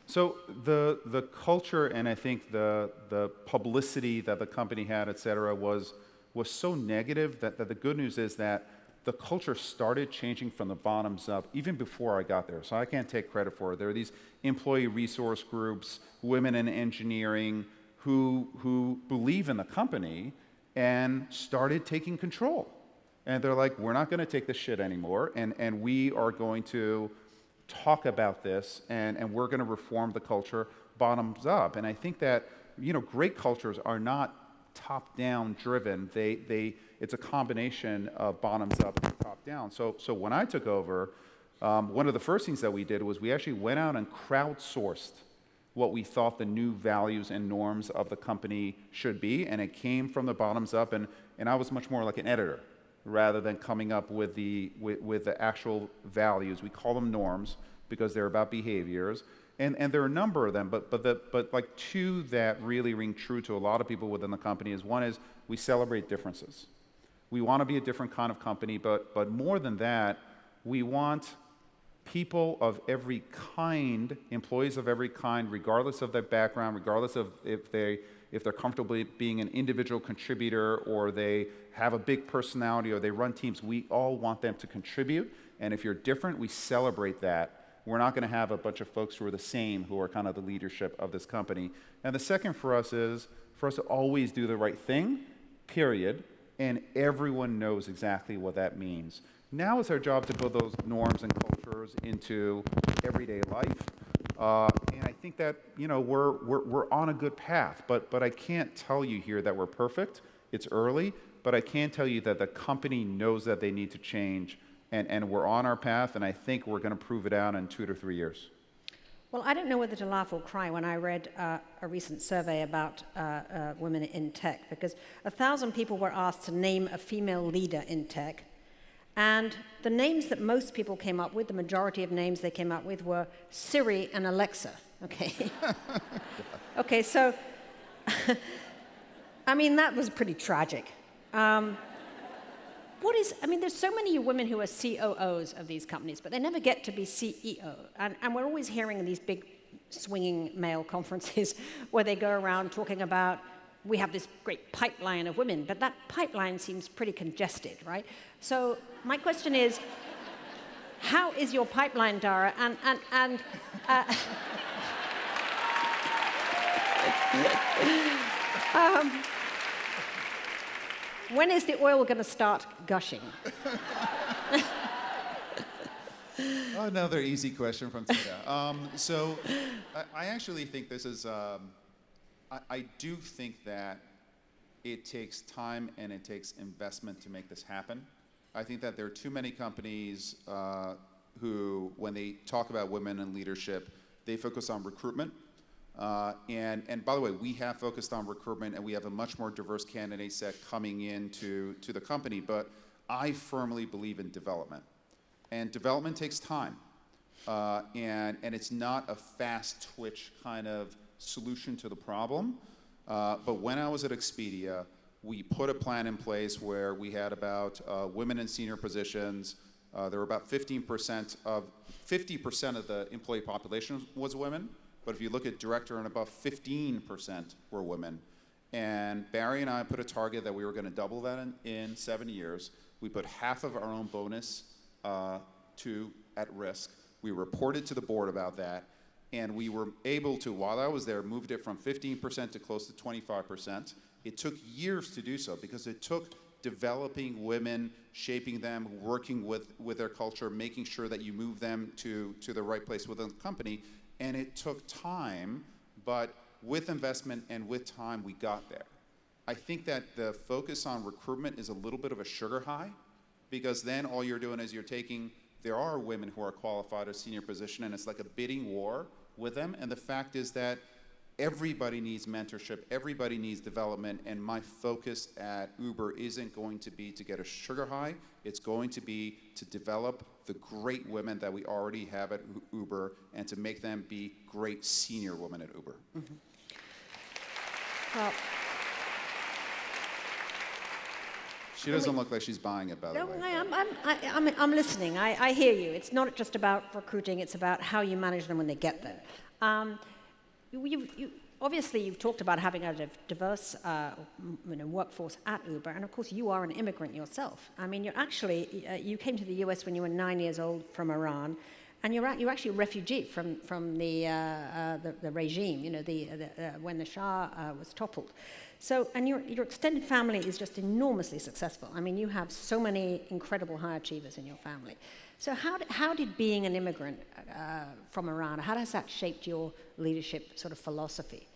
[SPEAKER 24] So the culture and I think the publicity that the company had, et cetera, was so negative that the good news is that the culture started changing from the bottoms up even before I got there. So I can't take credit for it. There are these employee resource groups, women in engineering, who believe in the company and started taking control. And they're like, we're not going to take this shit anymore, and we are going to talk about this, and we're going to reform the culture bottoms up. And I think that, great cultures are not top-down driven. It's a combination of bottoms up and top down. So when I took over, one of the first things that we did was we actually went out and crowdsourced what we thought the new values and norms of the company should be, and it came from the bottoms up, and I was much more like an editor rather than coming up with the actual values. We call them norms because they're about behaviors, and there are a number of them, but like two that really ring true to a lot of people within the company is one is we celebrate differences. We want to be a different kind of company, but more than that, we want people of every kind, employees of every kind, regardless of their background, regardless of if they're comfortable being an individual contributor or they have a big personality or they run teams, we all want them to contribute. And if you're different, we celebrate that. We're not going to have a bunch of folks who are the same, who are kind of the leadership of this company. And the second for us is for us to always do the right thing, period, and everyone knows exactly what that means. Now it's our job to put those norms and cultures into everyday life. And I think that, we're on a good path, but I can't tell you here that we're perfect. It's early, but I can tell you that the company knows that they need to change, and we're on our path, and I think we're going to prove it out in 2 to 3 years.
[SPEAKER 10] Well, I don't know whether to laugh or cry when I read a recent survey about women in tech, because 1,000 people were asked to name a female leader in tech, and the names that most people came up with, the majority of names they came up with, were Siri and Alexa. Okay. Okay, so, I mean, that was pretty tragic. There's so many women who are COOs of these companies, but they never get to be CEO. And we're always hearing in these big swinging male conferences where they go around talking about, we have this great pipeline of women, but that pipeline seems pretty congested, right? So my question is, how is your pipeline, Dara? When is the oil going to start gushing?
[SPEAKER 24] Another easy question from Tina. So I actually think this is, I do think that it takes time and it takes investment to make this happen. I think that there are too many companies who, when they talk about women in leadership, they focus on recruitment. And by the way, we have focused on recruitment, and we have a much more diverse candidate set coming into the company, but I firmly believe in development. And development takes time. And it's not a fast twitch kind of solution to the problem. But when I was at Expedia, we put a plan in place where we had about women in senior positions. There were about 50% of the employee population was women. But if you look at director and above, 15% were women. And Barry and I put a target that we were going to double that in 7 years. We put half of our own bonus at risk. We reported to the board about that. And we were able to, while I was there, moved it from 15% to close to 25%. It took years to do so because it took developing women, shaping them, working with their culture, making sure that you move them to the right place within the company. And it took time, but with investment and with time, we got there. I think that the focus on recruitment is a little bit of a sugar high, because then all you're doing is there are women who are qualified at senior position, and it's like a bidding war with them. And the fact is that everybody needs mentorship, everybody needs development, and my focus at Uber isn't going to be to get a sugar high, it's going to be to develop the great women that we already have at Uber and to make them be great senior women at Uber.
[SPEAKER 10] Mm-hmm. Well,
[SPEAKER 24] she doesn't look like she's buying it, by the way.
[SPEAKER 10] I'm listening. I hear you. It's not just about recruiting, it's about how you manage them when they get there. Obviously, you've talked about having a diverse workforce at Uber, and of course, you are an immigrant yourself. I mean, you came to the US when you were 9 years old from Iran, and you're actually a refugee from the regime, when the Shah was toppled. So, and your extended family is just enormously successful. I mean, you have so many incredible high achievers in your family. So how did being an immigrant from Iran, how has that shaped your leadership sort of philosophy?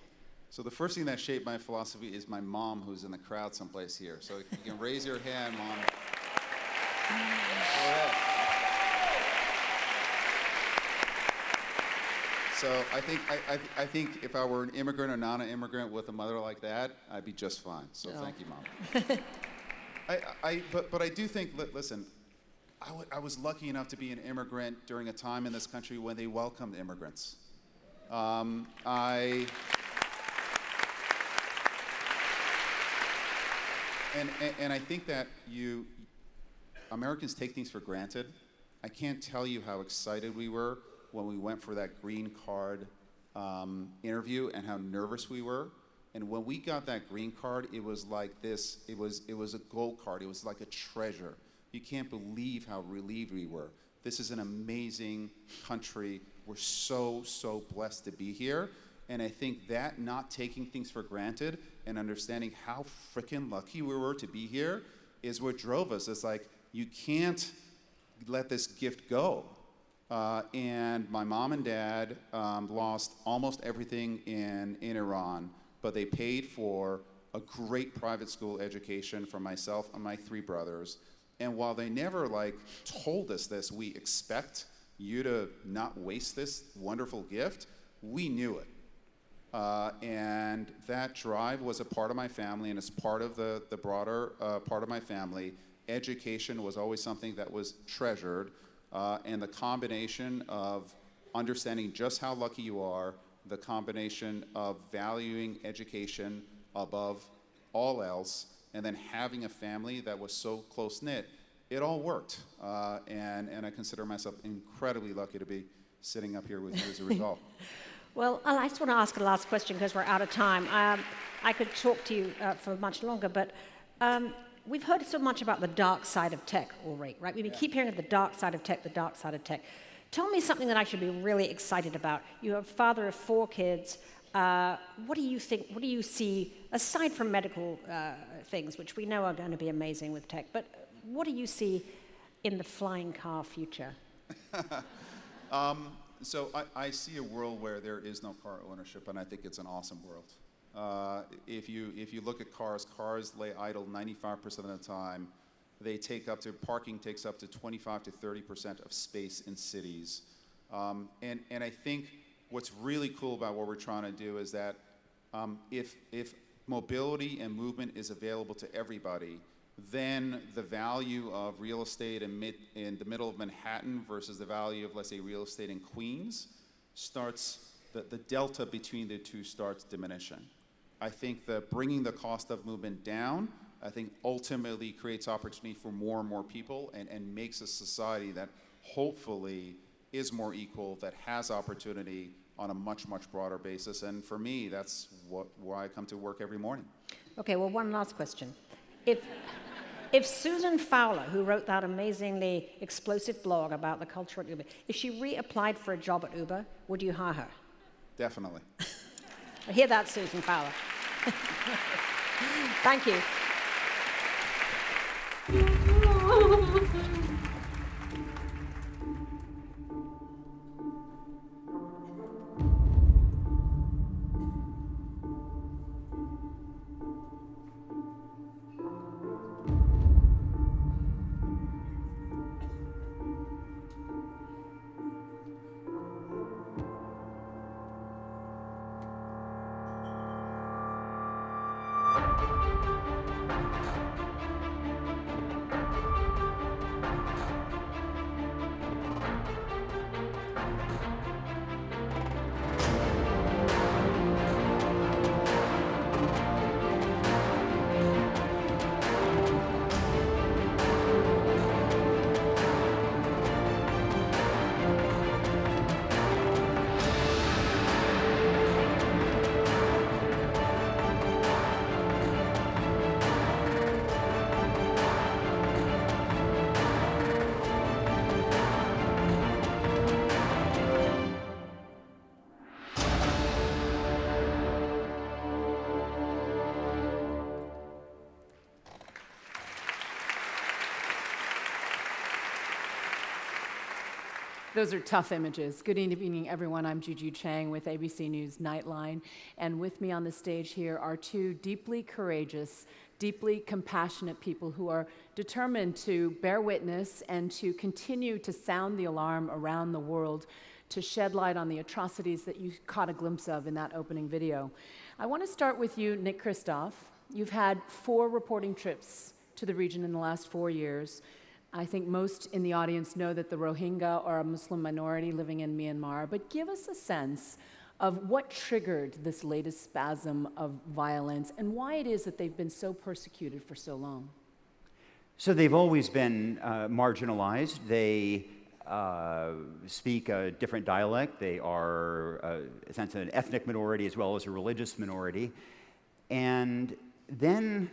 [SPEAKER 24] So the first thing that shaped my philosophy is my mom, who's in the crowd someplace here. So you can raise your hand, Mom. Go ahead. So I think if I were an immigrant or not an immigrant with a mother like that, I'd be just fine. So Thank you, Mom. But I do think, listen, I was lucky enough to be an immigrant during a time in this country when they welcomed immigrants. And I think that Americans take things for granted. I can't tell you how excited we were when we went for that green card interview and how nervous we were. And when we got that green card, it was like this. It was a gold card. It was like a treasure. You can't believe how relieved we were. This is an amazing country. We're so, so blessed to be here. And I think that not taking things for granted and understanding how freaking lucky we were to be here is what drove us. It's like, you can't let this gift go. And my mom and dad lost almost everything in Iran, but they paid for a great private school education for myself and my 3 brothers. And while they never told us this, we expect you to not waste this wonderful gift, we knew it. And that drive was a part of my family, and it's part of the broader part of my family. Education was always something that was treasured, and the combination of understanding just how lucky you are, the combination of valuing education above all else, and then having a family that was so close-knit, it all worked. And I consider myself incredibly lucky to be sitting up here with you as a result.
[SPEAKER 10] Well, I just want to ask a last question because we're out of time. I could talk to you for much longer, but we've heard so much about the dark side of tech already, right? We keep hearing of the dark side of tech, the dark side of tech. Tell me something that I should be really excited about. You're a father of 4 kids. What do you think, what do you see, aside from medical things, which we know are going to be amazing with tech, but what do you see in the flying car future?
[SPEAKER 24] So I see a world where there is no car ownership, and I think it's an awesome world. If you look at cars lay idle 95% of the time. Parking takes up to 25 to 30% of space in cities. And I think what's really cool about what we're trying to do is that if mobility and movement is available to everybody, then the value of real estate in the middle of Manhattan versus the value of, let's say, real estate in Queens starts, the delta between the two starts diminishing. I think that bringing the cost of movement down, I think ultimately creates opportunity for more and more people and makes a society that hopefully is more equal, that has opportunity on a much, much broader basis. And for me, that's why I come to work every morning.
[SPEAKER 10] Okay, well, one last question. If Susan Fowler, who wrote that amazingly explosive blog about the culture at Uber, if she reapplied for a job at Uber, would you hire her?
[SPEAKER 24] Definitely.
[SPEAKER 10] I hear that, Susan Fowler. Thank you.
[SPEAKER 12] Those are tough images. Good evening, everyone. I'm Juju Chang with ABC News Nightline. And with me on the stage here are two deeply courageous, deeply compassionate people who are determined to bear witness and to continue to sound the alarm around the world to shed light on the atrocities that you caught a glimpse of in that opening video. I want to start with you, Nick Kristof. You've had 4 reporting trips to the region in the last 4 years. I think most in the audience know that the Rohingya are a Muslim minority living in Myanmar, but give us a sense of what triggered this latest spasm of violence and why it is that they've been so persecuted for so long.
[SPEAKER 3] So they've always been marginalized. They speak a different dialect. They are, in a sense, an ethnic minority as well as a religious minority. And then,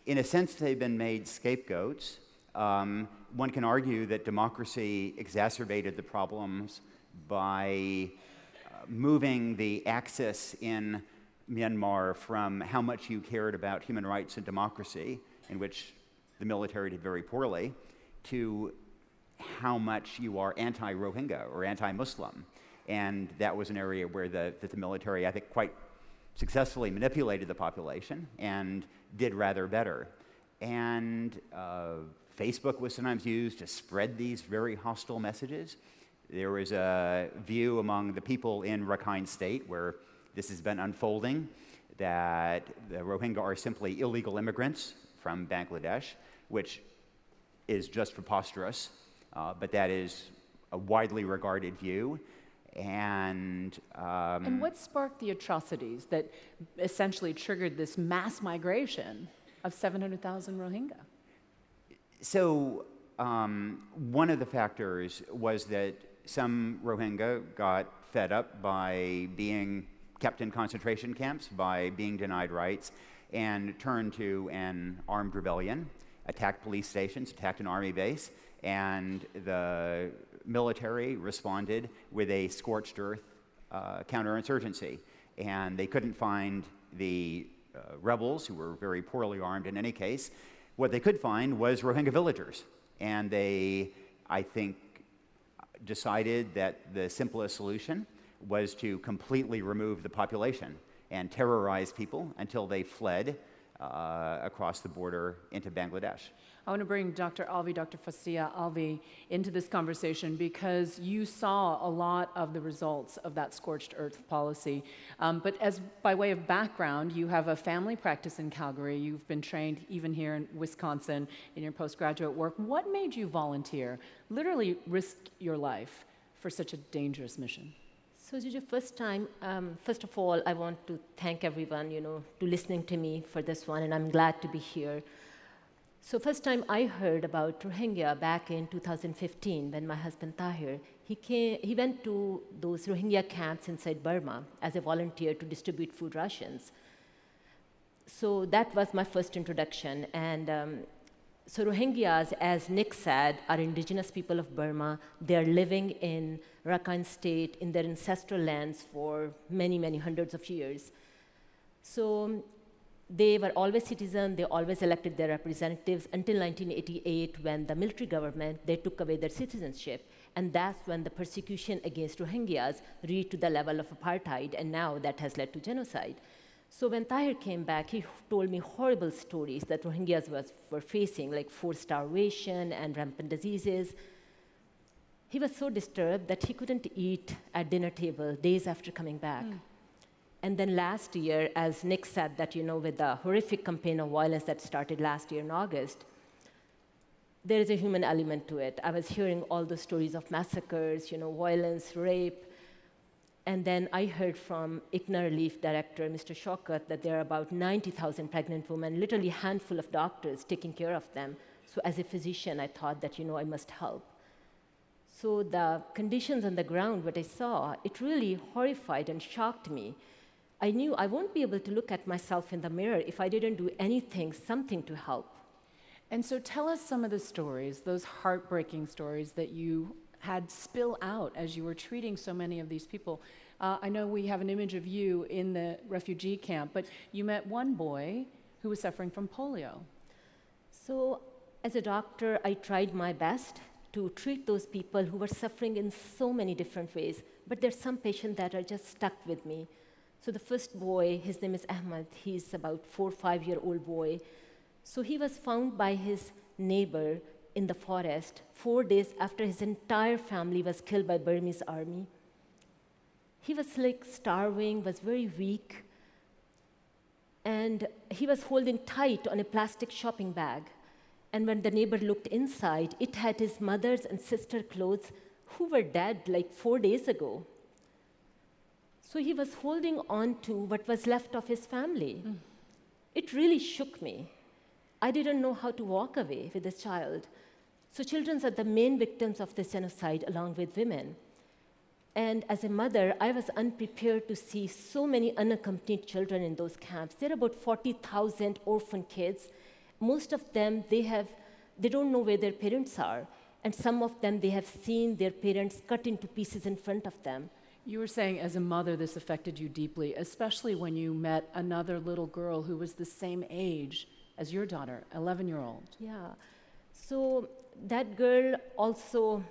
[SPEAKER 3] in a sense, they've been made scapegoats. One can argue that democracy exacerbated the problems by moving the axis in Myanmar from how much you cared about human rights and democracy, in which the military did very poorly, to how much you are anti-Rohingya or anti-Muslim. And that was an area where the military, I think, quite successfully manipulated the population and did rather better. And Facebook was sometimes used to spread these very hostile messages. There was a view among the people in Rakhine State, where this has been unfolding, that the Rohingya are simply illegal immigrants from Bangladesh, which is just preposterous, but that is a widely regarded view. And
[SPEAKER 12] what sparked the atrocities that essentially triggered this mass migration of 700,000 Rohingya?
[SPEAKER 3] So one of the factors was that some Rohingya got fed up by being kept in concentration camps, by being denied rights, and turned to an armed rebellion, attacked police stations, attacked an army base, and the military responded with a scorched earth counterinsurgency. And they couldn't find the rebels, who were very poorly armed in any case. What they could find was Rohingya villagers. And they, I think, decided that the simplest solution was to completely remove the population and terrorize people until they fled across the border into Bangladesh.
[SPEAKER 12] I want to bring Dr. Fastia Alvi into this conversation because you saw a lot of the results of that scorched earth policy. But as by way of background, you have a family practice in Calgary. You've been trained even here in Wisconsin in your postgraduate work. What made you volunteer, literally risk your life for such a dangerous mission?
[SPEAKER 4] So, Gigi, first of all, I want to thank everyone, to listening to me for this one, and I'm glad to be here. So first time I heard about Rohingya back in 2015 when my husband Tahir, he went to those Rohingya camps inside Burma as a volunteer to distribute food rations. So that was my first introduction. And so Rohingyas, as Nick said, are indigenous people of Burma. They're living in Rakhine State in their ancestral lands for many, many hundreds of years. So they were always citizens, they always elected their representatives until 1988 when the military government, they took away their citizenship. And that's when the persecution against Rohingyas reached to the level of apartheid, and now that has led to genocide. So when Tahir came back, he told me horrible stories that Rohingyas were facing, like forced starvation and rampant diseases. He was so disturbed that he couldn't eat at dinner table days after coming back. And then last year, as Nick said, that with the horrific campaign of violence that started last year in August, there is a human element to it. I was hearing all the stories of massacres, violence, rape. And then I heard from ICNA Relief Director, Mr. Shaukat, that there are about 90,000 pregnant women, literally a handful of doctors taking care of them. So as a physician, I thought that, I must help. So the conditions on the ground, what I saw, it really horrified and shocked me. I knew I won't be able to look at myself in the mirror if I didn't do something to help.
[SPEAKER 12] And so tell us some of the stories, those heartbreaking stories that you had spill out as you were treating so many of these people. I know we have an image of you in the refugee camp, but you met one boy who was suffering from polio.
[SPEAKER 4] So as a doctor, I tried my best to treat those people who were suffering in so many different ways, but there's some patients that are just stuck with me. So the first boy, his name is Ahmed. He's about 4 or 5-year-old boy. So he was found by his neighbor in the forest 4 days after his entire family was killed by Burmese army. He was starving, was very weak, and he was holding tight on a plastic shopping bag. And when the neighbor looked inside, it had his mother's and sister's clothes who were dead 4 days ago. So he was holding on to what was left of his family. It really shook me. I didn't know how to walk away with this child. So children are the main victims of this genocide along with women. And as a mother, I was unprepared to see so many unaccompanied children in those camps. There are about 40,000 orphan kids. Most of them, they don't know where their parents are. And some of them, they have seen their parents cut into pieces in front of them.
[SPEAKER 12] You were saying as a mother this affected you deeply, especially when you met another little girl who was the same age as your daughter, 11-year-old.
[SPEAKER 4] Yeah. So that girl also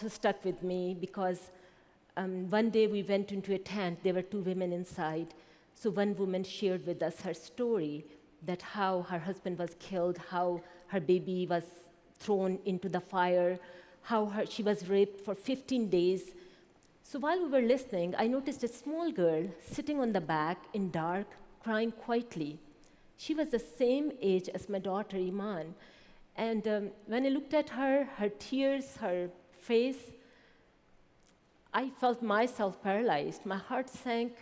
[SPEAKER 4] stuck with me because one day we went into a tent. There were 2 women inside. So one woman shared with us her story, that how her husband was killed, how her baby was thrown into the fire, how she was raped for 15 days. So while we were listening, I noticed a small girl sitting on the back in dark, crying quietly. She was the same age as my daughter, Iman. And when I looked at her, her tears, her face, I felt myself paralyzed. My heart sank.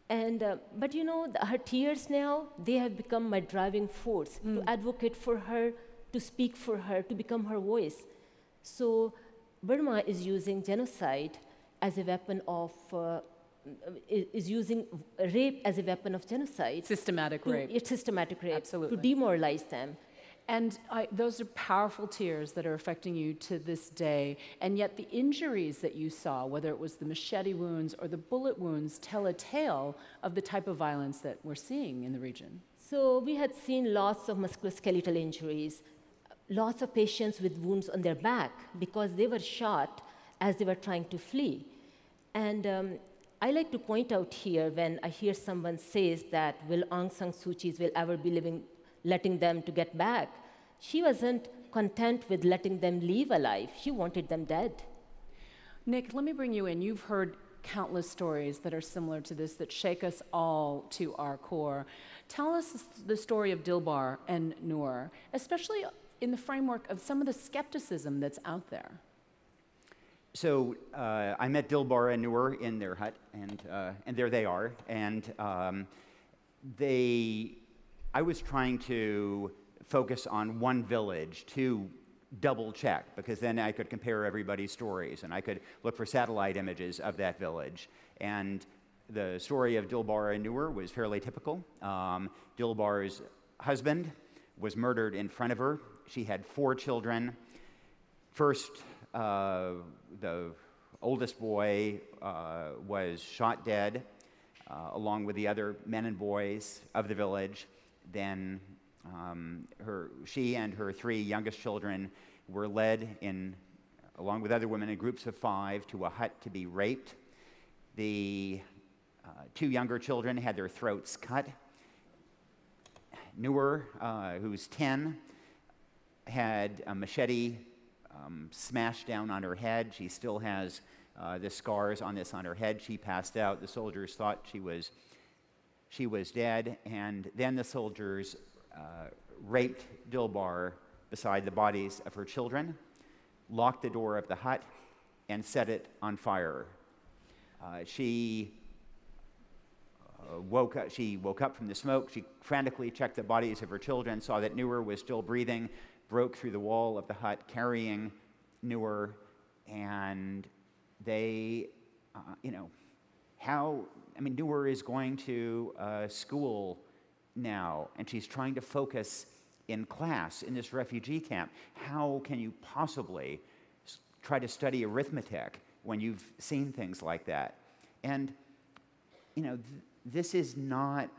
[SPEAKER 4] And, but her tears now, they have become my driving force to advocate for her, to speak for her, to become her voice. So Burma is using genocide as a weapon of, is using rape as a weapon of genocide.
[SPEAKER 12] Systematic rape.
[SPEAKER 4] It's systematic rape.
[SPEAKER 12] Absolutely.
[SPEAKER 4] To demoralize them.
[SPEAKER 12] And those are powerful tears that are affecting you to this day. And yet the injuries that you saw, whether it was the machete wounds or the bullet wounds, tell a tale of the type of violence that we're seeing in the region.
[SPEAKER 4] So we had seen lots of musculoskeletal injuries, lots of patients with wounds on their back because they were shot as they were trying to flee. And I like to point out here when I hear someone says that will Aung San Suu Kyi will ever be letting them to get back. She wasn't content with letting them leave alive. She wanted them dead.
[SPEAKER 12] Nick, let me bring you in. You've heard countless stories that are similar to this that shake us all to our core. Tell us the story of Dilbar and Noor, especially in the framework of some of the skepticism that's out there.
[SPEAKER 3] So I met Dilbar and Noor in their hut, and there they are. And I was trying to focus on one village to double check, because then I could compare everybody's stories, and I could look for satellite images of that village. And the story of Dilbar and Noor was fairly typical. Dilbar's husband was murdered in front of her. She had 4 children. First, the oldest boy was shot dead, along with the other men and boys of the village. Then she and her 3 youngest children were led along with other women in groups of 5 to a hut to be raped. The 2 younger children had their throats cut. Noor, who's 10, had a machete smashed down on her head. She still has the scars on her head. She passed out. The soldiers thought she was dead, and then the soldiers raped Dilbar beside the bodies of her children, locked the door of the hut, and set it on fire. She woke up from the smoke. She frantically checked the bodies of her children, saw that Noor was still breathing, broke through the wall of the hut carrying Noor, and they, Noor is going to school now, and she's trying to focus in class in this refugee camp. How can you possibly try to study arithmetic when you've seen things like that? And, this is not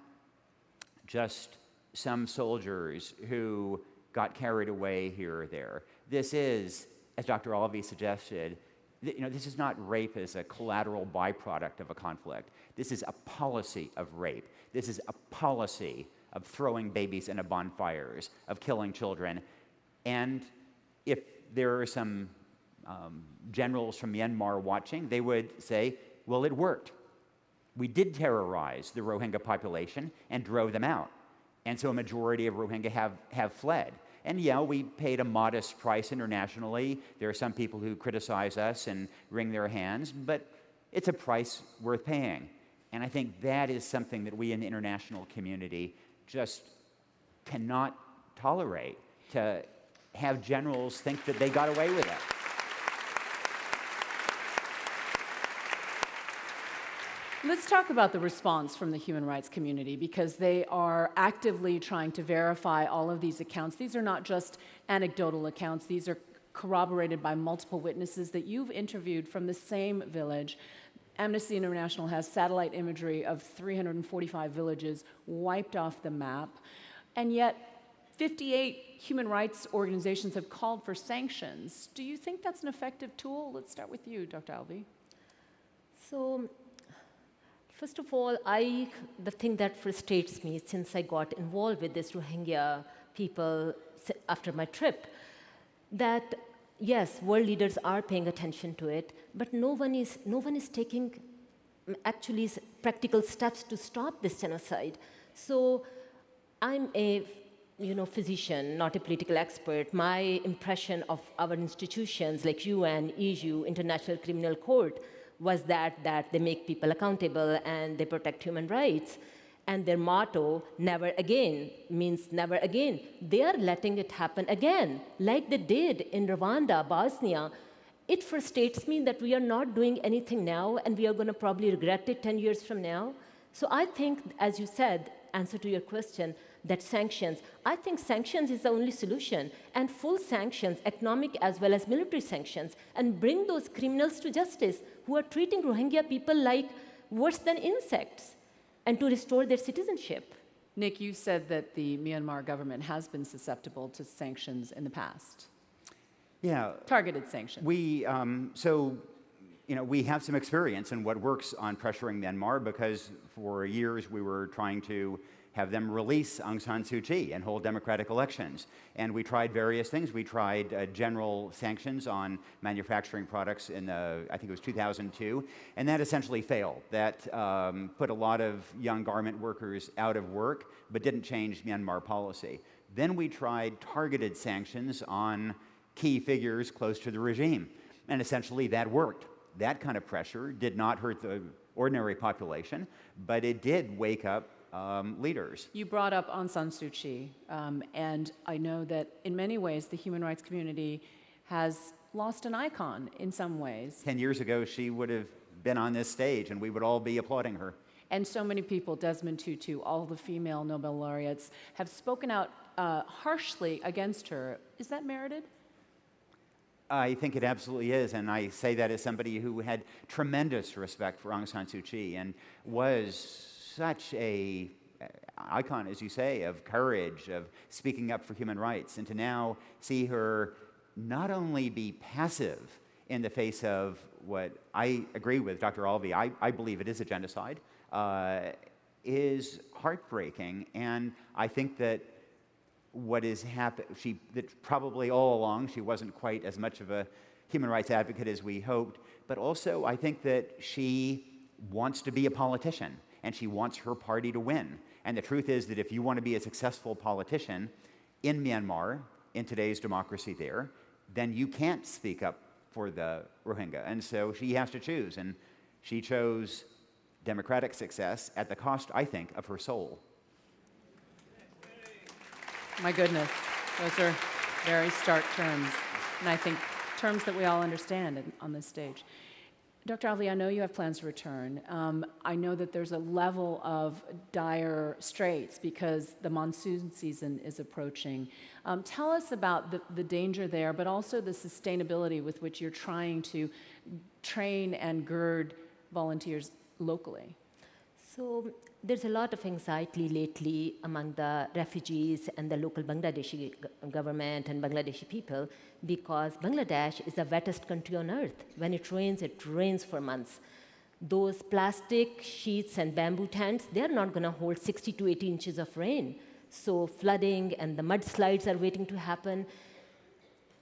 [SPEAKER 3] just some soldiers who got carried away here or there. This is, as Dr. Alvey suggested, this is not rape as a collateral byproduct of a conflict. This is a policy of rape. This is a policy of throwing babies into bonfires, of killing children. And if there are some generals from Myanmar watching, they would say, well, it worked. We did terrorize the Rohingya population and drove them out. And so a majority of Rohingya have fled. And yeah, we paid a modest price internationally. There are some people who criticize us and wring their hands, but it's a price worth paying. And I think that is something that we in the international community just cannot tolerate, to have generals think that they got away with it.
[SPEAKER 12] Let's talk about the response from the human rights community, because they are actively trying to verify all of these accounts. These are not just anecdotal accounts. These are corroborated by multiple witnesses that you've interviewed from the same village. Amnesty International has satellite imagery of 345 villages wiped off the map, and yet 58 human rights organizations have called for sanctions. Do you think that's an effective tool? Let's start with you, Dr. Alvey.
[SPEAKER 4] So, first of all, the thing that frustrates me since I got involved with this Rohingya people after my trip, that yes, world leaders are paying attention to it, but no one is taking actually practical steps to stop this genocide. So I'm a physician, not a political expert. My impression of our institutions like UN, EU, International Criminal Court was that they make people accountable and they protect human rights. And their motto, never again, means never again. They are letting it happen again, like they did in Rwanda, Bosnia. It frustrates me that we are not doing anything now, and we are going to probably regret it 10 years from now. So I think, as you said, answer to your question, that I think sanctions is the only solution, and full sanctions, economic as well as military sanctions, and bring those criminals to justice who are treating Rohingya people like worse than insects, and to restore their citizenship.
[SPEAKER 12] Nick, you said that the Myanmar government has been susceptible to sanctions in the past.
[SPEAKER 3] Yeah.
[SPEAKER 12] Targeted sanctions.
[SPEAKER 3] So we have some experience in what works on pressuring Myanmar because for years we were trying to have them release Aung San Suu Kyi and hold democratic elections. And we tried various things. We tried general sanctions on manufacturing products in, I think it was 2002, and that essentially failed. That put a lot of young garment workers out of work, but didn't change Myanmar policy. Then we tried targeted sanctions on key figures close to the regime, and essentially that worked. That kind of pressure did not hurt the ordinary population, but it did wake up leaders.
[SPEAKER 12] You brought up Aung San Suu Kyi, and I know that in many ways the human rights community has lost an icon in some ways.
[SPEAKER 3] 10 years ago, she would have been on this stage and we would all be applauding her.
[SPEAKER 12] And so many people, Desmond Tutu, all the female Nobel laureates, have spoken out harshly against her. Is that merited?
[SPEAKER 3] I think it absolutely is, and I say that as somebody who had tremendous respect for Aung San Suu Kyi and was such a icon, as you say, of courage, of speaking up for human rights, and to now see her not only be passive in the face of what I agree with Dr. Alvey, I believe it is a genocide, is heartbreaking, and I think that what is happening, that probably all along she wasn't quite as much of a human rights advocate as we hoped, but also I think that she wants to be a politician and she wants her party to win. And the truth is that if you want to be a successful politician in Myanmar, in today's democracy there, then you can't speak up for the Rohingya. And so she has to choose, and she chose democratic success at the cost, I think, of her soul.
[SPEAKER 12] My goodness, those are very stark terms, and I think terms that we all understand on this stage. Dr. Alvey, I know you have plans to return. I know that there's a level of dire straits because the monsoon season is approaching. Tell us about the danger there, but also the sustainability with which you're trying to train and gird volunteers locally.
[SPEAKER 4] So there's a lot of anxiety lately among the refugees and the local Bangladeshi government and Bangladeshi people because Bangladesh is the wettest country on earth. When it rains for months. Those plastic sheets and bamboo tents, they're not going to hold 60 to 80 inches of rain. So flooding and the mudslides are waiting to happen.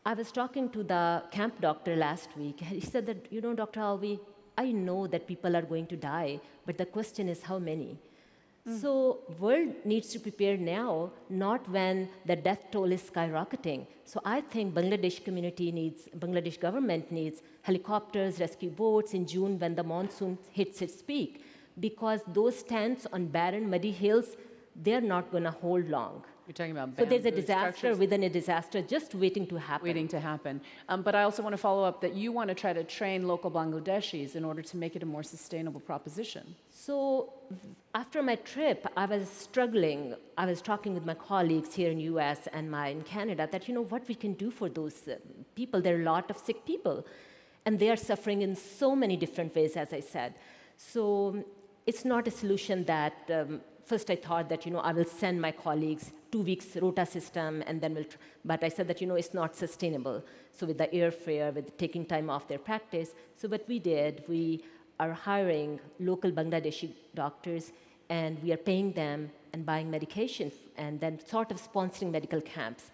[SPEAKER 4] I was talking to the camp doctor last week. He said that, Dr. Alvey, I know that people are going to die, but the question is how many? So world needs to prepare now, not when the death toll is skyrocketing. So I think Bangladesh government needs helicopters, rescue boats in June when the monsoon hits its peak, because those tents on barren, muddy hills, they're not going to hold long.
[SPEAKER 12] You're talking about
[SPEAKER 4] so there's a disaster within a disaster just waiting to happen.
[SPEAKER 12] But I also want to follow up that you want to try to train local Bangladeshis in order to make it a more sustainable proposition.
[SPEAKER 4] So after my trip, I was struggling. I was talking with my colleagues here in US and in Canada that, what we can do for those people. There are a lot of sick people, and they are suffering in so many different ways, as I said. So it's not a solution that, first I thought that, I will send my colleagues 2 weeks rota system, and then but I said that, it's not sustainable. So with the airfare, with taking time off their practice. So what we did, we are hiring local Bangladeshi doctors, and we are paying them and buying medication, and then sort of sponsoring medical camps.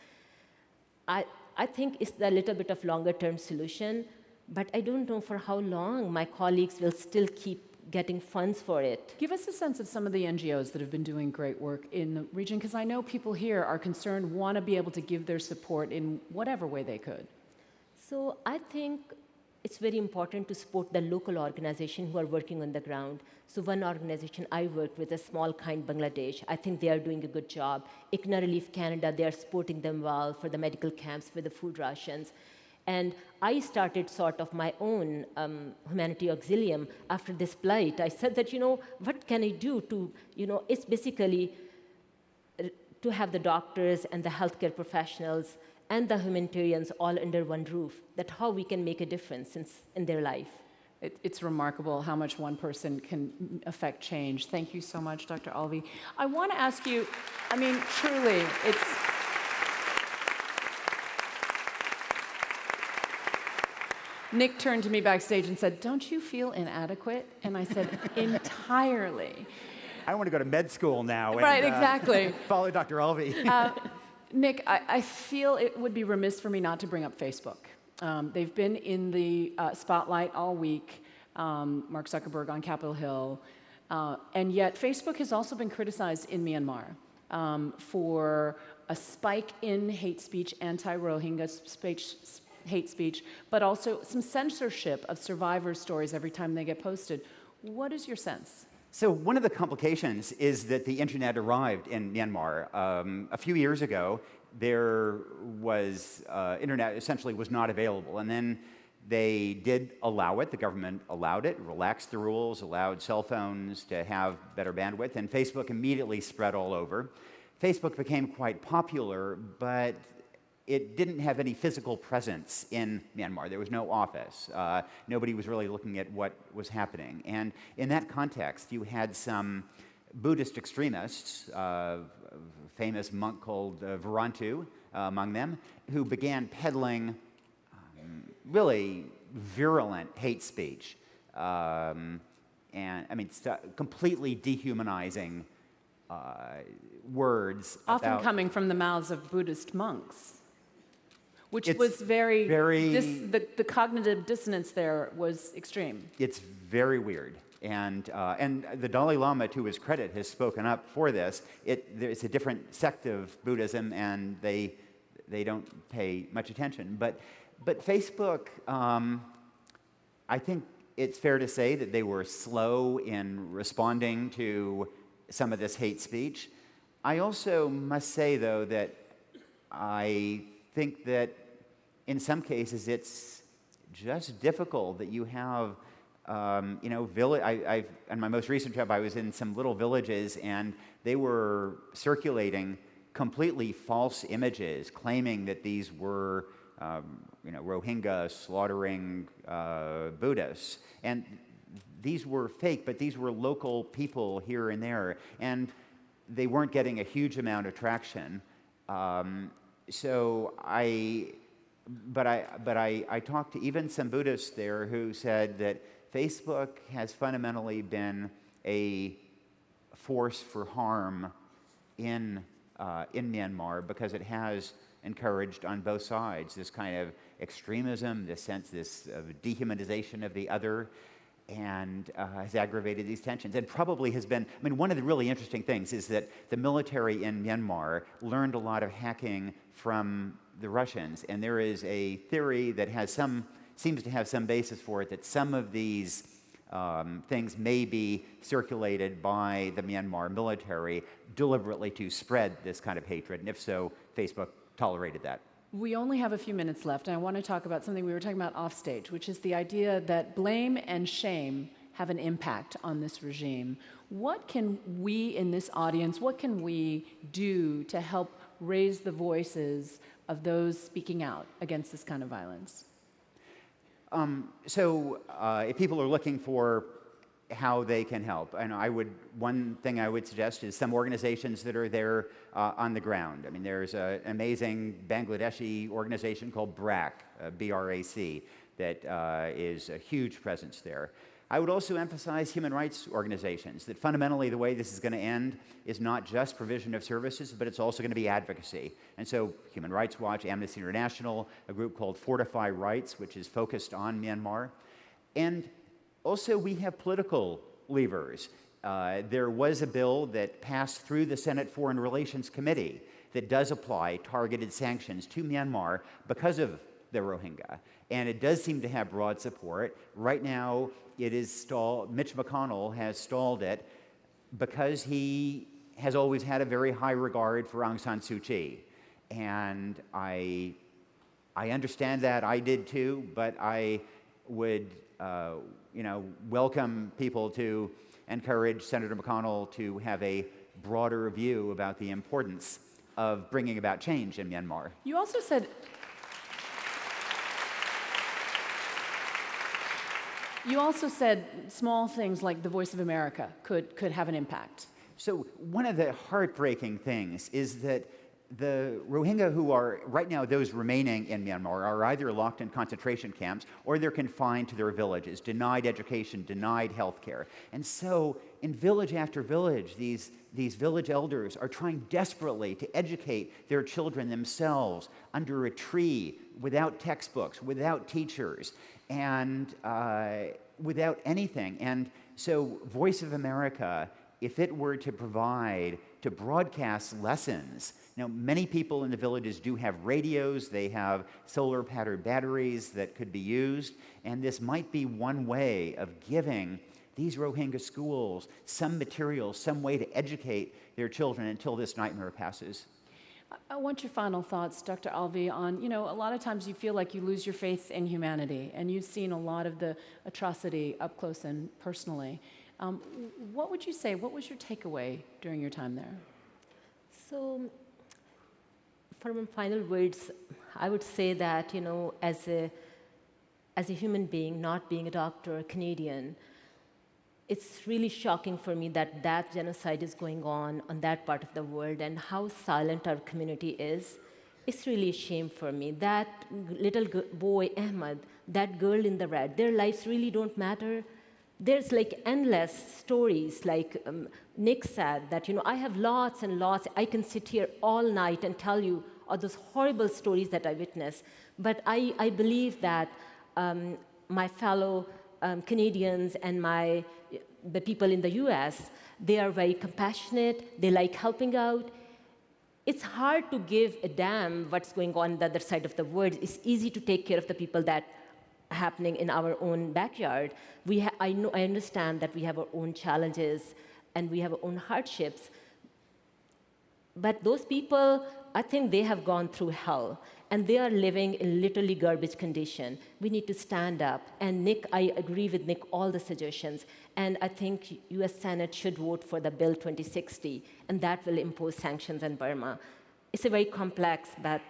[SPEAKER 4] I think it's a little bit of longer-term solution, but I don't know for how long my colleagues will still keep getting funds for it.
[SPEAKER 12] Give us a sense of some of the NGOs that have been doing great work in the region, because I know people here are concerned, want to be able to give their support in whatever way they could.
[SPEAKER 4] So I think it's very important to support the local organizations who are working on the ground. So one organization I worked with, a Small Kind Bangladesh, I think they are doing a good job. ICNA Relief Canada, they are supporting them well for the medical camps, for the food rations. And I started sort of my own humanity auxilium after this plight. I said that, what can I do to, it's basically to have the doctors and the healthcare professionals and the humanitarians all under one roof, that how we can make a difference in their life.
[SPEAKER 12] It's remarkable how much one person can affect change. Thank you so much, Dr. Alvey. I want to ask you, truly, Nick turned to me backstage and said, "Don't you feel inadequate?" And I said, "Entirely."
[SPEAKER 3] I want to go to med school now.
[SPEAKER 12] Right,
[SPEAKER 3] and,
[SPEAKER 12] exactly.
[SPEAKER 3] Follow Dr. Alvey.
[SPEAKER 12] Nick, I feel it would be remiss for me not to bring up Facebook. They've been in the spotlight all week, Mark Zuckerberg on Capitol Hill, and yet Facebook has also been criticized in Myanmar for a spike in hate speech, anti-Rohingya hate speech, but also some censorship of survivor stories every time they get posted. What is your sense?
[SPEAKER 3] So one of the complications is that the internet arrived in Myanmar. A few years ago, there was, internet essentially was not available. And then they did allow it, the government allowed it, relaxed the rules, allowed cell phones to have better bandwidth, and Facebook immediately spread all over. Facebook became quite popular, but it didn't have any physical presence in Myanmar. There was no office. Nobody was really looking at what was happening. And in that context, you had some Buddhist extremists, a famous monk called Varantu among them, who began peddling really virulent hate speech. And I mean, completely dehumanizing words.
[SPEAKER 12] Often coming from the mouths of Buddhist monks. Which was very the cognitive dissonance there was extreme.
[SPEAKER 3] It's very weird. And the Dalai Lama, to his credit, has spoken up for this. It's a different sect of Buddhism, and they don't pay much attention. But Facebook, I think it's fair to say that they were slow in responding to some of this hate speech. I also must say, though, that I think that in some cases it's just difficult that you have, in my most recent trip, I was in some little villages, and they were circulating completely false images, claiming that these were, Rohingya slaughtering Buddhists. And these were fake, but these were local people here and there, and they weren't getting a huge amount of traction. But I talked to even some Buddhists there who said that Facebook has fundamentally been a force for harm in Myanmar, because it has encouraged on both sides this kind of extremism, this of dehumanization of the other, and has aggravated these tensions, and probably has been, one of the really interesting things is that the military in Myanmar learned a lot of hacking from the Russians, and there is a theory that seems to have some basis for it, that some of these things may be circulated by the Myanmar military deliberately to spread this kind of hatred, and if so, Facebook tolerated that.
[SPEAKER 12] We only have a few minutes left, and I want to talk about something we were talking about offstage, which is the idea that blame and shame have an impact on this regime. What can we in this audience, what can we do to help raise the voices of those speaking out against this kind of violence?
[SPEAKER 3] If people are looking for how they can help, and one thing I would suggest is some organizations that are there on the ground. There's an amazing Bangladeshi organization called BRAC, B-R-A-C, that is a huge presence there. I would also emphasize human rights organizations, that fundamentally the way this is going to end is not just provision of services, but it's also going to be advocacy. And so Human Rights Watch, Amnesty International, a group called Fortify Rights, which is focused on Myanmar. And also we have political levers. There was a bill that passed through the Senate Foreign Relations Committee that does apply targeted sanctions to Myanmar because of the Rohingya. And it does seem to have broad support. Right now, it is stalled. Mitch McConnell has stalled it because he has always had a very high regard for Aung San Suu Kyi. And I understand that, I did too, but I would welcome people to encourage Senator McConnell to have a broader view about the importance of bringing about change in Myanmar.
[SPEAKER 12] You also said small things like the Voice of America could have an impact.
[SPEAKER 3] So one of the heartbreaking things is that the Rohingya who are, right now, those remaining in Myanmar are either locked in concentration camps or they're confined to their villages, denied education, denied health care. And so, in village after village, these village elders are trying desperately to educate their children themselves under a tree, without textbooks, without teachers, and without anything. And so, Voice of America, if it were to broadcast lessons. Now, many people in the villages do have radios, they have solar-powered batteries that could be used, and this might be one way of giving these Rohingya schools some material, some way to educate their children until this nightmare passes.
[SPEAKER 12] I want your final thoughts, Dr. Alvi, on, a lot of times you feel like you lose your faith in humanity, and you've seen a lot of the atrocity up close and personally. What would you say? What was your takeaway during your time there?
[SPEAKER 4] So, for my final words, I would say that, as a human being, not being a doctor or Canadian, it's really shocking for me that that genocide is going on that part of the world and how silent our community is. It's really a shame for me. That little boy, Ahmed, that girl in the red, their lives really don't matter. There's like endless stories, like Nick said, that, I have lots and lots. I can sit here all night and tell you all those horrible stories that I witnessed. But I believe that my fellow Canadians and the people in the US, they are very compassionate. They like helping out. It's hard to give a damn what's going on the other side of the world. It's easy to take care of the people that happening in our own backyard. I understand that we have our own challenges and we have our own hardships. But those people, I think they have gone through hell and they are living in literally garbage condition. We need to stand up. And Nick, I agree with Nick, all the suggestions. And I think US Senate should vote for the Bill 2060, and that will impose sanctions on Burma. It's a very complex, but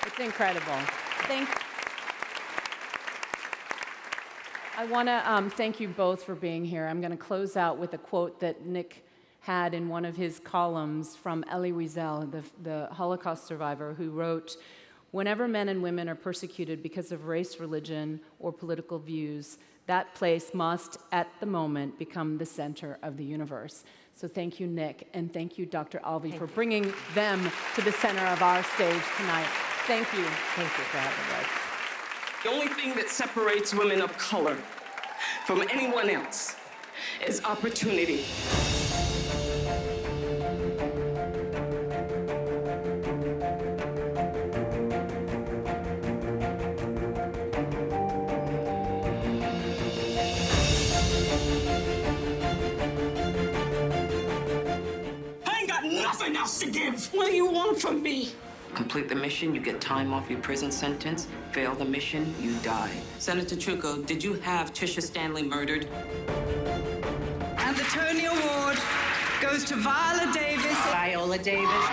[SPEAKER 12] it's incredible. I want to thank you both for being here. I'm going to close out with a quote that Nick had in one of his columns from Elie Wiesel, the Holocaust survivor, who wrote, "Whenever men and women are persecuted because of race, religion, or political views, that place must, at the moment, become the center of the universe." So thank you, Nick, and thank you, Dr. Alvi, for bringing them to the center of our stage tonight. Thank you.
[SPEAKER 11] Thank you for having us. The only thing that separates women of color from anyone else is opportunity. I ain't got nothing else to give. What do you want from me?
[SPEAKER 5] Complete the mission, you get time off your prison sentence. Fail the mission, you die. Senator Trucco, did you have Tisha Stanley murdered?
[SPEAKER 14] And the Tony Award goes to Viola Davis.
[SPEAKER 7] Viola Davis.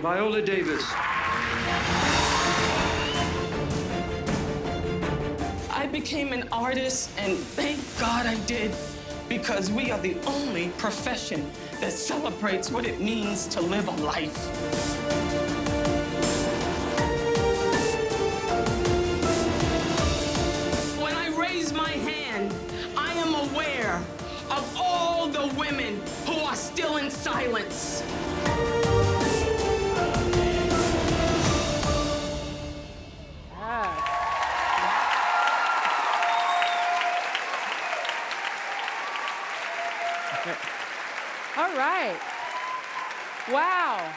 [SPEAKER 23] Viola Davis.
[SPEAKER 11] I became an artist, and thank God I did, because we are the only profession that celebrates what it means to live a life. Of all the women who are still in silence.
[SPEAKER 12] All right. Wow.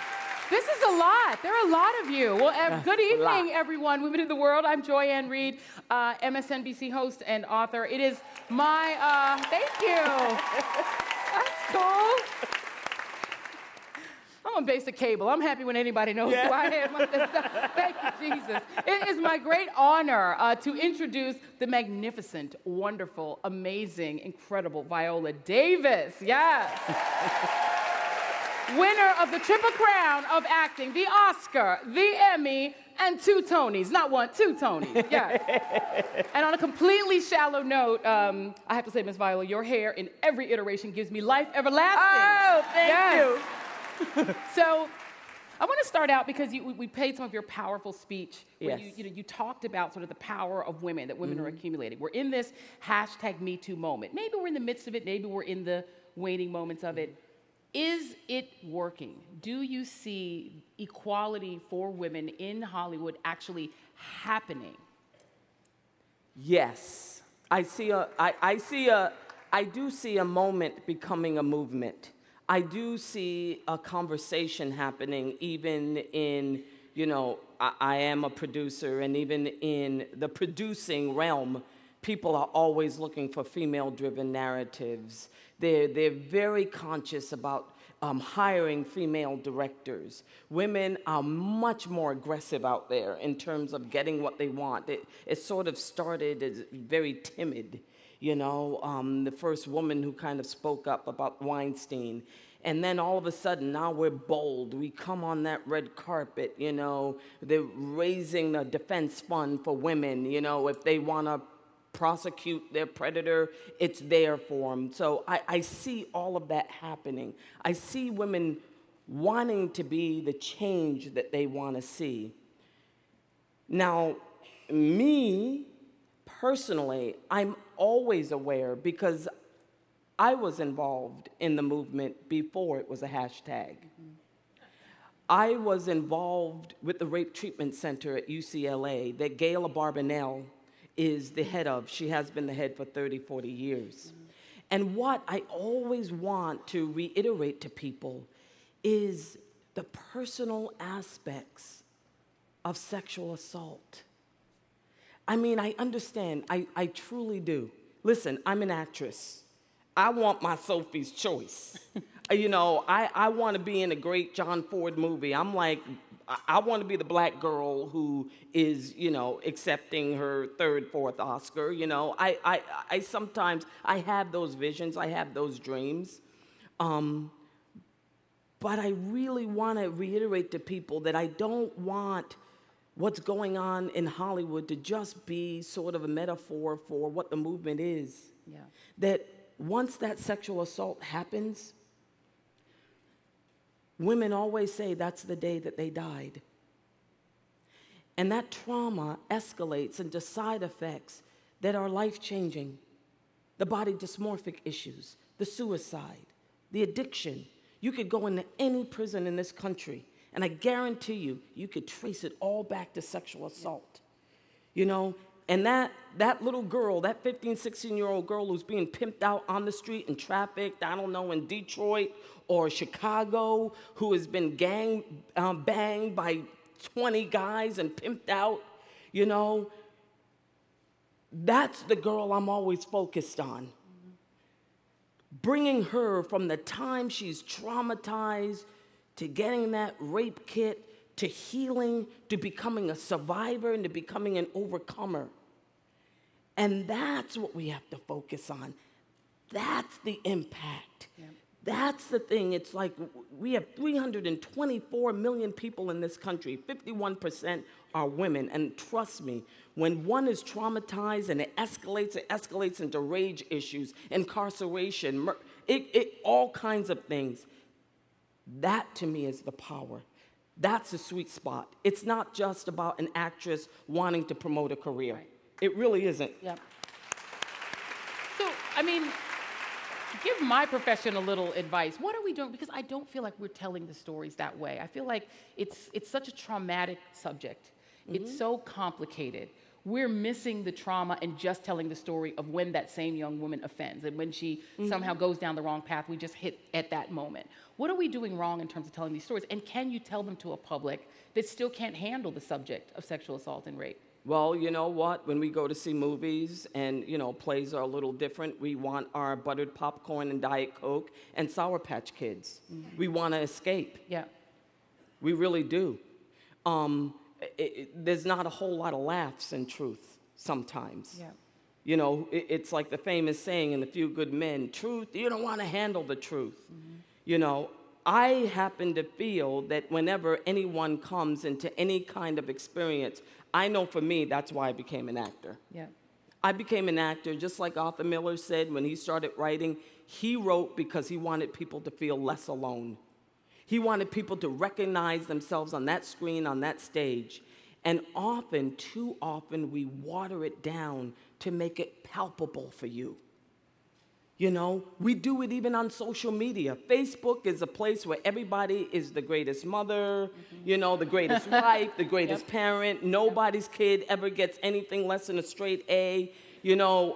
[SPEAKER 12] This is a lot. There are a lot of you. Well, good evening, everyone. Women in the World. I'm Joy-Ann Reid, MSNBC host and author. It is my, thank you. That's cool. I'm on basic cable. I'm happy when anybody knows who I am. Thank you, Jesus. It is my great honor to introduce the magnificent, wonderful, amazing, incredible Viola Davis. Yes. Winner of the Triple Crown of Acting, the Oscar, the Emmy, and 2 Tonys. Not 1, 2 Tonys, yes. And on a completely shallow note, I have to say, Miss Viola, your hair in every iteration gives me life everlasting.
[SPEAKER 11] Oh, thank you.
[SPEAKER 12] So
[SPEAKER 6] I want to start out because we played some of your powerful speech where
[SPEAKER 5] Yes.
[SPEAKER 6] you talked about sort of the power of women, that women are accumulating. We're in this #MeToo moment. Maybe we're in the midst of it. Maybe we're in the waning moments of it. Is it working? Do you see equality for women in Hollywood actually happening?
[SPEAKER 5] Yes, I do see a moment becoming a movement. I do see a conversation happening even in, I am a producer, and even in the producing realm, people are always looking for female-driven narratives. They're very conscious about hiring female directors. Women are much more aggressive out there in terms of getting what they want. It sort of started as very timid, the first woman who kind of spoke up about Weinstein. And then all of a sudden, now we're bold. We come on that red carpet, they're raising the defense fund for women, if they want to prosecute their predator, it's there for them. So I see all of that happening. I see women wanting to be the change that they want to see. Now, me, personally, I'm always aware because I was involved in the movement before it was a hashtag. I was involved with the Rape Treatment Center at UCLA that Gayla Barbanel is the head of. She has been the head for 30, 40 years. And what I always want to reiterate to people is the personal aspects of sexual assault. I mean, I understand, I truly do. Listen, I'm an actress. I want my Sophie's Choice. I want to be in a great John Ford movie. I'm like, I want to be the black girl who is, accepting her third, fourth Oscar. I sometimes, I have those visions, I have those dreams. But I really want to reiterate to people that I don't want what's going on in Hollywood to just be sort of a metaphor for what the movement is.
[SPEAKER 6] Yeah.
[SPEAKER 5] That once that sexual assault happens, women always say that's the day that they died. And that trauma escalates into side effects that are life-changing. The body dysmorphic issues, the suicide, the addiction. You could go into any prison in this country, and I guarantee you could trace it all back to sexual assault. And that little girl, that 15, 16-year-old girl who's being pimped out on the street and trafficked, I don't know, in Detroit or Chicago, who has been gang banged by 20 guys and pimped out, that's the girl I'm always focused on. Bringing her from the time she's traumatized to getting that rape kit to healing, to becoming a survivor and to becoming an overcomer. And that's what we have to focus on. That's the impact. Yeah. That's the thing. It's like we have 324 million people in this country. 51% are women. And trust me, when one is traumatized and it escalates into rage issues, incarceration, all kinds of things. That to me is the power. That's the sweet spot. It's not just about an actress wanting to promote a career. Right. It really isn't.
[SPEAKER 6] Yeah. So, I mean, give my profession a little advice. What are we doing? Because I don't feel like we're telling the stories that way. I feel like it's such a traumatic subject. Mm-hmm. It's so complicated. We're missing the trauma and just telling the story of when that same young woman offends. And when she somehow goes down the wrong path, we just hit at that moment. What are we doing wrong in terms of telling these stories? And can you tell them to a public that still can't handle the subject of sexual assault and rape?
[SPEAKER 5] Well, you know what? When we go to see movies and, plays are a little different, we want our buttered popcorn and Diet Coke and Sour Patch Kids. Mm-hmm. We want to escape.
[SPEAKER 6] Yeah.
[SPEAKER 5] We really do. There's not a whole lot of laughs in truth sometimes.
[SPEAKER 6] Yeah.
[SPEAKER 5] It's like the famous saying in A Few Good Men, truth, you don't want to handle the truth. Mm-hmm. I happen to feel that whenever anyone comes into any kind of experience, I know for me, that's why I became an actor.
[SPEAKER 6] Yeah.
[SPEAKER 5] I became an actor, just like Arthur Miller said when he started writing. He wrote because he wanted people to feel less alone. He wanted people to recognize themselves on that screen, on that stage. And often, too often, we water it down to make it palpable for you. You know, we do it even on social media. Facebook is a place where everybody is the greatest mother, you know, the greatest wife, the greatest parent. Nobody's kid ever gets anything less than a straight A. You know,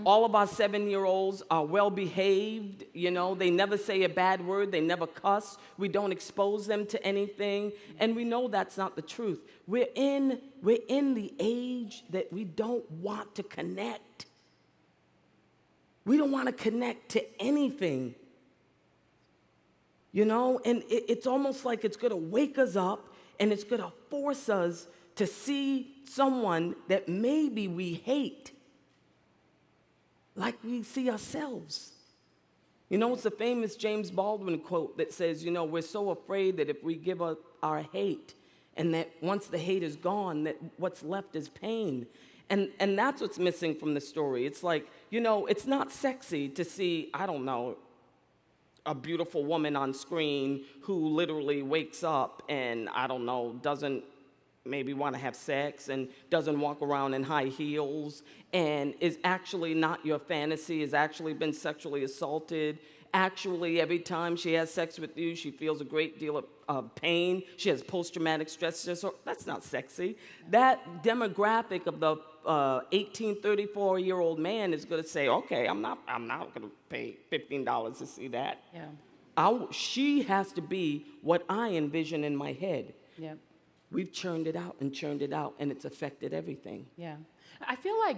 [SPEAKER 5] all of our 7-year-olds are well-behaved. You know, they never say a bad word. They never cuss. We don't expose them to anything. And we know that's not the truth. We're in the age that we don't want to connect. We don't want to connect to anything. You know, and it's almost like it's going to wake us up and it's going to force us to see someone that maybe we hate like we see ourselves. You know, it's a famous James Baldwin quote that says, you know, we're so afraid that if we give up our hate and that once the hate is gone, that what's left is pain. And that's what's missing from the story. It's like, you know, it's not sexy to see, I don't know, a beautiful woman on screen who literally wakes up and, I don't know, doesn't maybe want to have sex and doesn't walk around in high heels and is actually not your fantasy, has actually been sexually assaulted. Actually, every time she has sex with you, she feels a great deal of pain. She has post-traumatic stress disorder. That's not sexy. That demographic of the 34-year-old man is going to say, okay, I'm not going to pay $15 to see that.
[SPEAKER 6] Yeah.
[SPEAKER 5] She has to be what I envision in my head.
[SPEAKER 6] Yeah.
[SPEAKER 5] We've churned it out, and it's affected everything.
[SPEAKER 6] Yeah. I feel like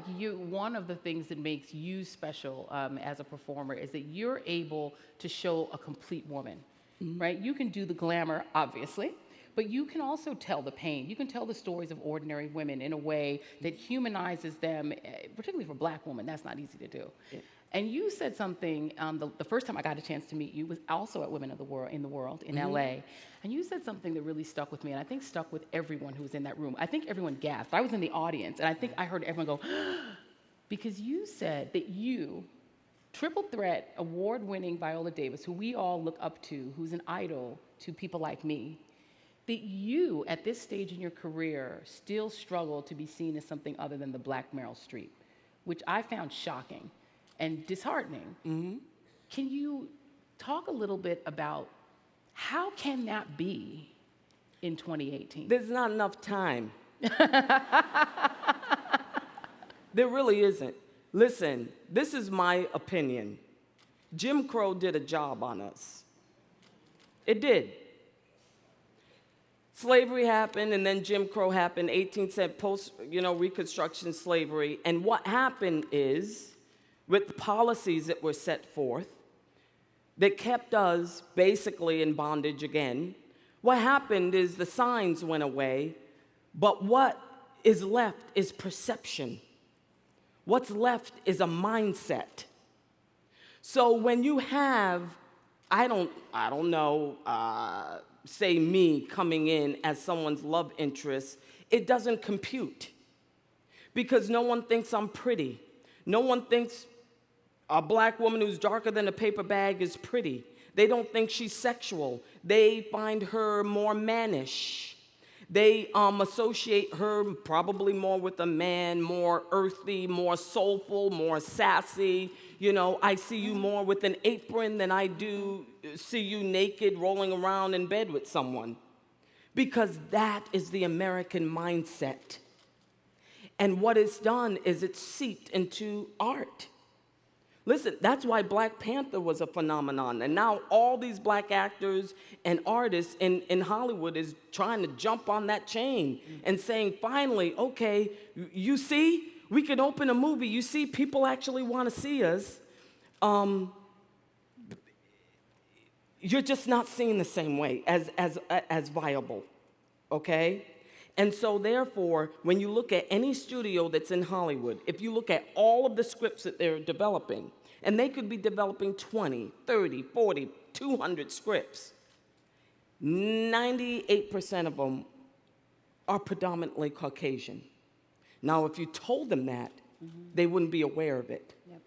[SPEAKER 6] one of the things that makes you special as a performer is that you're able to show a complete woman, right? You can do the glamour, obviously, but you can also tell the pain. You can tell the stories of ordinary women in a way that humanizes them, particularly for Black women. That's not easy to do. Yeah. And you said something, the first time I got a chance to meet you was also at Women of the World in LA. And you said something that really stuck with me, and I think stuck with everyone who was in that room. I think everyone gasped. I was in the audience, and I think I heard everyone go, because you said that you, triple threat, award-winning Viola Davis, who we all look up to, who's an idol to people like me, that you, at this stage in your career, still struggle to be seen as something other than the Black Meryl Streep, which I found shocking and disheartening. Can you talk a little bit about how can that be in 2018?
[SPEAKER 5] There's not enough time. There really isn't. Listen, this is my opinion. Jim Crow did a job on us. It did. Slavery happened, and then Jim Crow happened, 18th century, post, Reconstruction slavery. And what happened is, with the policies that were set forth, that kept us basically in bondage again, what happened is the signs went away, but what is left is perception. What's left is a mindset. So when you have, I don't know, say me coming in as someone's love interest, it doesn't compute. Because no one thinks I'm pretty. No one thinks a Black woman who's darker than a paper bag is pretty. They don't think she's sexual. They find her more mannish. They associate her probably more with a man, more earthy, more soulful, more sassy. I see you more with an apron than I do see you naked rolling around in bed with someone. Because that is the American mindset. And what it's done is it's seeped into art. Listen, that's why Black Panther was a phenomenon. And now all these Black actors and artists in Hollywood is trying to jump on that chain and saying, finally, okay, you see, we can open a movie. You see, people actually want to see us. You're just not seen the same way as viable, okay? And so therefore, when you look at any studio that's in Hollywood, if you look at all of the scripts that they're developing, and they could be developing 20, 30, 40, 200 scripts, 98% of them are predominantly Caucasian. Now, if you told them that, they wouldn't be aware of it.
[SPEAKER 6] Yep.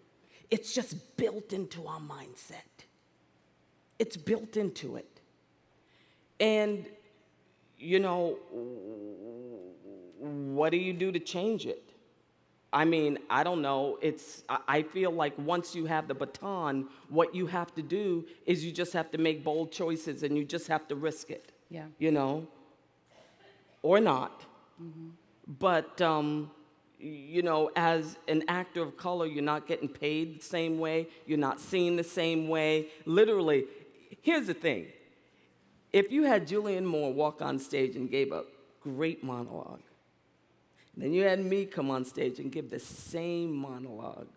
[SPEAKER 5] It's just built into our mindset. It's built into it. And, you know, what do you do to change it? I mean, I don't know. I feel like once you have the baton, what you have to do is you just have to make bold choices and you just have to risk it.
[SPEAKER 6] Yeah.
[SPEAKER 5] You know, or not.
[SPEAKER 6] Mm-hmm.
[SPEAKER 5] But, you know, as an actor of color, you're not getting paid the same way. You're not seen the same way. Literally, here's the thing. If you had Julianne Moore walk on stage and gave a great monologue, then you had me come on stage and give the same monologue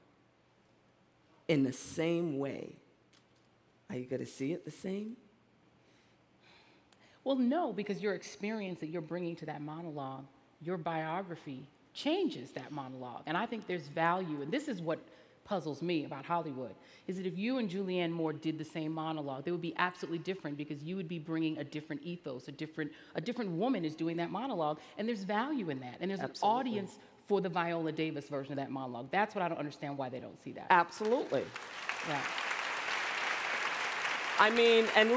[SPEAKER 5] in the same way, are you going to see it the same?
[SPEAKER 6] Well, no, because your experience that you're bringing to that monologue, your biography, changes that monologue. And I think there's value, and this is what puzzles me about Hollywood, is that if you and Julianne Moore did the same monologue, they would be absolutely different because you would be bringing a different ethos, a different woman is doing that monologue, and there's value in that. And there's
[SPEAKER 5] Absolutely.
[SPEAKER 6] an audience for the Viola Davis version of that monologue. That's what I don't understand why they don't see that.
[SPEAKER 5] Absolutely.
[SPEAKER 6] Yeah.
[SPEAKER 5] I mean, and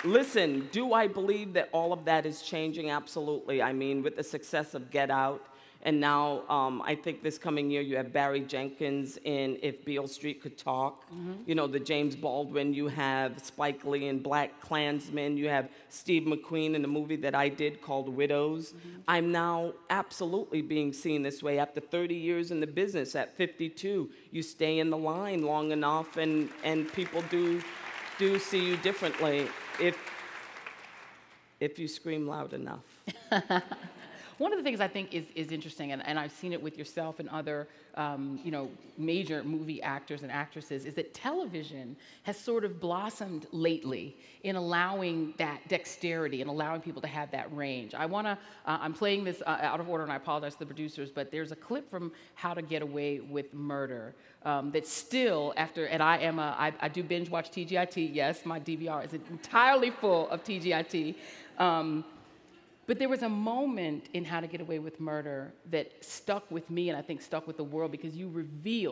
[SPEAKER 5] listen, do I believe that all of that is changing? Absolutely. I mean, with the success of Get Out, and now I think this coming year you have Barry Jenkins in If Beale Street Could Talk.
[SPEAKER 6] Mm-hmm.
[SPEAKER 5] You know, the James Baldwin, you have Spike Lee in Black Klansman, you have Steve McQueen in a movie that I did called Widows.
[SPEAKER 6] Mm-hmm.
[SPEAKER 5] I'm now absolutely being seen this way. After 30 years in the business, at 52, you stay in the line long enough and people do see you differently if you scream loud enough.
[SPEAKER 6] One of the things I think is interesting, and I've seen it with yourself and other you know, major movie actors and actresses, is that television has sort of blossomed lately in allowing that dexterity and allowing people to have that range. I'm playing this out of order, and I apologize to the producers, but there's a clip from How to Get Away with Murder that still, and I do binge watch TGIT. Yes, my DVR is entirely full of TGIT. But there was a moment in How to Get Away with Murder that stuck with me and I think stuck with the world because you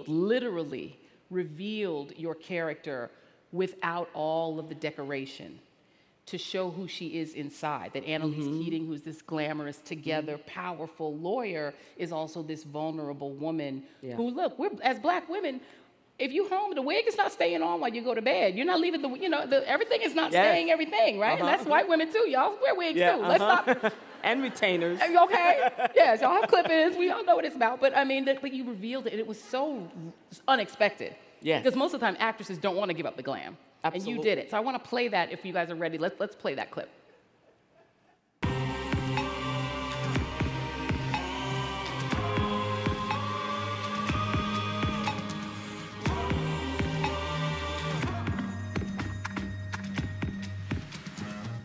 [SPEAKER 6] literally revealed your character without all of the decoration to show who she is inside. That Annalise Keating, who's this glamorous, together, powerful lawyer, is also this vulnerable woman who, look, as Black women, if you home, the wig is not staying on while you go to bed. You're not leaving everything is not staying everything, right? And that's white women too. Y'all wear wigs too. Let's stop.
[SPEAKER 5] And retainers.
[SPEAKER 6] Okay? Yes, y'all have clip-ins. We all know what it's about. But I mean, but you revealed it, and it was so unexpected.
[SPEAKER 5] Yes.
[SPEAKER 6] Because most of the time, actresses don't want to give up the glam.
[SPEAKER 5] Absolutely.
[SPEAKER 6] And you did it. So I want to play that if you guys are ready. Let's play that clip.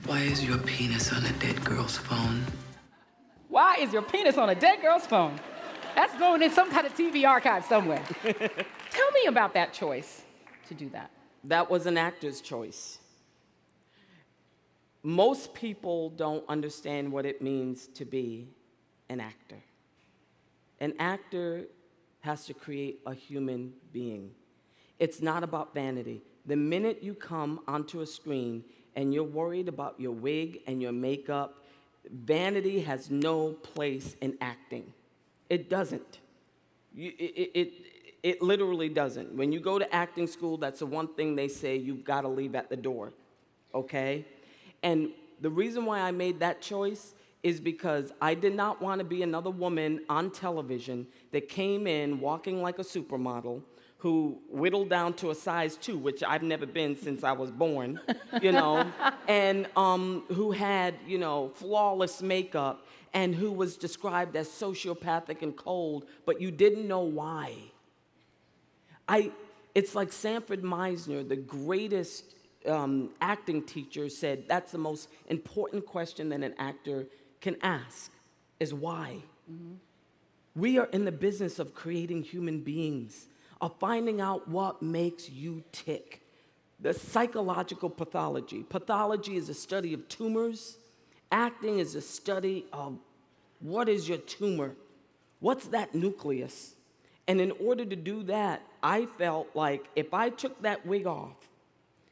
[SPEAKER 2] Why is your penis on a dead girl's phone?
[SPEAKER 6] Why is your penis on a dead girl's phone? That's going in some kind of TV archive somewhere. Tell me about that choice to do that.
[SPEAKER 5] That was an actor's choice. Most people don't understand what it means to be an actor. An actor has to create a human being. It's not about vanity. The minute you come onto a screen and you're worried about your wig and your makeup, vanity has no place in acting. It doesn't. It literally doesn't. When you go to acting school, that's the one thing they say you've got to leave at the door, okay? And the reason why I made that choice is because I did not want to be another woman on television that came in walking like a supermodel, who whittled down to a size 2, which I've never been since I was born, and who had, flawless makeup, and who was described as sociopathic and cold, but you didn't know why. It's like Sanford Meisner, the greatest acting teacher, said that's the most important question that an actor can ask, is why? Mm-hmm. We are in the business of creating human beings, of finding out what makes you tick. The psychological pathology. Pathology is a study of tumors. Acting is a study of what is your tumor? What's that nucleus? And in order to do that, I felt like if I took that wig off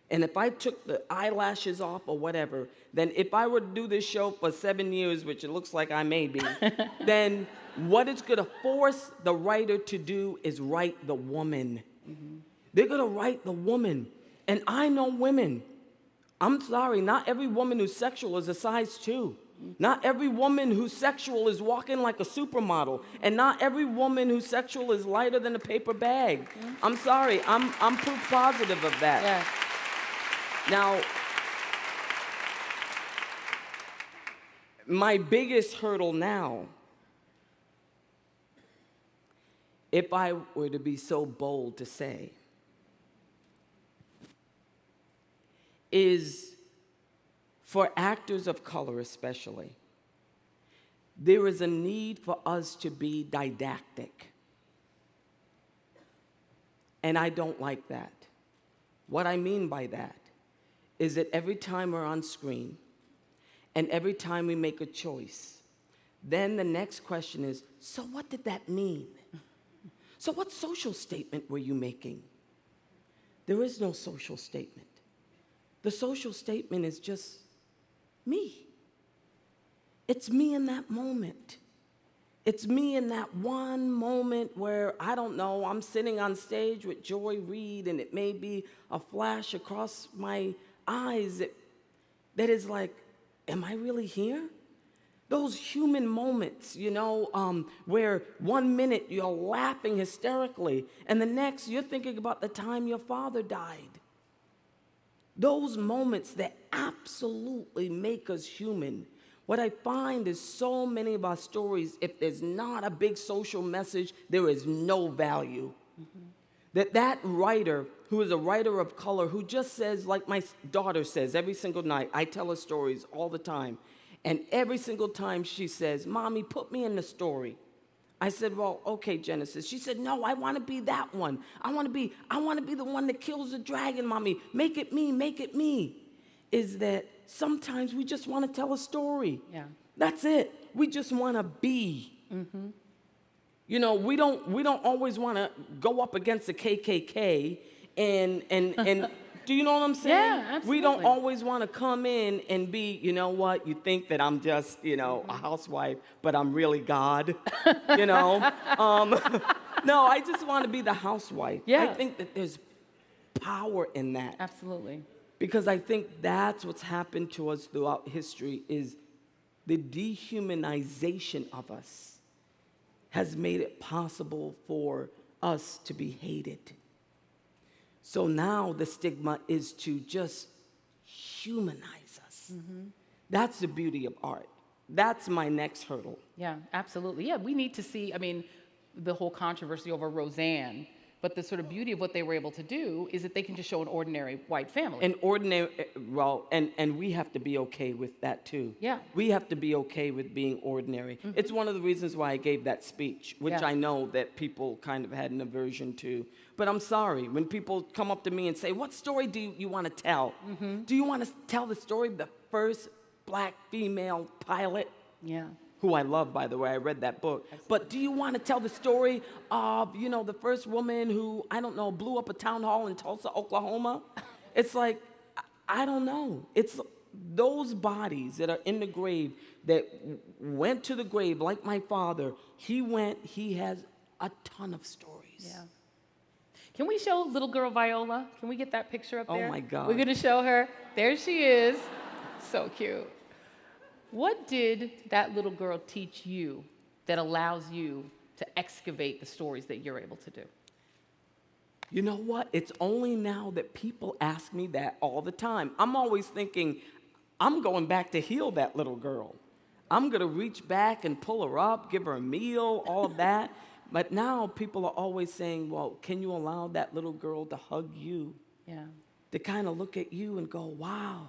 [SPEAKER 5] And if I took the eyelashes off or whatever, then if I were to do this show for 7 years, which it looks like I may be, then what it's going to force the writer to do is write the woman. They're going to write the woman. And I know women. I'm sorry, not every woman who's sexual is a size 2. Not every woman who's sexual is walking like a supermodel. And not every woman who's sexual is lighter than a paper bag. I'm sorry, I'm proof positive of that.
[SPEAKER 6] Yeah.
[SPEAKER 5] Now, my biggest hurdle now, if I were to be so bold to say, is for actors of color especially, there is a need for us to be didactic. And I don't like that. What I mean by that is that every time we're on screen and every time we make a choice, then the next question is, so what did that mean? So what social statement were you making? There is no social statement. The social statement is just me. It's me in that moment. It's me in that one moment where, I don't know, I'm sitting on stage with Joy Reid and it may be a flash across my eyes that is like, am I really here? Those human moments, you know, where 1 minute you're laughing hysterically and the next you're thinking about the time your father died. Those moments that absolutely make us human. What I find is so many of our stories, if there's not a big social message, there is no value. That writer, who is a writer of color, who just says, like my daughter says every single night, I tell her stories all the time, and every single time she says, Mommy, put me in the story. I said, well, okay, Genesis. She said, no, I want to be that one. I want to be the one that kills the dragon, Mommy. Make it me, make it me. Is that sometimes we just want to tell a story.
[SPEAKER 6] Yeah.
[SPEAKER 5] That's it. We just want to be. You know, we don't always want to go up against the KKK and do you know what I'm saying?
[SPEAKER 6] Yeah, absolutely.
[SPEAKER 5] We don't always want to come in and be, you know what, you think that I'm just, you know, a housewife, but I'm really God, you know? No, I just want to be the housewife.
[SPEAKER 6] Yeah.
[SPEAKER 5] I think that there's power in that.
[SPEAKER 6] Absolutely.
[SPEAKER 5] Because I think that's what's happened to us throughout history is the dehumanization of us has made it possible for us to be hated. So now the stigma is to just humanize us. That's the beauty of art. That's my next hurdle.
[SPEAKER 6] Yeah, absolutely. Yeah, we need to see, I mean, the whole controversy over Roseanne, but the sort of beauty of what they were able to do is that they can just show an ordinary white family.
[SPEAKER 5] An ordinary, well, and we have to be okay with that too.
[SPEAKER 6] Yeah.
[SPEAKER 5] We have to be okay with being ordinary. It's one of the reasons why I gave that speech, which
[SPEAKER 6] Yeah.
[SPEAKER 5] I know that people kind of had an aversion to. But I'm sorry, when people come up to me and say, what story do you want to tell? Do you want to tell the story of the first black female pilot?
[SPEAKER 6] Yeah.
[SPEAKER 5] Who I love, by the way, I read that book. But do you want to tell the story of, you know, the first woman who, I don't know, blew up a town hall in Tulsa, Oklahoma? It's like, I don't know. It's those bodies that are in the grave that went to the grave, like my father. He has a ton of stories.
[SPEAKER 6] Yeah. Can we show little girl Viola? Can we get that picture up there?
[SPEAKER 5] Oh my God.
[SPEAKER 6] We're going to show her. There she is. So cute. What did that little girl teach you that allows you to excavate the stories that you're able to do?
[SPEAKER 5] You know what? It's only now that people ask me that all the time. I'm always thinking, I'm going back to heal that little girl. I'm going to reach back and pull her up, give her a meal, all of that. But now people are always saying, well, can you allow that little girl to hug you?
[SPEAKER 6] Yeah.
[SPEAKER 5] To kind of look at you and go, wow,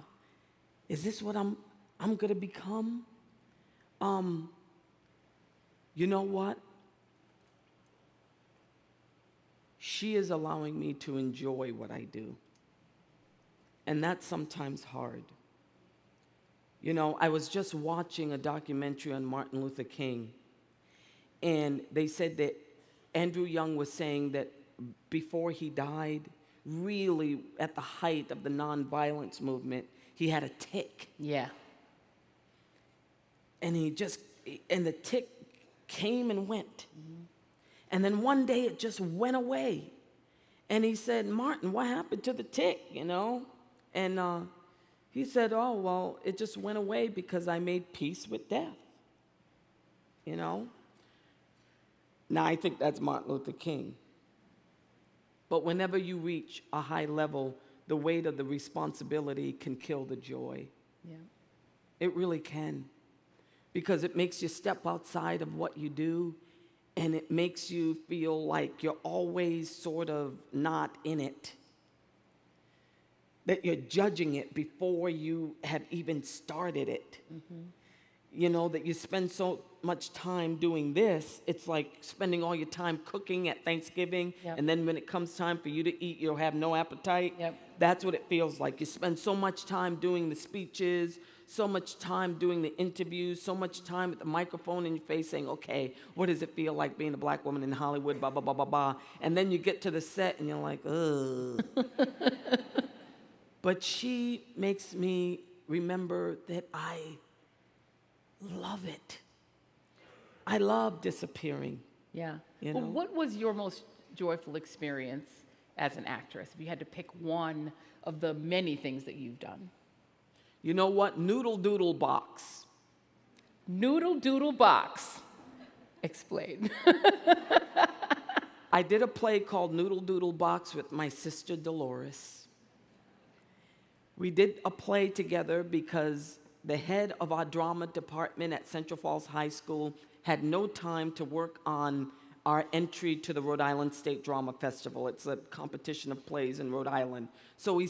[SPEAKER 5] is this what I'm going to become? You know what? She is allowing me to enjoy what I do. And that's sometimes hard. You know, I was just watching a documentary on Martin Luther King, and they said that Andrew Young was saying that before he died, really at the height of the nonviolence movement, he had a tic.
[SPEAKER 6] Yeah.
[SPEAKER 5] And the tic came and went. And then one day it just went away. And he said, Martin, what happened to the tic, you know? And he said, oh, well, it just went away because I made peace with death, you know? Now, I think that's Martin Luther King. But whenever you reach a high level, the weight of the responsibility can kill the joy.
[SPEAKER 6] Yeah.
[SPEAKER 5] It really can. Because it makes you step outside of what you do, and it makes you feel like you're always sort of not in it. That you're judging it before you have even started it. You know, that you spend so much time doing this, it's like spending all your time cooking at Thanksgiving, and then when it comes time for you to eat, you'll have no appetite. That's what it feels like. You spend so much time doing the speeches, so much time doing the interviews, so much time with the microphone in your face saying, okay, what does it feel like being a black woman in Hollywood, blah, blah, blah, blah, blah. And then you get to the set and you're like, ugh. But she makes me remember that I love it. I love disappearing.
[SPEAKER 6] Yeah.
[SPEAKER 5] You
[SPEAKER 6] Well,
[SPEAKER 5] know?
[SPEAKER 6] what was your most joyful experience as an actress? If you had to pick one of the many things that you've done.
[SPEAKER 5] You know what? Noodle Doodle Box.
[SPEAKER 6] Noodle Doodle Box. Explain.
[SPEAKER 5] I did a play called Noodle Doodle Box with my sister Dolores. We did a play together because the head of our drama department at Central Falls High School had no time to work on our entry to the Rhode Island State Drama Festival. It's a competition of plays in Rhode Island. So he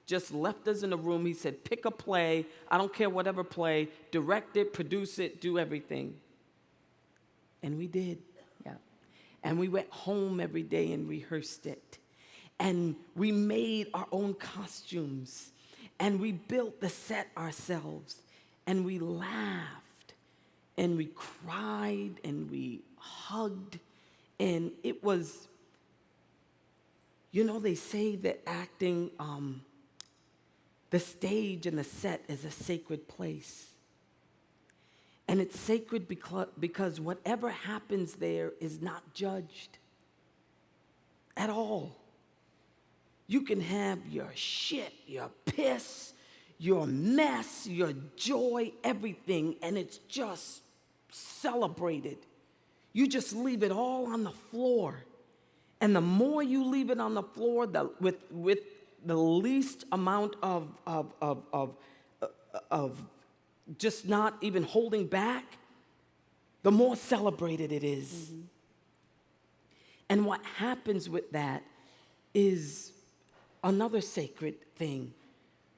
[SPEAKER 5] just left us in a room. He said, pick a play, I don't care whatever play, direct it, produce it, do everything. And we did.
[SPEAKER 6] Yeah.
[SPEAKER 5] And we went home every day and rehearsed it. And we made our own costumes. And we built the set ourselves. And we laughed. And we cried. And we hugged. And it was, you know, they say that acting, the stage and the set is a sacred place. And it's sacred because whatever happens there is not judged at all. You can have your shit, your piss, your mess, your joy, everything, and it's just celebrated. You just leave it all on the floor. And the more you leave it on the floor, with the least amount of just not even holding back, the more celebrated it is. And what happens with that is another sacred thing,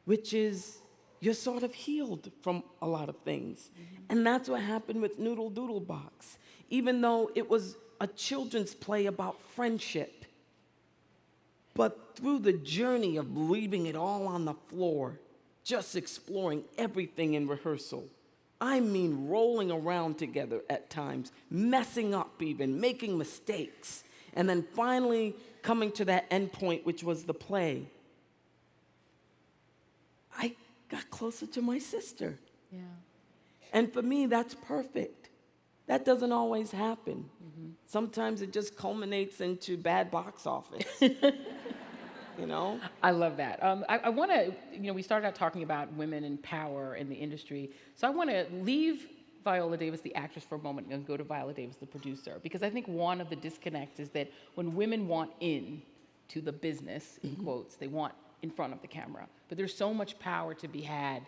[SPEAKER 5] which is you're sort of healed from a lot of things. And that's what happened with Noodle Doodle Box. Even though it was a children's play about friendship, but through the journey of leaving it all on the floor, just exploring everything in rehearsal, I mean rolling around together at times, messing up even, making mistakes, and then finally coming to that end point, which was the play, I got closer to my sister.
[SPEAKER 6] Yeah.
[SPEAKER 5] And for me, that's perfect. That doesn't always happen. Sometimes it just culminates into bad box office. You know?
[SPEAKER 6] I love that. I want to, we started out talking about women in power in the industry. So I want to leave Viola Davis, the actress, for a moment and go to Viola Davis, the producer. Because I think one of the disconnects is that when women want in to the business, in quotes, they want in front of the camera. But there's so much power to be had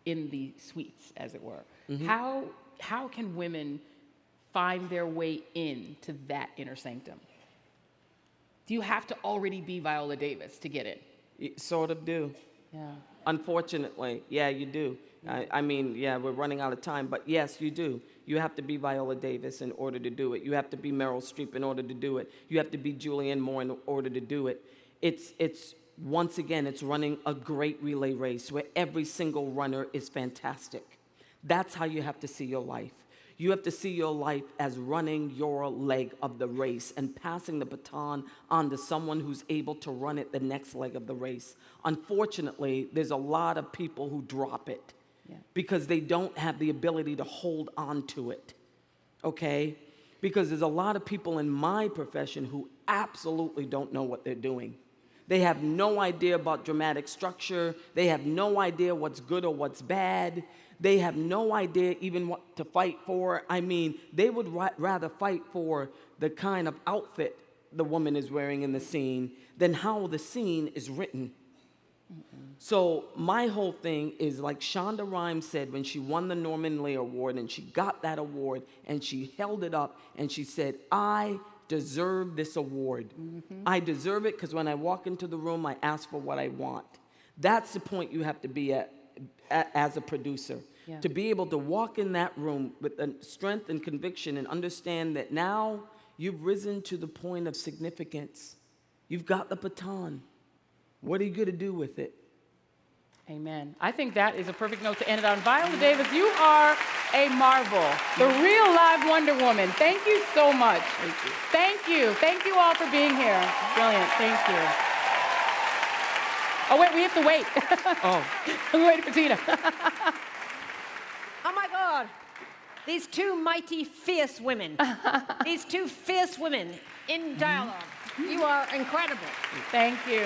[SPEAKER 6] in the suites, as it were. How can women find their way in to that inner sanctum? Do you have to already be Viola Davis to get in?
[SPEAKER 5] You sort of do.
[SPEAKER 6] Yeah.
[SPEAKER 5] Unfortunately, yeah, you do. I mean, yeah, we're running out of time, but yes, you do. You have to be Viola Davis in order to do it. You have to be Meryl Streep in order to do it. You have to be Julianne Moore in order to do it. It's once again, it's running a great relay race where every single runner is fantastic. That's how you have to see your life. You have to see your life as running your leg of the race and passing the baton on to someone who's able to run it the next leg of the race. Unfortunately, there's a lot of people who drop it because they don't have the ability to hold on to it, okay? Because there's a lot of people in my profession who absolutely don't know what they're doing. They have no idea about dramatic structure. They have no idea what's good or what's bad. They have no idea even what to fight for. I mean, they would rather fight for the kind of outfit the woman is wearing in the scene than how the scene is written. So my whole thing is like Shonda Rhimes said when she won the Norman Lear Award and she got that award and she held it up and she said, I deserve this award. I deserve it because when I walk into the room, I ask for what I want. That's the point you have to be at as a producer. To be able to walk in that room with the strength and conviction and understand that now you've risen to the point of significance. You've got the baton. What are you going to do with it?
[SPEAKER 6] Amen. I think that is a perfect note to end it on. Viola Davis, you are a marvel. The real live Wonder Woman. Thank you so much.
[SPEAKER 5] Thank you.
[SPEAKER 6] Thank you. Thank you all for being here. Brilliant. Thank you. Oh, wait, we have to wait.
[SPEAKER 5] Oh.
[SPEAKER 6] We're waiting for Tina.
[SPEAKER 10] Oh my God. These two mighty, fierce women. These two fierce women in dialogue. You are incredible.
[SPEAKER 6] Thank you.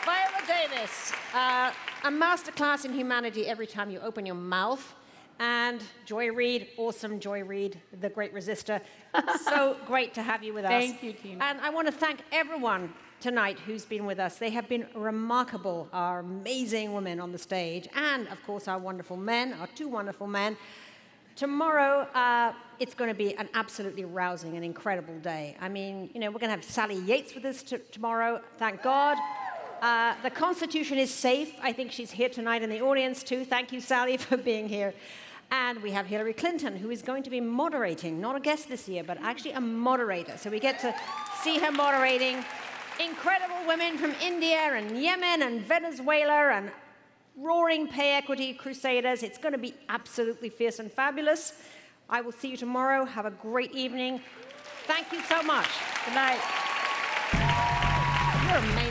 [SPEAKER 10] Viola Davis, a masterclass in humanity every time you open your mouth. And Joy Reid, awesome Joy Reid, the great resistor. So great to have you with us.
[SPEAKER 6] Thank you, Tina.
[SPEAKER 10] And I want to thank everyone tonight who's been with us. They have been remarkable, our amazing women on the stage, and of course our wonderful men, our two wonderful men. Tomorrow, it's going to be an absolutely rousing and incredible day. I mean, you know, we're going to have Sally Yates with us tomorrow, thank God. The Constitution is safe. I think she's here tonight in the audience too. Thank you, Sally, for being here. And we have Hillary Clinton, who is going to be moderating, not a guest this year, but actually a moderator. So we get to see her moderating. Incredible women from India and Yemen and Venezuela and roaring pay equity crusaders. It's going to be absolutely fierce and fabulous. I will see you tomorrow. Have a great evening. Thank you so much.
[SPEAKER 6] Good night.
[SPEAKER 10] You're amazing.